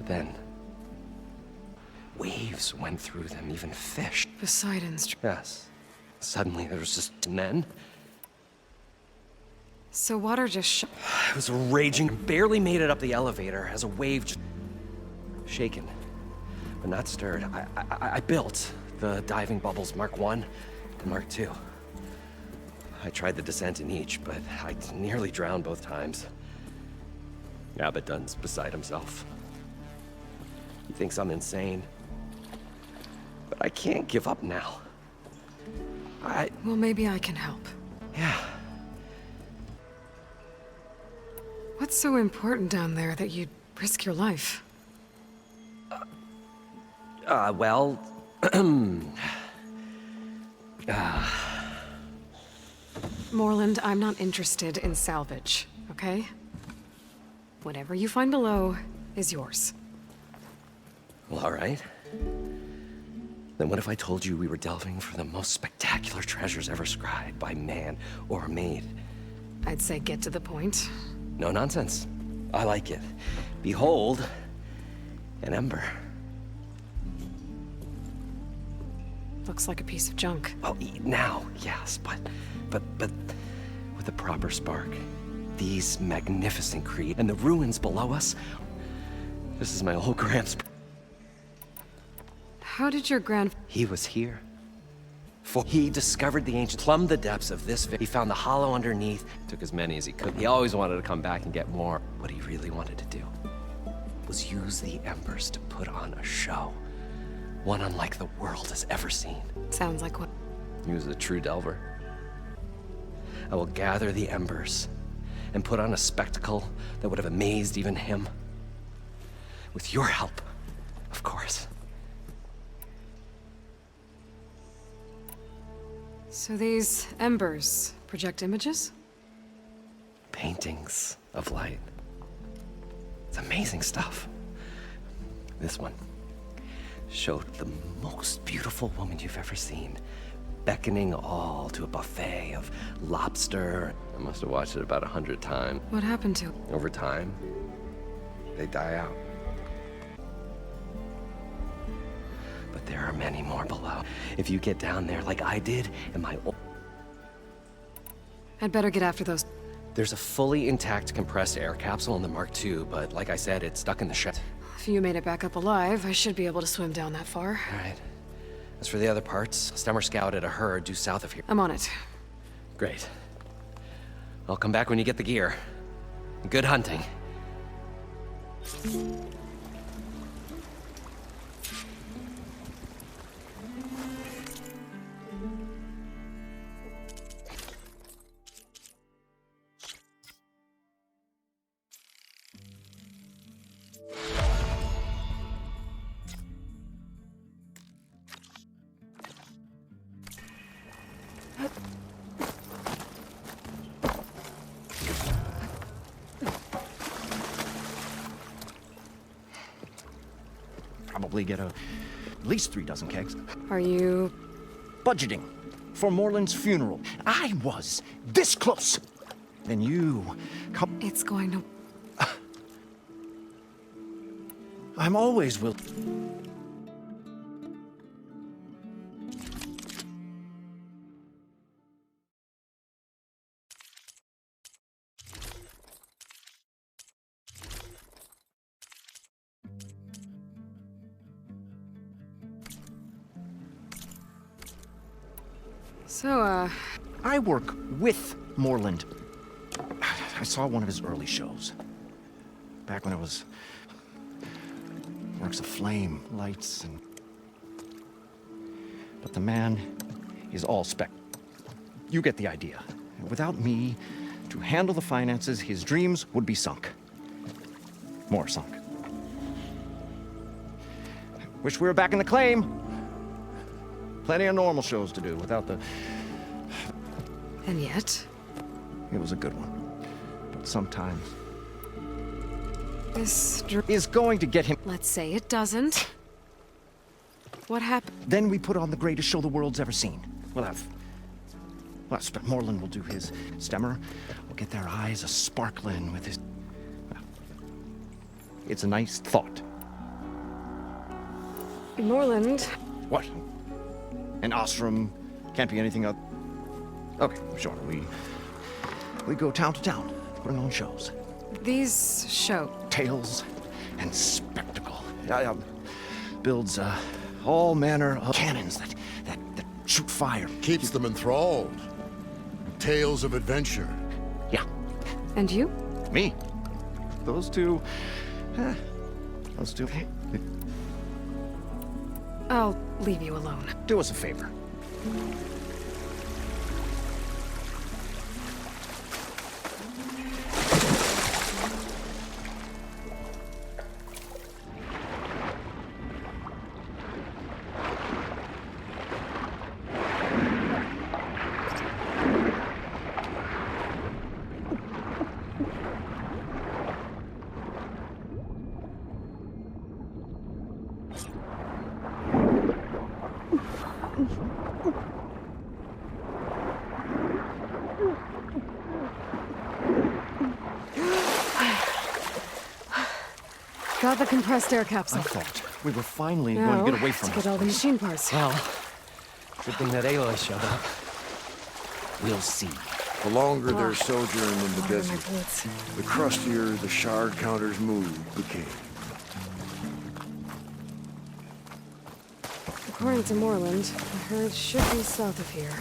then waves went through them, even fish. Poseidon's... Yes. Suddenly there was just... And then... So water just It was raging. Barely made it up the elevator as a wave just... Shaken, but not stirred. I built the diving bubbles Mark 1 and Mark 2. I tried the descent in each, but I nearly drowned both times. Abaddon's beside himself. He thinks I'm insane. But I can't give up now. Well, maybe I can help. Yeah. What's so important down there that you'd risk your life? Well... Moreland, I'm not interested in salvage, okay? Whatever you find below is yours. Well, all right. Then what if I told you we were delving for the most spectacular treasures ever scribed by man or maid? I'd say get to the point. No nonsense. I like it. Behold, an ember. Looks like a piece of junk. Oh, now, yes, but with a proper spark. These magnificent and the ruins below us. This is my old Gramps. How did your He was here. For he discovered the ancient, plumbed the depths of this. He found the hollow underneath, took as many as he could. He always wanted to come back and get more. What he really wanted to do was use the embers to put on a show. One unlike the world has ever seen. Sounds like what? He was a true delver. I will gather the embers and put on a spectacle that would have amazed even him. With your help, of course. So these embers project images? Paintings of light. It's amazing stuff. This one showed the most beautiful woman you've ever seen, beckoning all to a buffet of lobster. I must have watched it about 100 times. What happened to it? Over time, they die out. But there are many more below. If you get down there like I did in my old... I'd better get after those. There's a fully intact compressed air capsule in the Mark II, but like I said, it's stuck in the shed. If you made it back up alive, I should be able to swim down that far. All right. As for the other parts, Stemmer scouted a herd due south of here. I'm on it. Great. I'll come back when you get the gear. Good hunting. Probably get at least 3 dozen kegs. Are you... Budgeting for Moreland's funeral. I was this close. Then you come... It's going to... I'm always will... So, I work with Moreland. I saw one of his early shows. Back when it was works of flame, lights, and... But the man is all spec. You get the idea. Without me to handle the finances, his dreams would be sunk. More sunk. Wish we were back in the claim. Plenty of normal shows to do without the... and yet... It was a good one. But sometimes... This is going to get him... Let's say it doesn't. What happened? Then we put on the greatest show the world's ever seen. Well, Moreland will do his. Stemmer will get their eyes a-sparkling with his... Well, it's a nice thought. Moreland... What? And Ostrom can't be anything other... Okay, sure, we go town to town, putting on shows. These show... Tales and spectacle. Builds all manner of cannons that shoot fire. Keeps them enthralled. Tales of adventure. Yeah. And you? Me. Those two... those two... I'll leave you alone. Do us a favor. Got the compressed air capsule. I thought we were finally now, going to get away from to this get all the place. machine parts. Well, good thing that Aloy showed up. We'll see. The longer they're sojourning in the My desert, boots. the crustier the shard counter's mood became. According to Moreland, the herd should be south of here.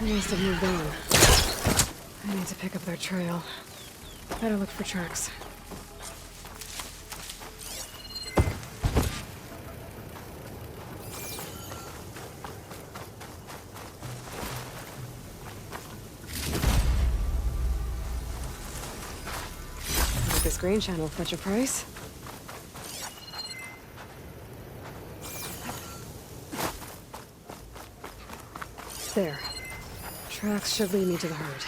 Must have moved on. I need to pick up their trail. Better look for tracks. Like this green channel fetch a price? There. Tracks should lead me to the herd.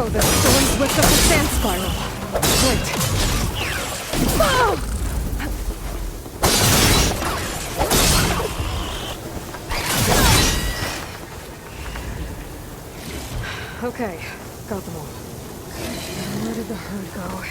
Oh, the storm's whipped up the sand spiral. Wait. Oh! Okay, got them all. Where did the herd go?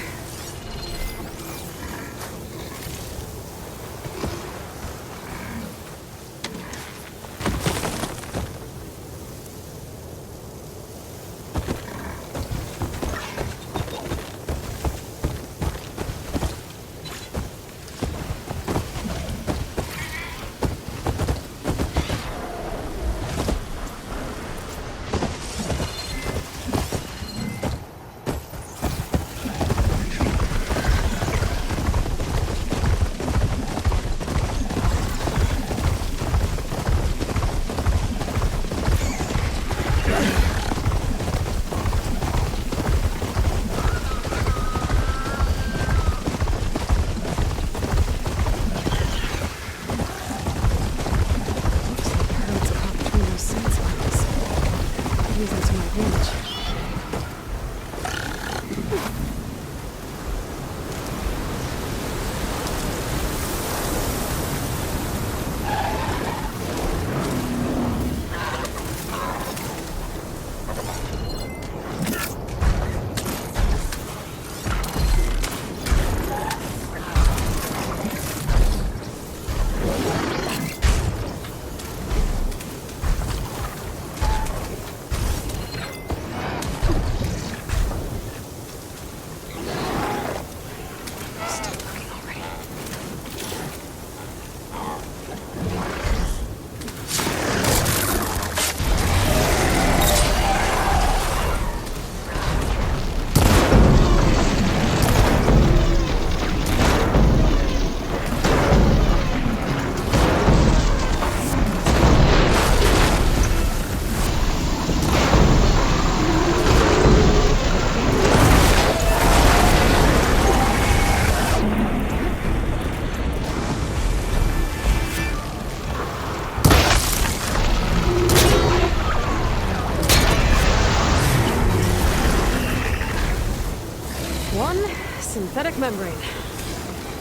Synthetic membrane.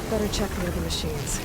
Better check the other machines.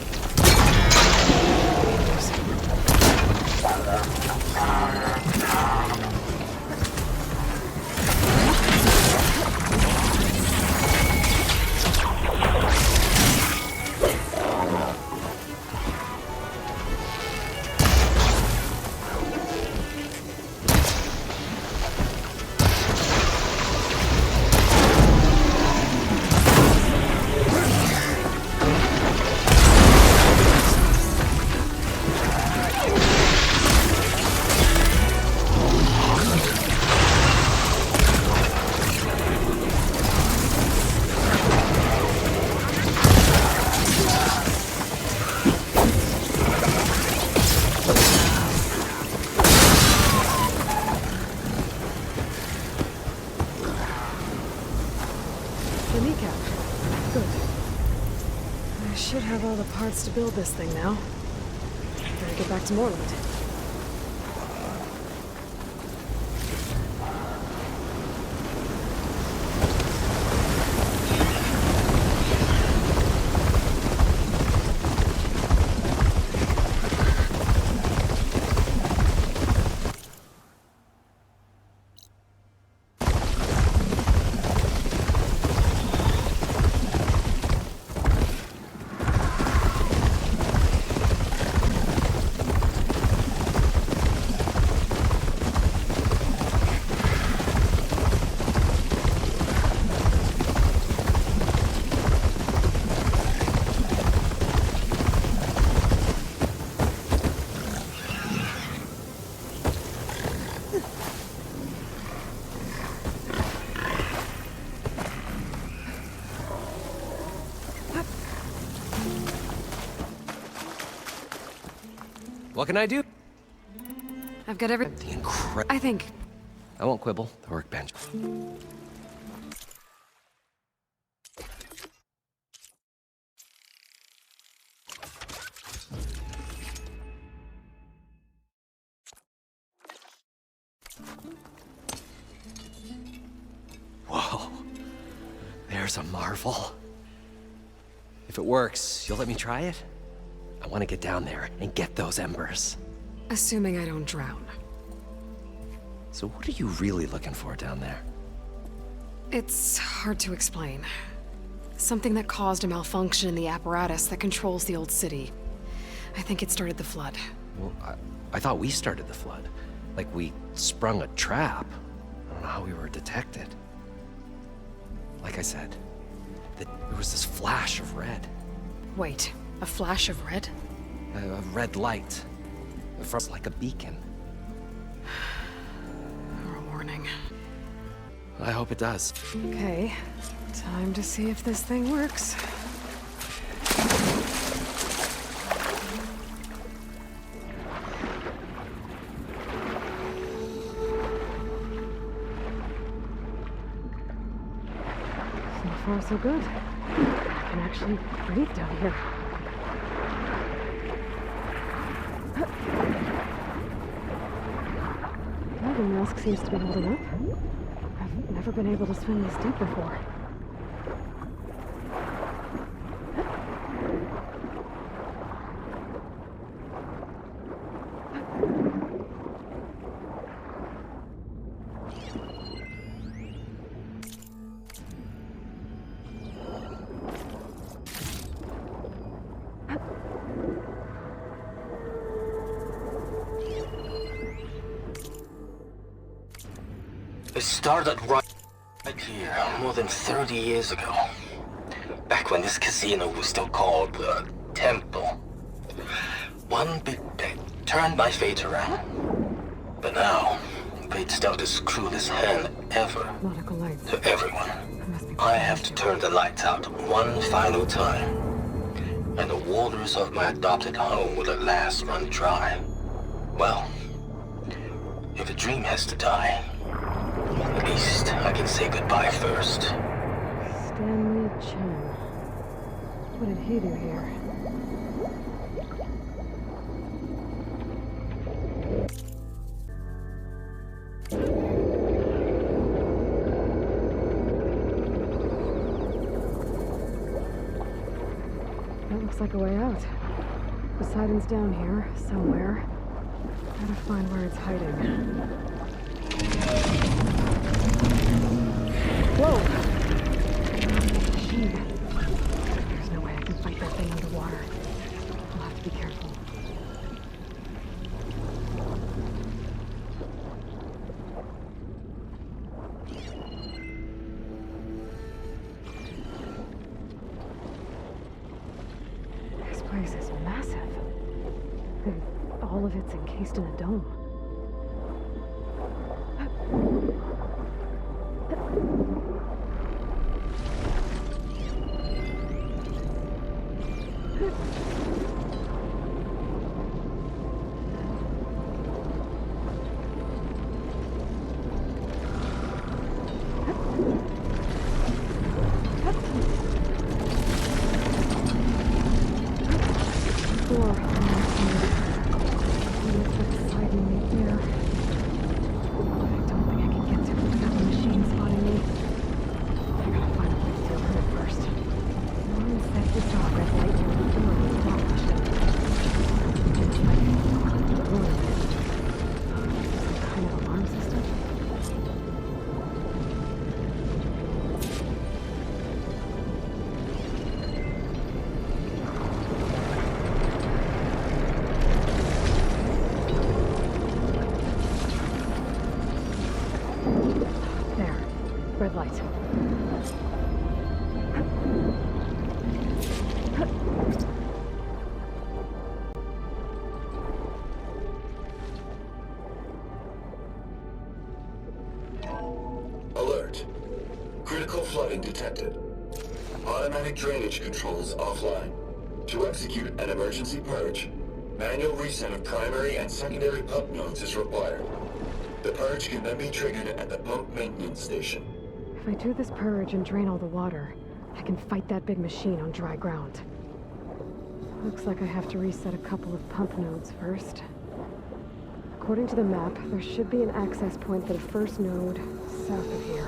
Parts to build this thing now. Better get back to Moreland. What can I do? I've got every... The incredible... I think... I won't quibble. The workbench. Whoa. There's a marvel. If it works, you'll let me try it? I want to get down there and get those embers. Assuming I don't drown. So what are you really looking for down there? It's hard to explain. Something that caused a malfunction in the apparatus that controls the old city. I think it started the flood. Well, I thought we started the flood. Like we sprung a trap. I don't know how we were detected. Like I said, there was this flash of red. Wait, a flash of red? A red light. From like a beacon. Or a warning. I hope it does. Okay, time to see if this thing works. So far, so good. I can actually breathe down here. Diving mask seems to be holding up. I've never been able to swim this deep before. It started right here, more than 30 years ago. Back when this casino was still called the Temple. One big bet turned my fate around. But now, fate's dealt this cruelest hand ever to everyone. I have to turn the lights out one final time. And the waters of my adopted home will at last run dry. Well, if a dream has to die, at least I can say goodbye first. Stanley Chen. What did he do here? That looks like a way out. Poseidon's down here, somewhere. Gotta find where it's hiding. Whoa! Machine. There's no way I can fight that thing underwater. I'll have to be careful. This place is massive. And all of it's encased in a dome. Red light. Alert. Critical flooding detected. Automatic drainage controls offline. To execute an emergency purge, manual reset of primary and secondary pump nodes is required. The purge can then be triggered at the pump maintenance station. If I do this purge and drain all the water, I can fight that big machine on dry ground. Looks like I have to reset a couple of pump nodes first. According to the map, there should be an access point for the first node south of here.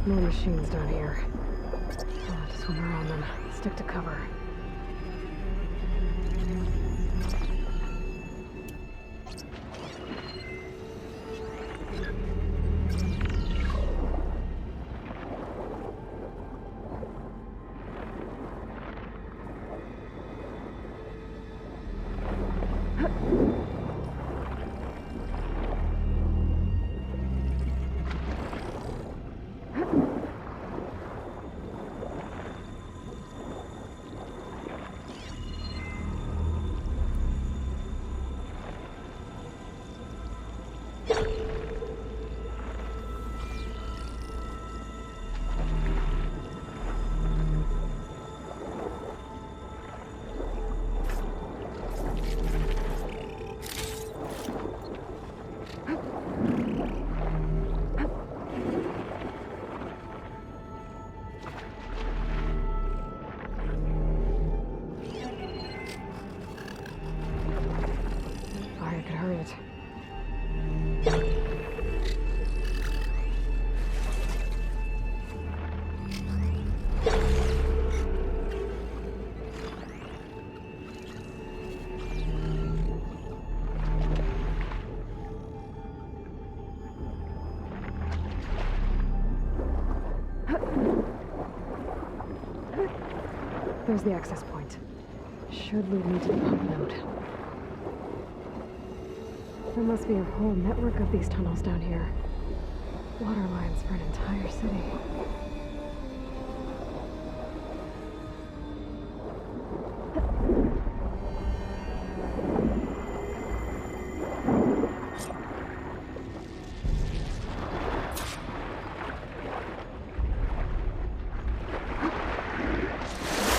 More machines down here. Just when we're on them, stick to cover. There's the access point. Should lead me to the pump node. There must be a whole network of these tunnels down here. Water lines for an entire city.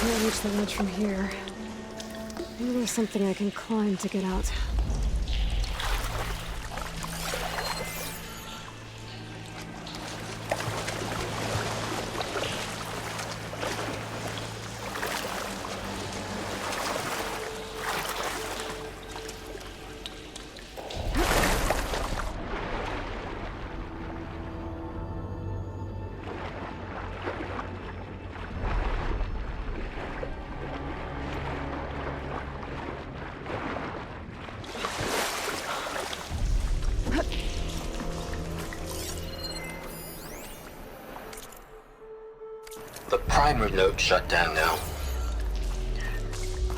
Can't reach the ledge from here. Maybe there's something I can climb to get out. The primer node shut down now.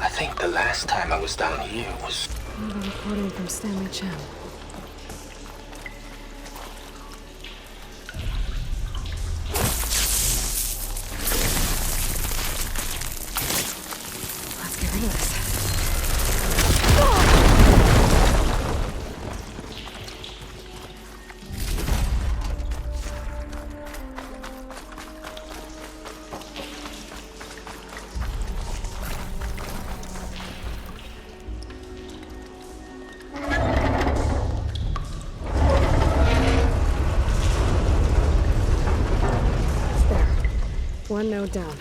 I think the last time I was down here was... Another recording from Stanley Chen. Let's get rid of this. One node down.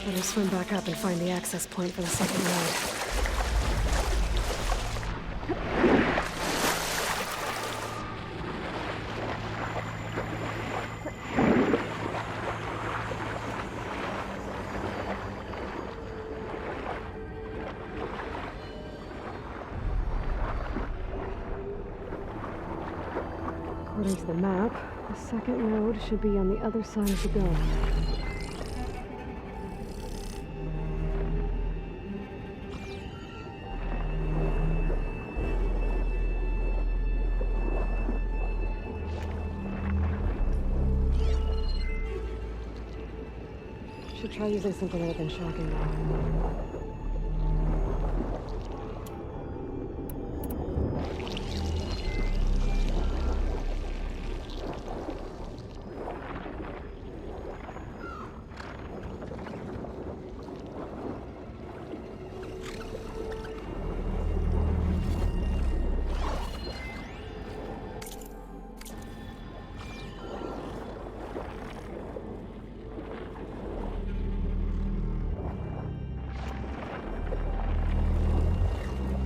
Better swim back up and find the access point for the second node. According to the map, the second node should be on the other side of the dome. Should try using something other than shocking now.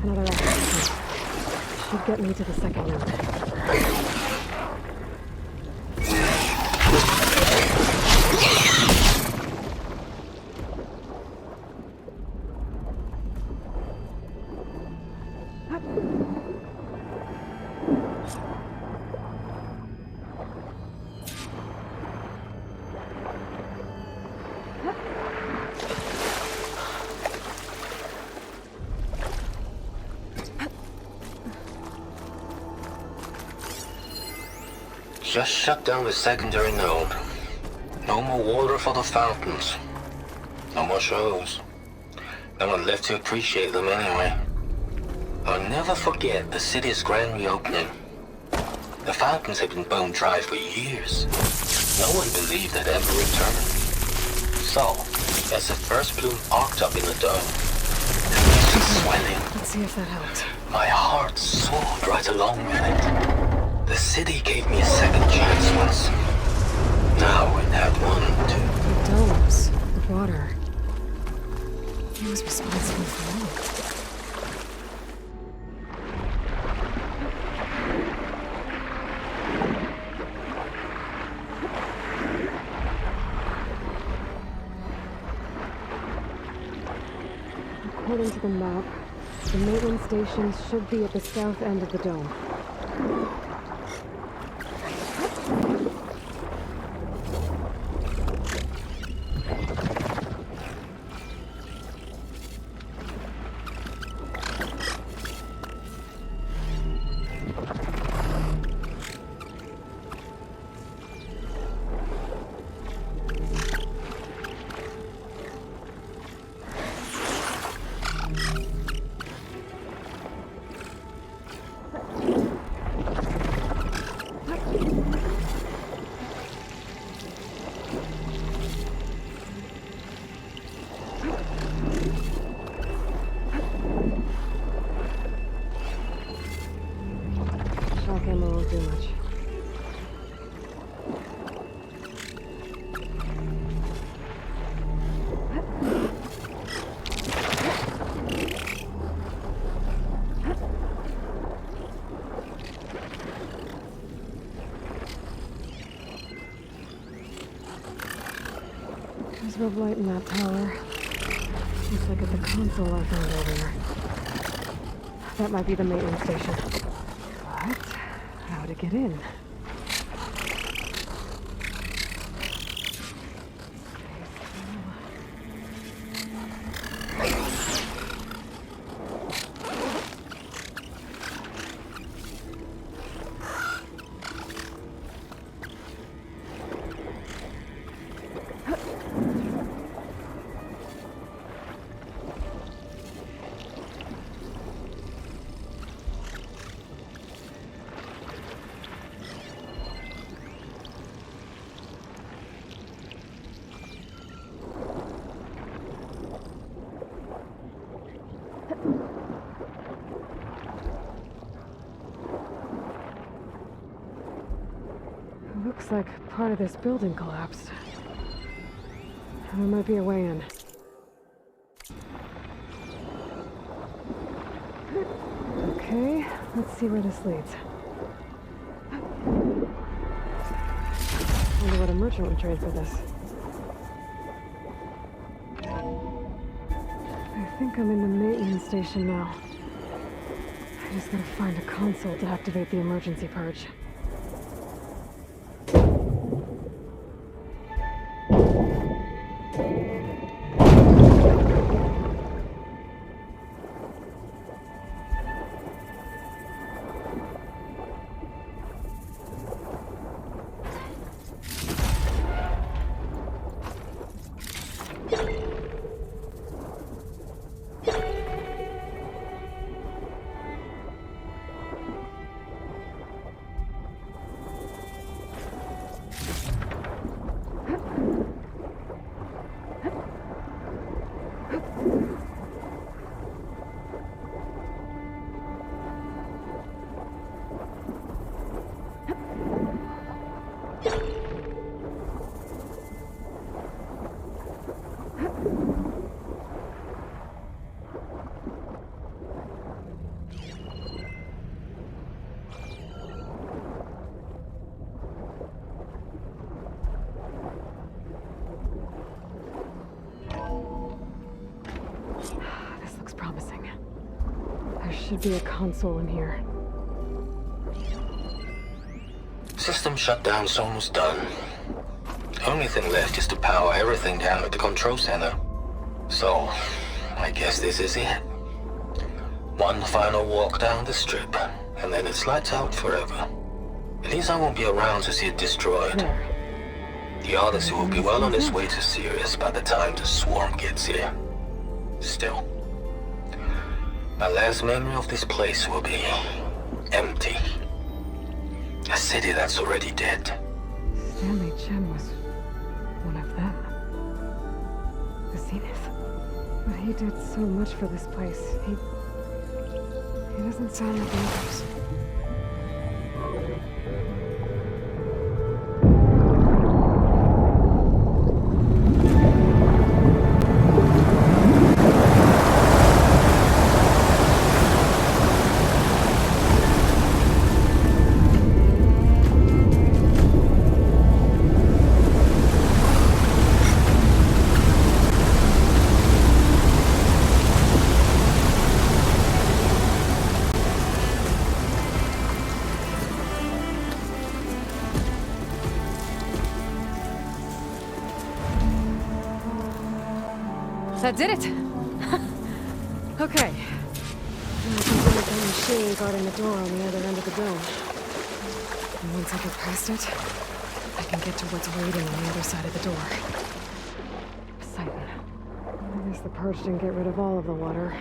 Another access point. Should get me to the second room. Just shut down the secondary node. No more water for the fountains. No more shows. No one left to appreciate them anyway. I'll never forget the city's grand reopening. The fountains had been bone dry for years. No one believed they'd ever return. So, as the first bloom arced up in the dome, the mist was swelling. Let's see if that helped. My heart soared right along with it. The city gave me a second chance once. Now it had one, too. The domes, the water. He was responsible for all of it. According to the map, the maintenance station should be at the south end of the dome. Camera won't do much. There's a red light in that tower. Looks like it's a console I found earlier. That might be the maintenance station. But how to get in? Looks like part of this building collapsed. There might be a way in. Okay, let's see where this leads. Wonder what a merchant would trade for this. I think I'm in the maintenance station now. I just gotta find a console to activate the emergency purge. There should be a console in here. System shutdown's almost done. Only thing left is to power everything down at the control center. So, I guess this is it. One final walk down the strip, and then it's lights out forever. At least I won't be around to see it destroyed. The Odyssey will be well on its way to Sirius by the time the swarm gets here. Still, my last memory of this place will be empty. A city that's already dead. Stanley Chen was one of them. The Zenith. But he did so much for this place. He doesn't sound like the others. That did it! Okay. Now I can get the machine guarding the door on the other end of the dome. And once I get past it, I can get to what's waiting on the other side of the door. Poseidon. I guess the purge didn't get rid of all of the water.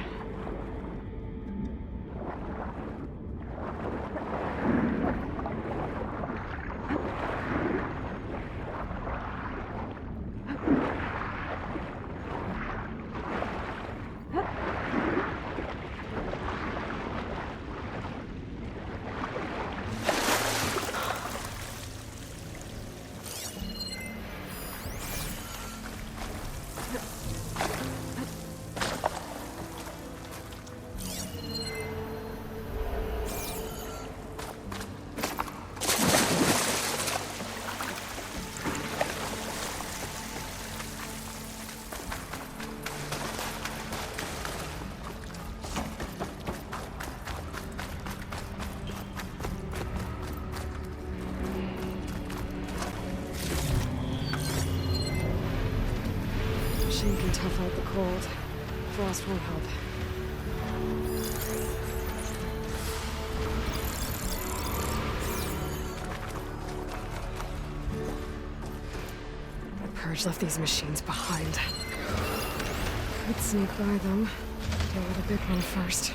Machine can tough out the cold. Frost won't help. The purge left these machines behind. Could sneak by them. Deal with a big one first.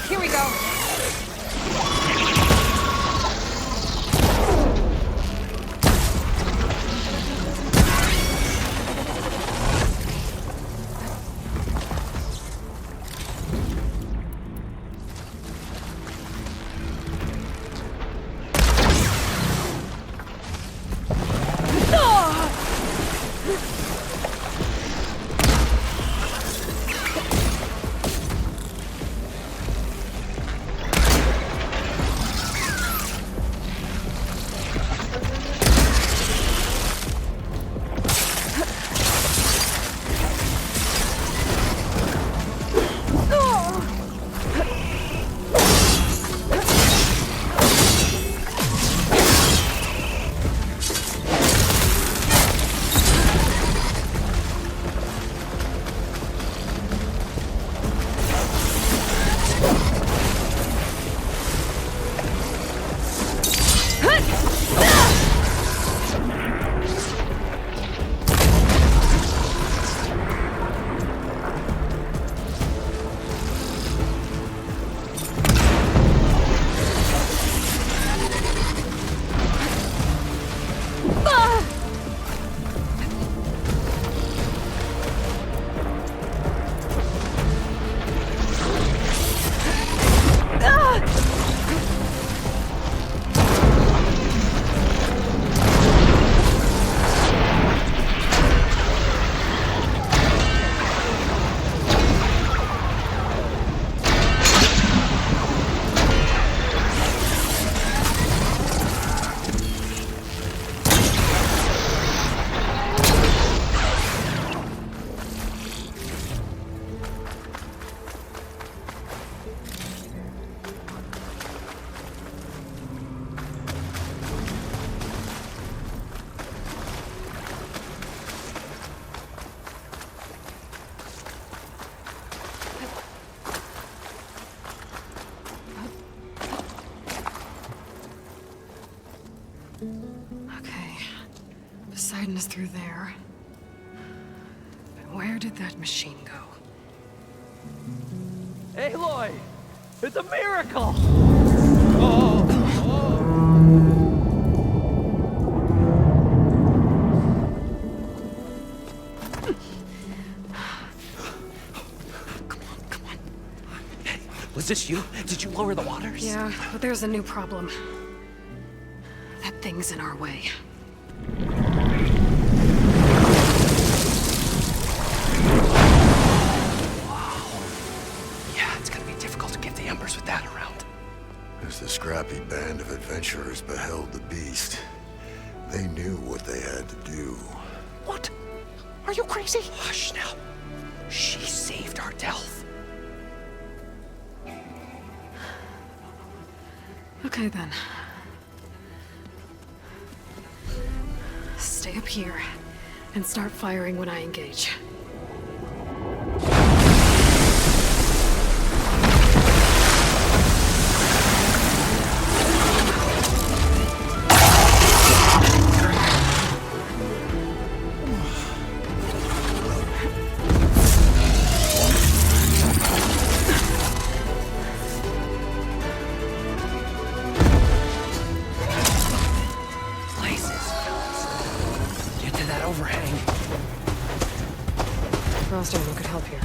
Here we go. through there. But where did that machine go? Aloy! It's a miracle! Was this you? Did you lower the waters? Yeah, but there's a new problem. That thing's in our way. Yeah, it's gonna be difficult to get the Embers with that around. As the scrappy band of adventurers beheld the beast, they knew what they had to do. What? Are you crazy? Hush now. She saved our Delph. Okay then. Stay up here and start firing when I engage. Frost ammo could help here.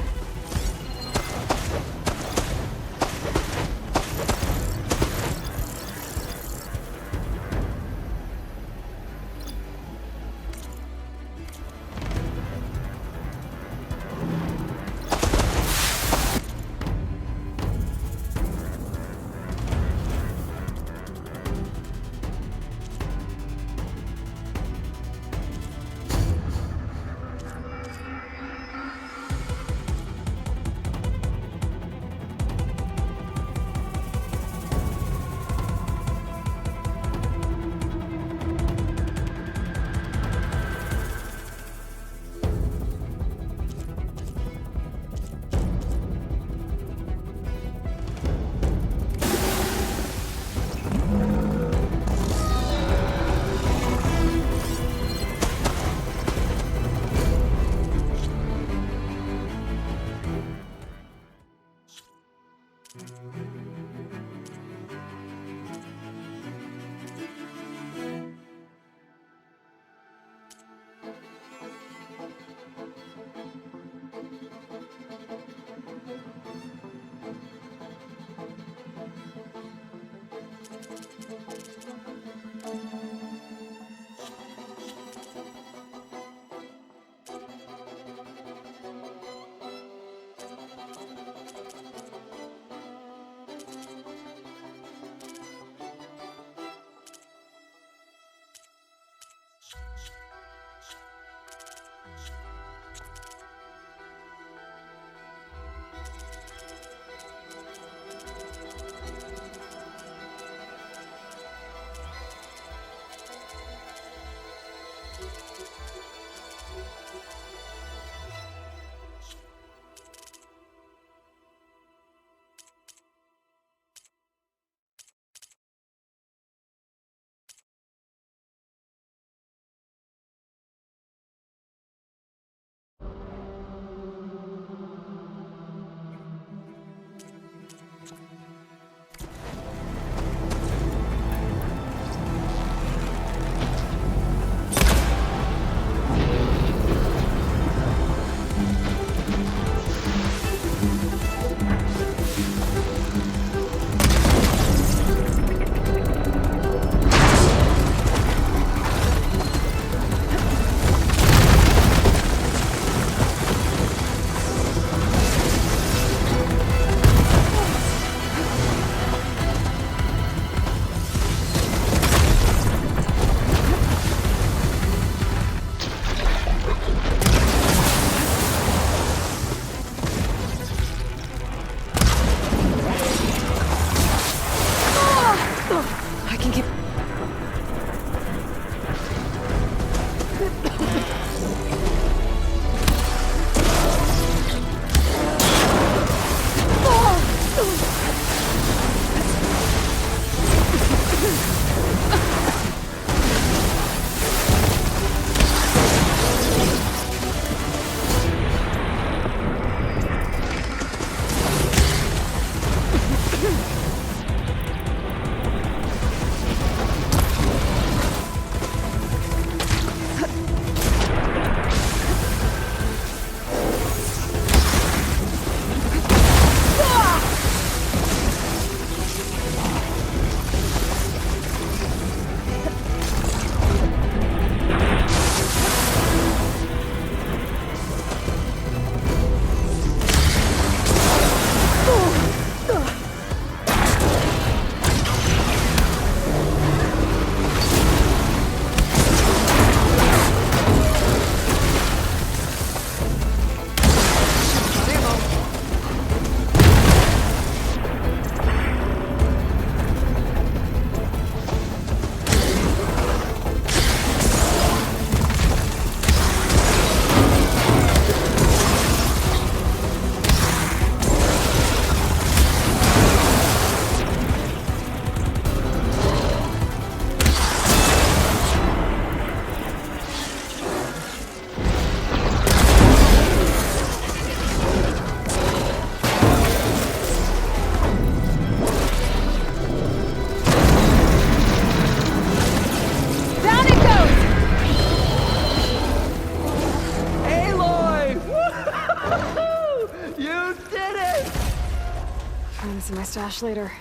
This is my stash later.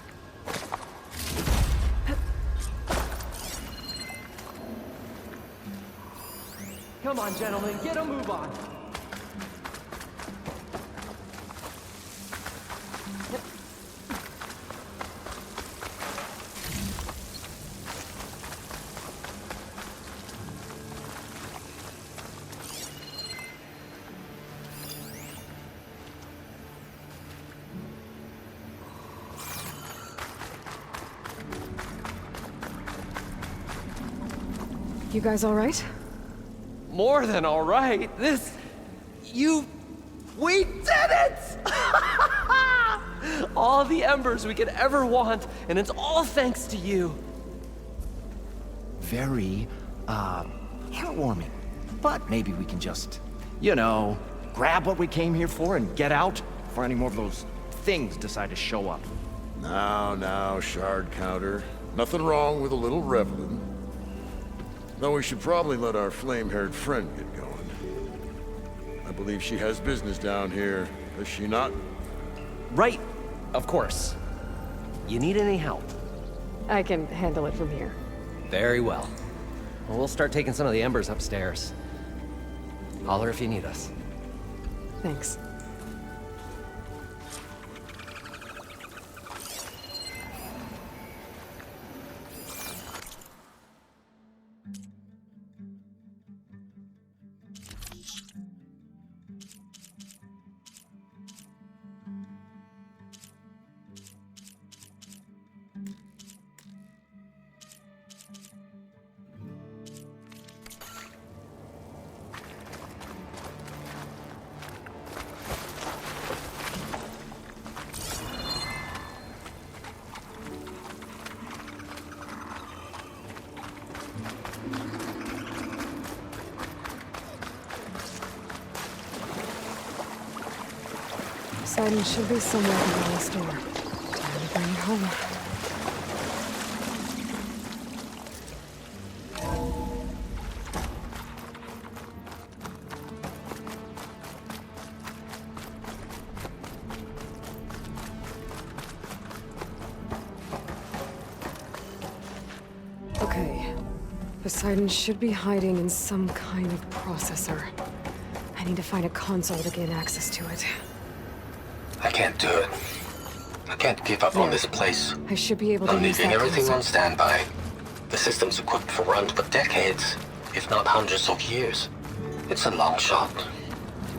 Come on, gentlemen, get a move on. You guys all right? More than all right. We did it! All the embers we could ever want, and it's all thanks to you. Very, heartwarming. But maybe we can just, grab what we came here for and get out before any more of those things decide to show up. Now, shard counter. Nothing wrong with a little reveling. Though we should probably let our flame-haired friend get going. I believe she has business down here, does she not? Right, of course. You need any help? I can handle it from here. Very well. Well, we'll start taking some of the embers upstairs. Holler if you need us. Thanks. Poseidon should be somewhere behind the store. Time to bring it home. Okay. Poseidon should be hiding in some kind of processor. I need to find a console to gain access to it. I can't do it. I can't give up on this place. I should be able to I'm use leaving that everything console. on standby. The system's equipped for runs for decades, if not hundreds of years. It's a long shot.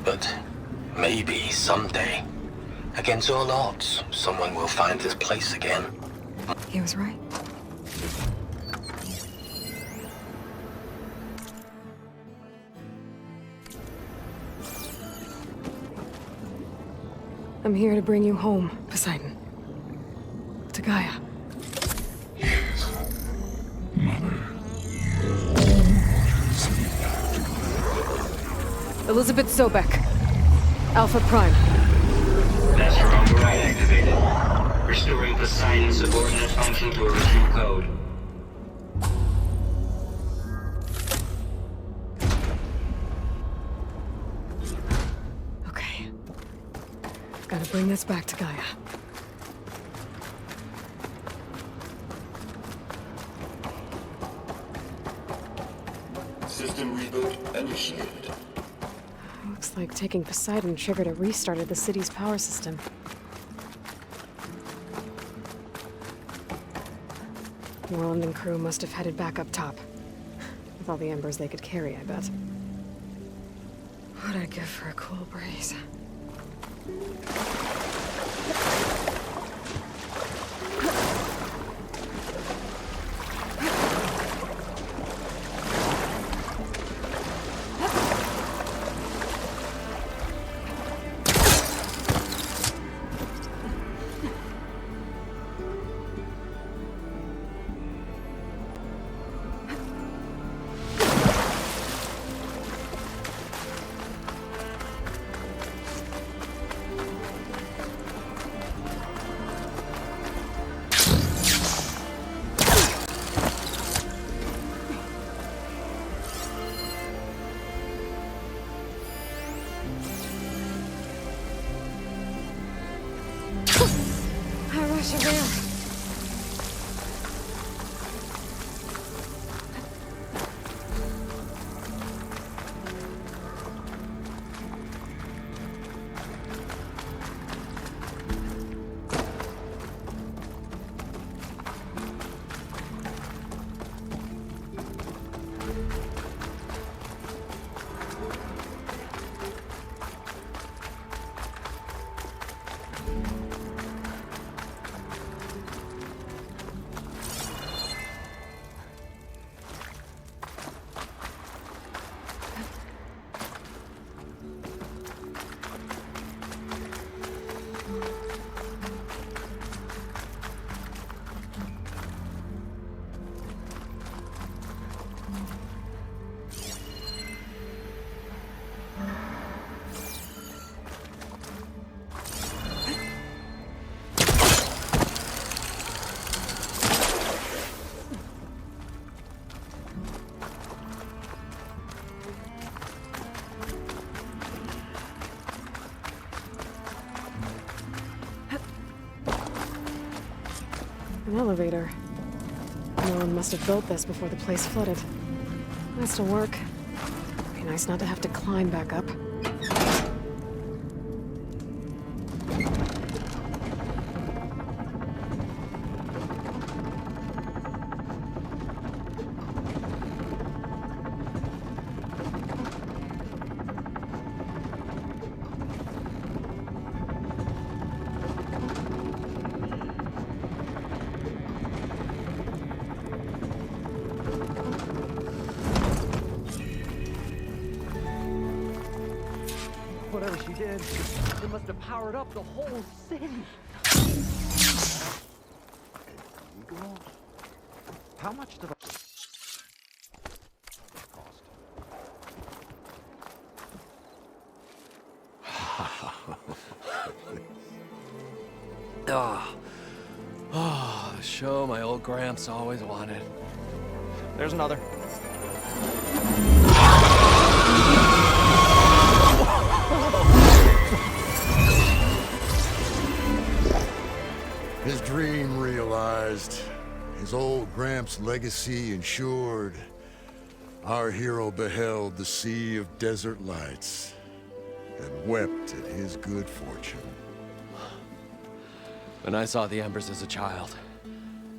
But maybe someday, against all odds, someone will find this place again. He was right. I'm here to bring you home, Poseidon. To Gaia. Elizabeth Sobek. Alpha Prime. Master override activated. Restoring Poseidon's subordinate function to original code. Okay. Gotta bring this back to Gaia. System reboot initiated. Looks like taking Poseidon triggered a restart of the city's power system. Moreland and crew must have headed back up top. With all the embers they could carry, I bet. What'd I give for a cool breeze? Perseverance. An elevator. No one must have built this before the place flooded. Might still work. Be nice not to have to climb back up. Whatever she did, it must have powered up the whole city. Eagle? How much did I... Oh, the show my old Gramps always wanted. There's another. His dream realized, his old Gramps' legacy ensured. Our hero beheld the sea of desert lights and wept at his good fortune. When I saw the embers as a child,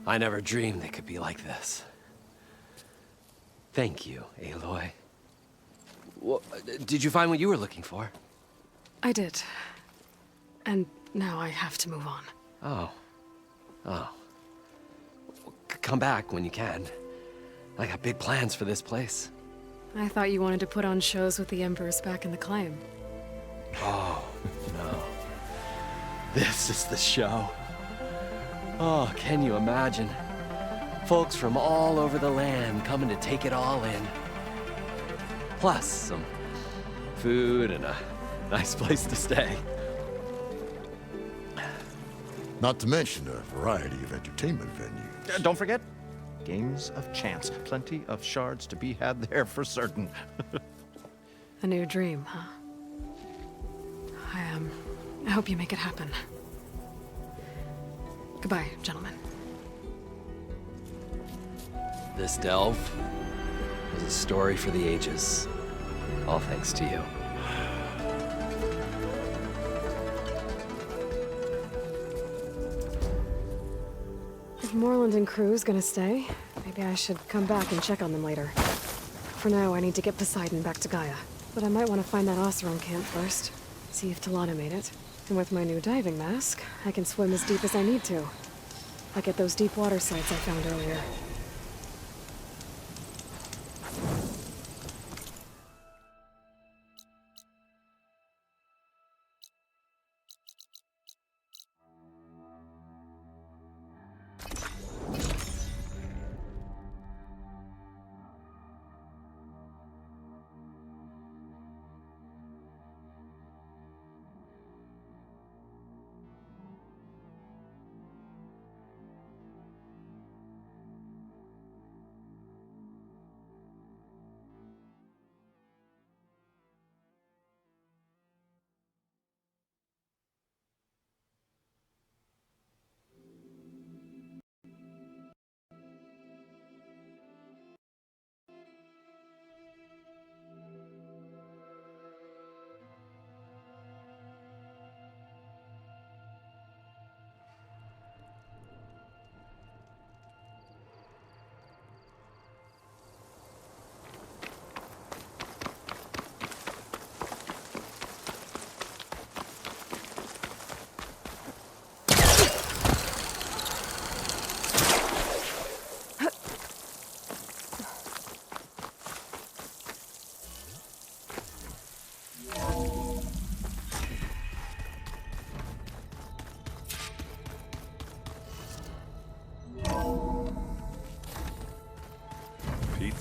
I never dreamed they could be like this. Thank you, Aloy. Well, did you find what you were looking for? I did. And now I have to move on. Oh. Oh. Come back when you can. I got big plans for this place. I thought you wanted to put on shows with the Embers back in the claim. Oh, no. This is the show. Oh, can you imagine? Folks from all over the land coming to take it all in. Plus some food and a nice place to stay. Not to mention a variety of entertainment venues. Don't forget, games of chance. Plenty of shards to be had there for certain. A new dream, huh? I hope you make it happen. Goodbye, gentlemen. This delve is a story for the ages. All thanks to you. If Moreland and crew's gonna stay, maybe I should come back and check on them later. For now, I need to get Poseidon back to Gaia. But I might want to find that Oseron camp first. See if Talana made it. And with my new diving mask, I can swim as deep as I need to. Like at those deep water sites I found earlier.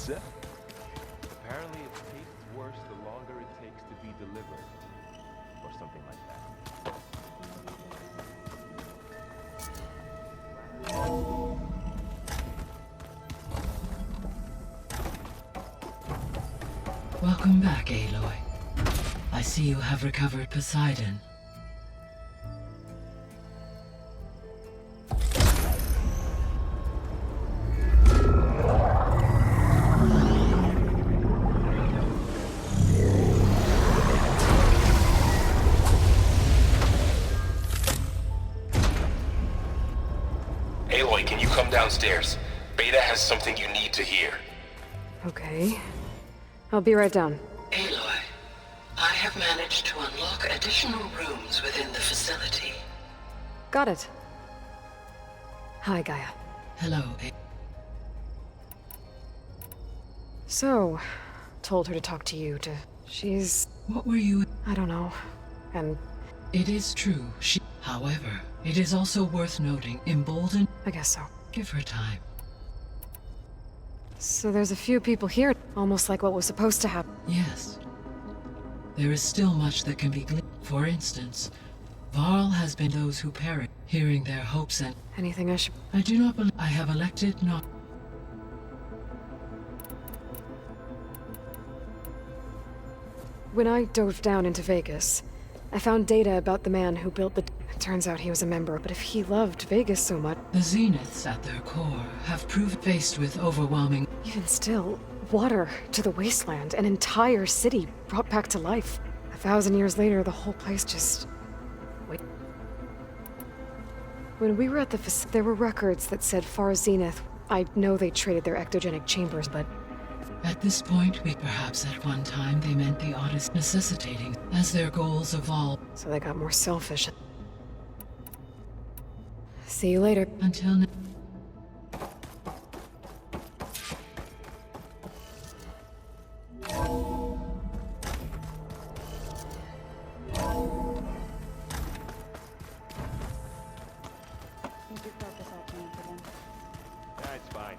pizza? Apparently it tastes worse the longer it takes to be delivered. Or something like that. Welcome back, Aloy. I see you have recovered Poseidon. Aloy, can you come downstairs? Beta has something you need to hear. Okay. I'll be right down. Aloy, I have managed to unlock additional rooms within the facility. Got it. Hi, Gaia. Hello, So, told her to talk to you, She's... What were you... I don't know. And... It is true, However, it is also worth noting, emboldened... I guess so. Give her time. So there's a few people here, almost like what was supposed to happen. Yes. There is still much that can be gleaned. For instance, Varl has been those who perish, hearing their hopes and... Anything I should... I do not believe... I have elected not... When I dove down into Vegas, I found data about the man who built the... It turns out he was a member, but if he loved Vegas so much... The Zeniths, at their core, have proved faced with overwhelming... Even still, water to the wasteland, an entire city brought back to life. 1,000 years later, the whole place just... Wait. When we were at the facility, there were records that said Far Zenith... I know they traded their ectogenic chambers, but... At this point, perhaps at one time they meant the Odyssey, necessitating, as their goals evolved. So they got more selfish. See you later. Until now. That's fine.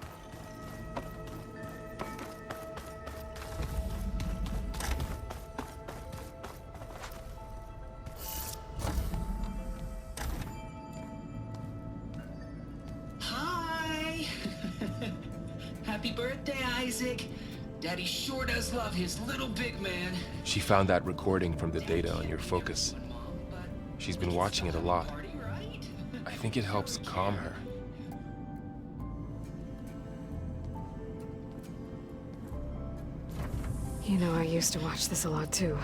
Hi! Happy birthday, Isaac. Daddy sure does love his little big man. She found that recording from the data on your focus. She's been watching it a lot. I think it helps calm her. You know, I used to watch this a lot too.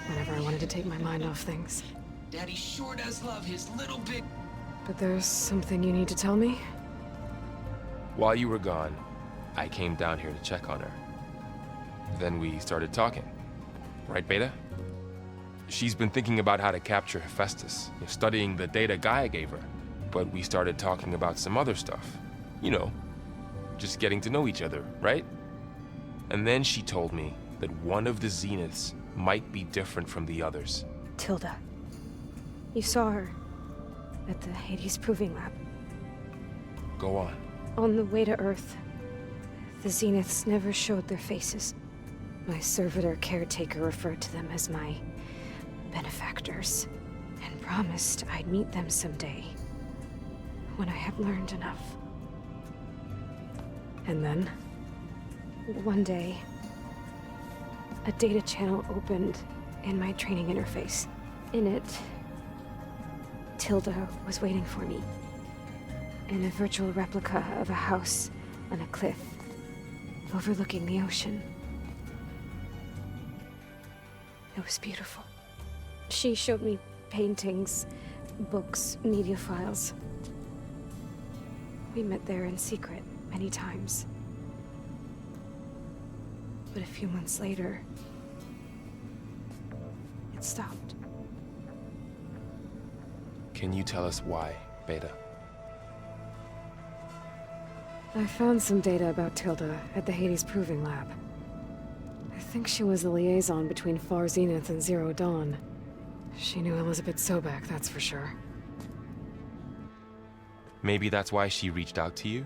Whenever I wanted to take my mind off things. Daddy sure does love his little big... But there's something you need to tell me? While you were gone, I came down here to check on her. Then we started talking. Right, Beta? She's been thinking about how to capture Hephaestus, studying the data Gaia gave her. But we started talking about some other stuff. You know, just getting to know each other, right? And then she told me that one of the Zeniths might be different from the others. Tilda. You saw her at the Hades Proving Lab. Go on. On the way to Earth, the Zeniths never showed their faces. My servitor caretaker referred to them as my benefactors, and promised I'd meet them someday, when I had learned enough. And then? One day, a data channel opened in my training interface. In it, Tilda was waiting for me, in a virtual replica of a house on a cliff, overlooking the ocean. It was beautiful. She showed me paintings, books, media files. We met there in secret many times. But a few months later, it stopped. Can you tell us why, Beta? I found some data about Tilda at the Hades Proving Lab. I think she was the liaison between Far Zenith and Zero Dawn. She knew Elizabeth Sobek, that's for sure. Maybe that's why she reached out to you?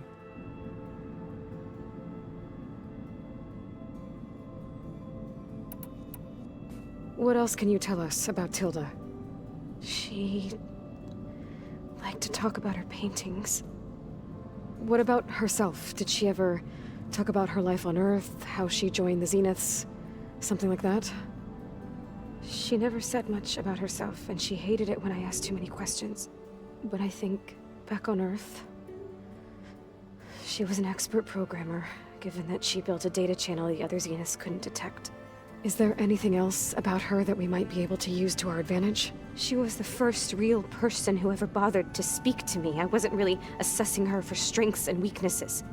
What else can you tell us about Tilda? She liked to talk about her paintings. What about herself? Did she ever talk about her life on Earth, how she joined the Zeniths, something like that? She never said much about herself, and she hated it when I asked too many questions. But I think, back on Earth, she was an expert programmer, given that she built a data channel the other Zeniths couldn't detect. Is there anything else about her that we might be able to use to our advantage? She was the first real person who ever bothered to speak to me. I wasn't really assessing her for strengths and weaknesses.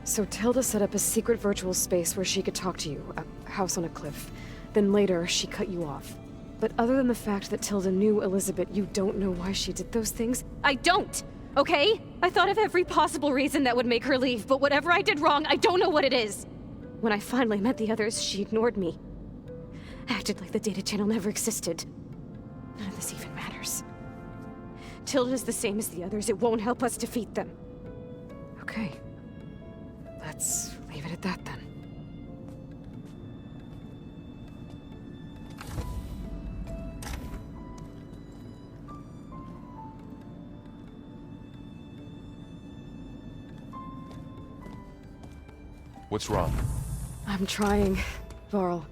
So Tilda set up a secret virtual space where she could talk to you, a house on a cliff. Then later, she cut you off. But other than the fact that Tilda knew Elizabeth, you don't know why she did those things? I don't! Okay? I thought of every possible reason that would make her leave, but whatever I did wrong, I don't know what it is. When I finally met the others, she ignored me. Acted like the data channel never existed. None of this even matters. Tilda's the same as the others. It won't help us defeat them. Okay. Let's leave it at that then. What's wrong? I'm trying, Varl.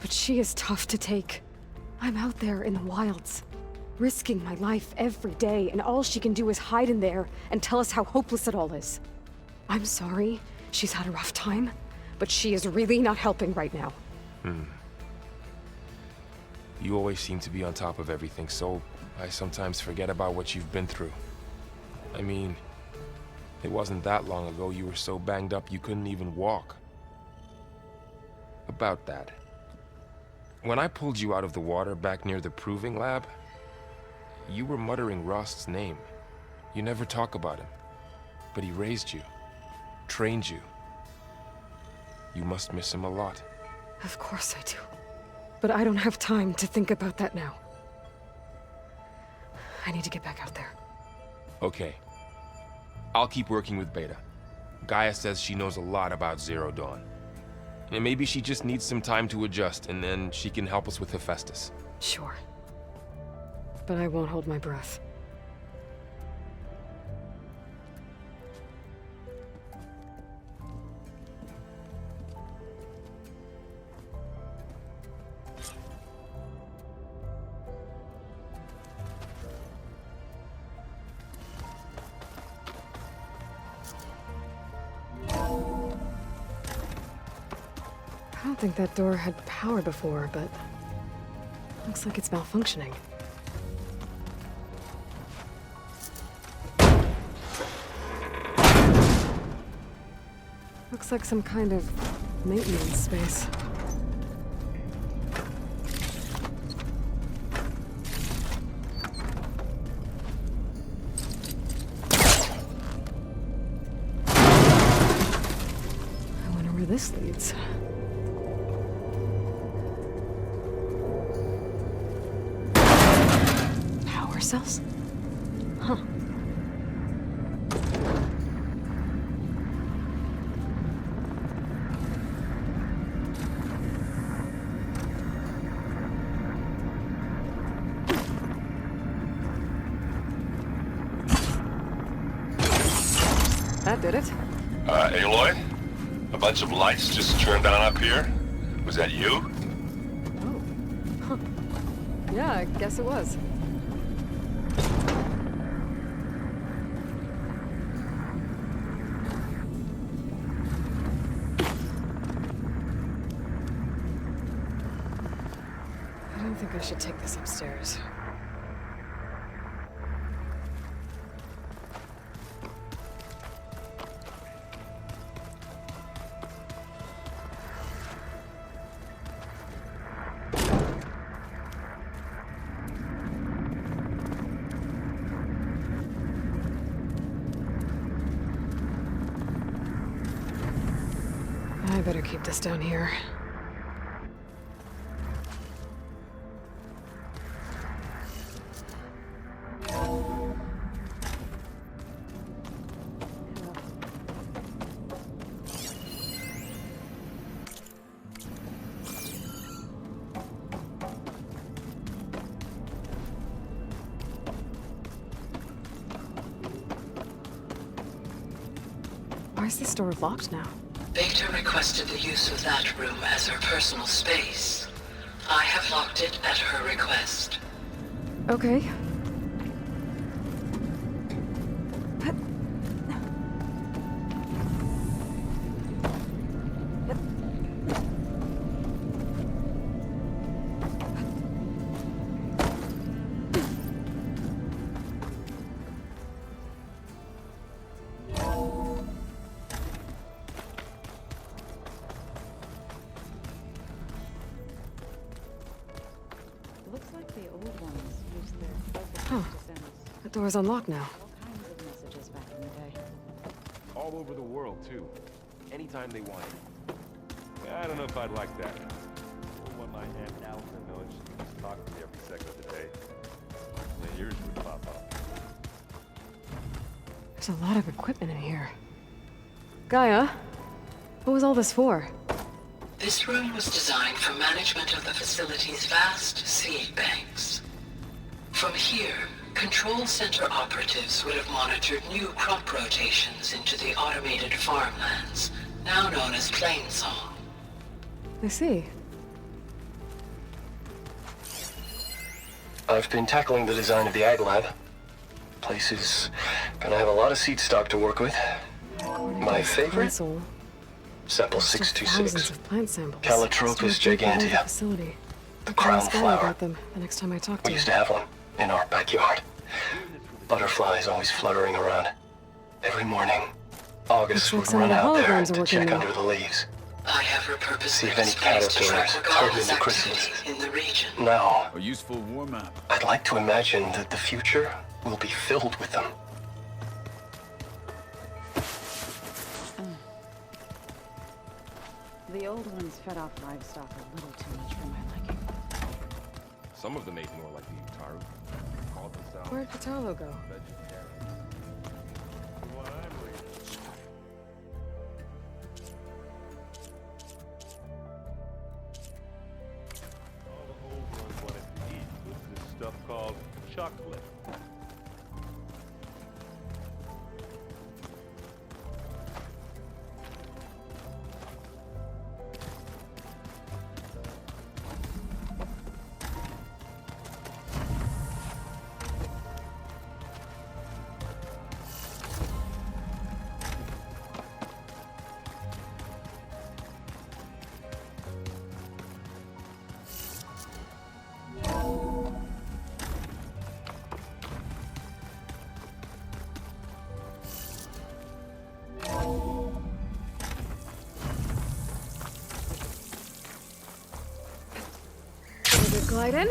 But she is tough to take. I'm out there in the wilds, risking my life every day, and all she can do is hide in there and tell us how hopeless it all is. I'm sorry, she's had a rough time, but she is really not helping right now. You always seem to be on top of everything, so I sometimes forget about what you've been through. I mean, it wasn't that long ago you were so banged up you couldn't even walk. About that. When I pulled you out of the water back near the proving lab, you were muttering Rost's name. You never talk about him, but he raised you, trained you. You must miss him a lot. Of course I do. But I don't have time to think about that now. I need to get back out there. Okay. I'll keep working with Beta. Gaia says she knows a lot about Zero Dawn. And maybe she just needs some time to adjust, and then she can help us with Hephaestus. Sure. But I won't hold my breath. I don't think that door had power before, but looks like it's malfunctioning. Looks like some kind of maintenance space. I wonder where this leads. Power cells? Huh. That did it. Aloy? A bunch of lights just turned on up here? Was that you? Oh. Huh. Yeah, I guess it was. I don't think I should take this upstairs. I better keep this down here. Why is this door locked now? Beta requested the use of that room as her personal space. I have locked it at her request. Okay. Looks like the old ones used their focus Huh. to send us That door's unlocked now. all kinds of messages back in the day. All over the world, too. Anytime they wanted. I don't know if I'd like that. Or want my Aunt Allison knowing she can just talk to me every second of the day. Then yours would pop up. There's a lot of equipment in here. Gaia, what was all this for? This room was designed for management of the facility's vast seed banks. From here, control center operatives would have monitored new crop rotations into the automated farmlands, now known as Plainsong. I see. I've been tackling the design of the Ag Lab. Place is gonna have a lot of seed stock to work with. My favorite? Console. Sample Thousands 626. of plant samples. Calotropis Stored all over the gigantea. facility. The I'll crown ask Gaia flower. about them the next time I talk to We her. used to have one in our backyard. Butterflies always fluttering around. Every morning, August Looks like would some run of the out there holograms are to working check now. under the leaves. I have repurposed See if the any displays to caterpillars track turn regardless into activity chrysalises. in the region. Now, A useful warm-up. I'd like to imagine that the future will be filled with them. The old ones fed off livestock a little too much for my liking. Some of them ate more like the Utaru. Called themselves Where'd Patalo go? vegetarians. From what I'm reading. All the old ones wanted to eat was this stuff called chocolate. Glide in?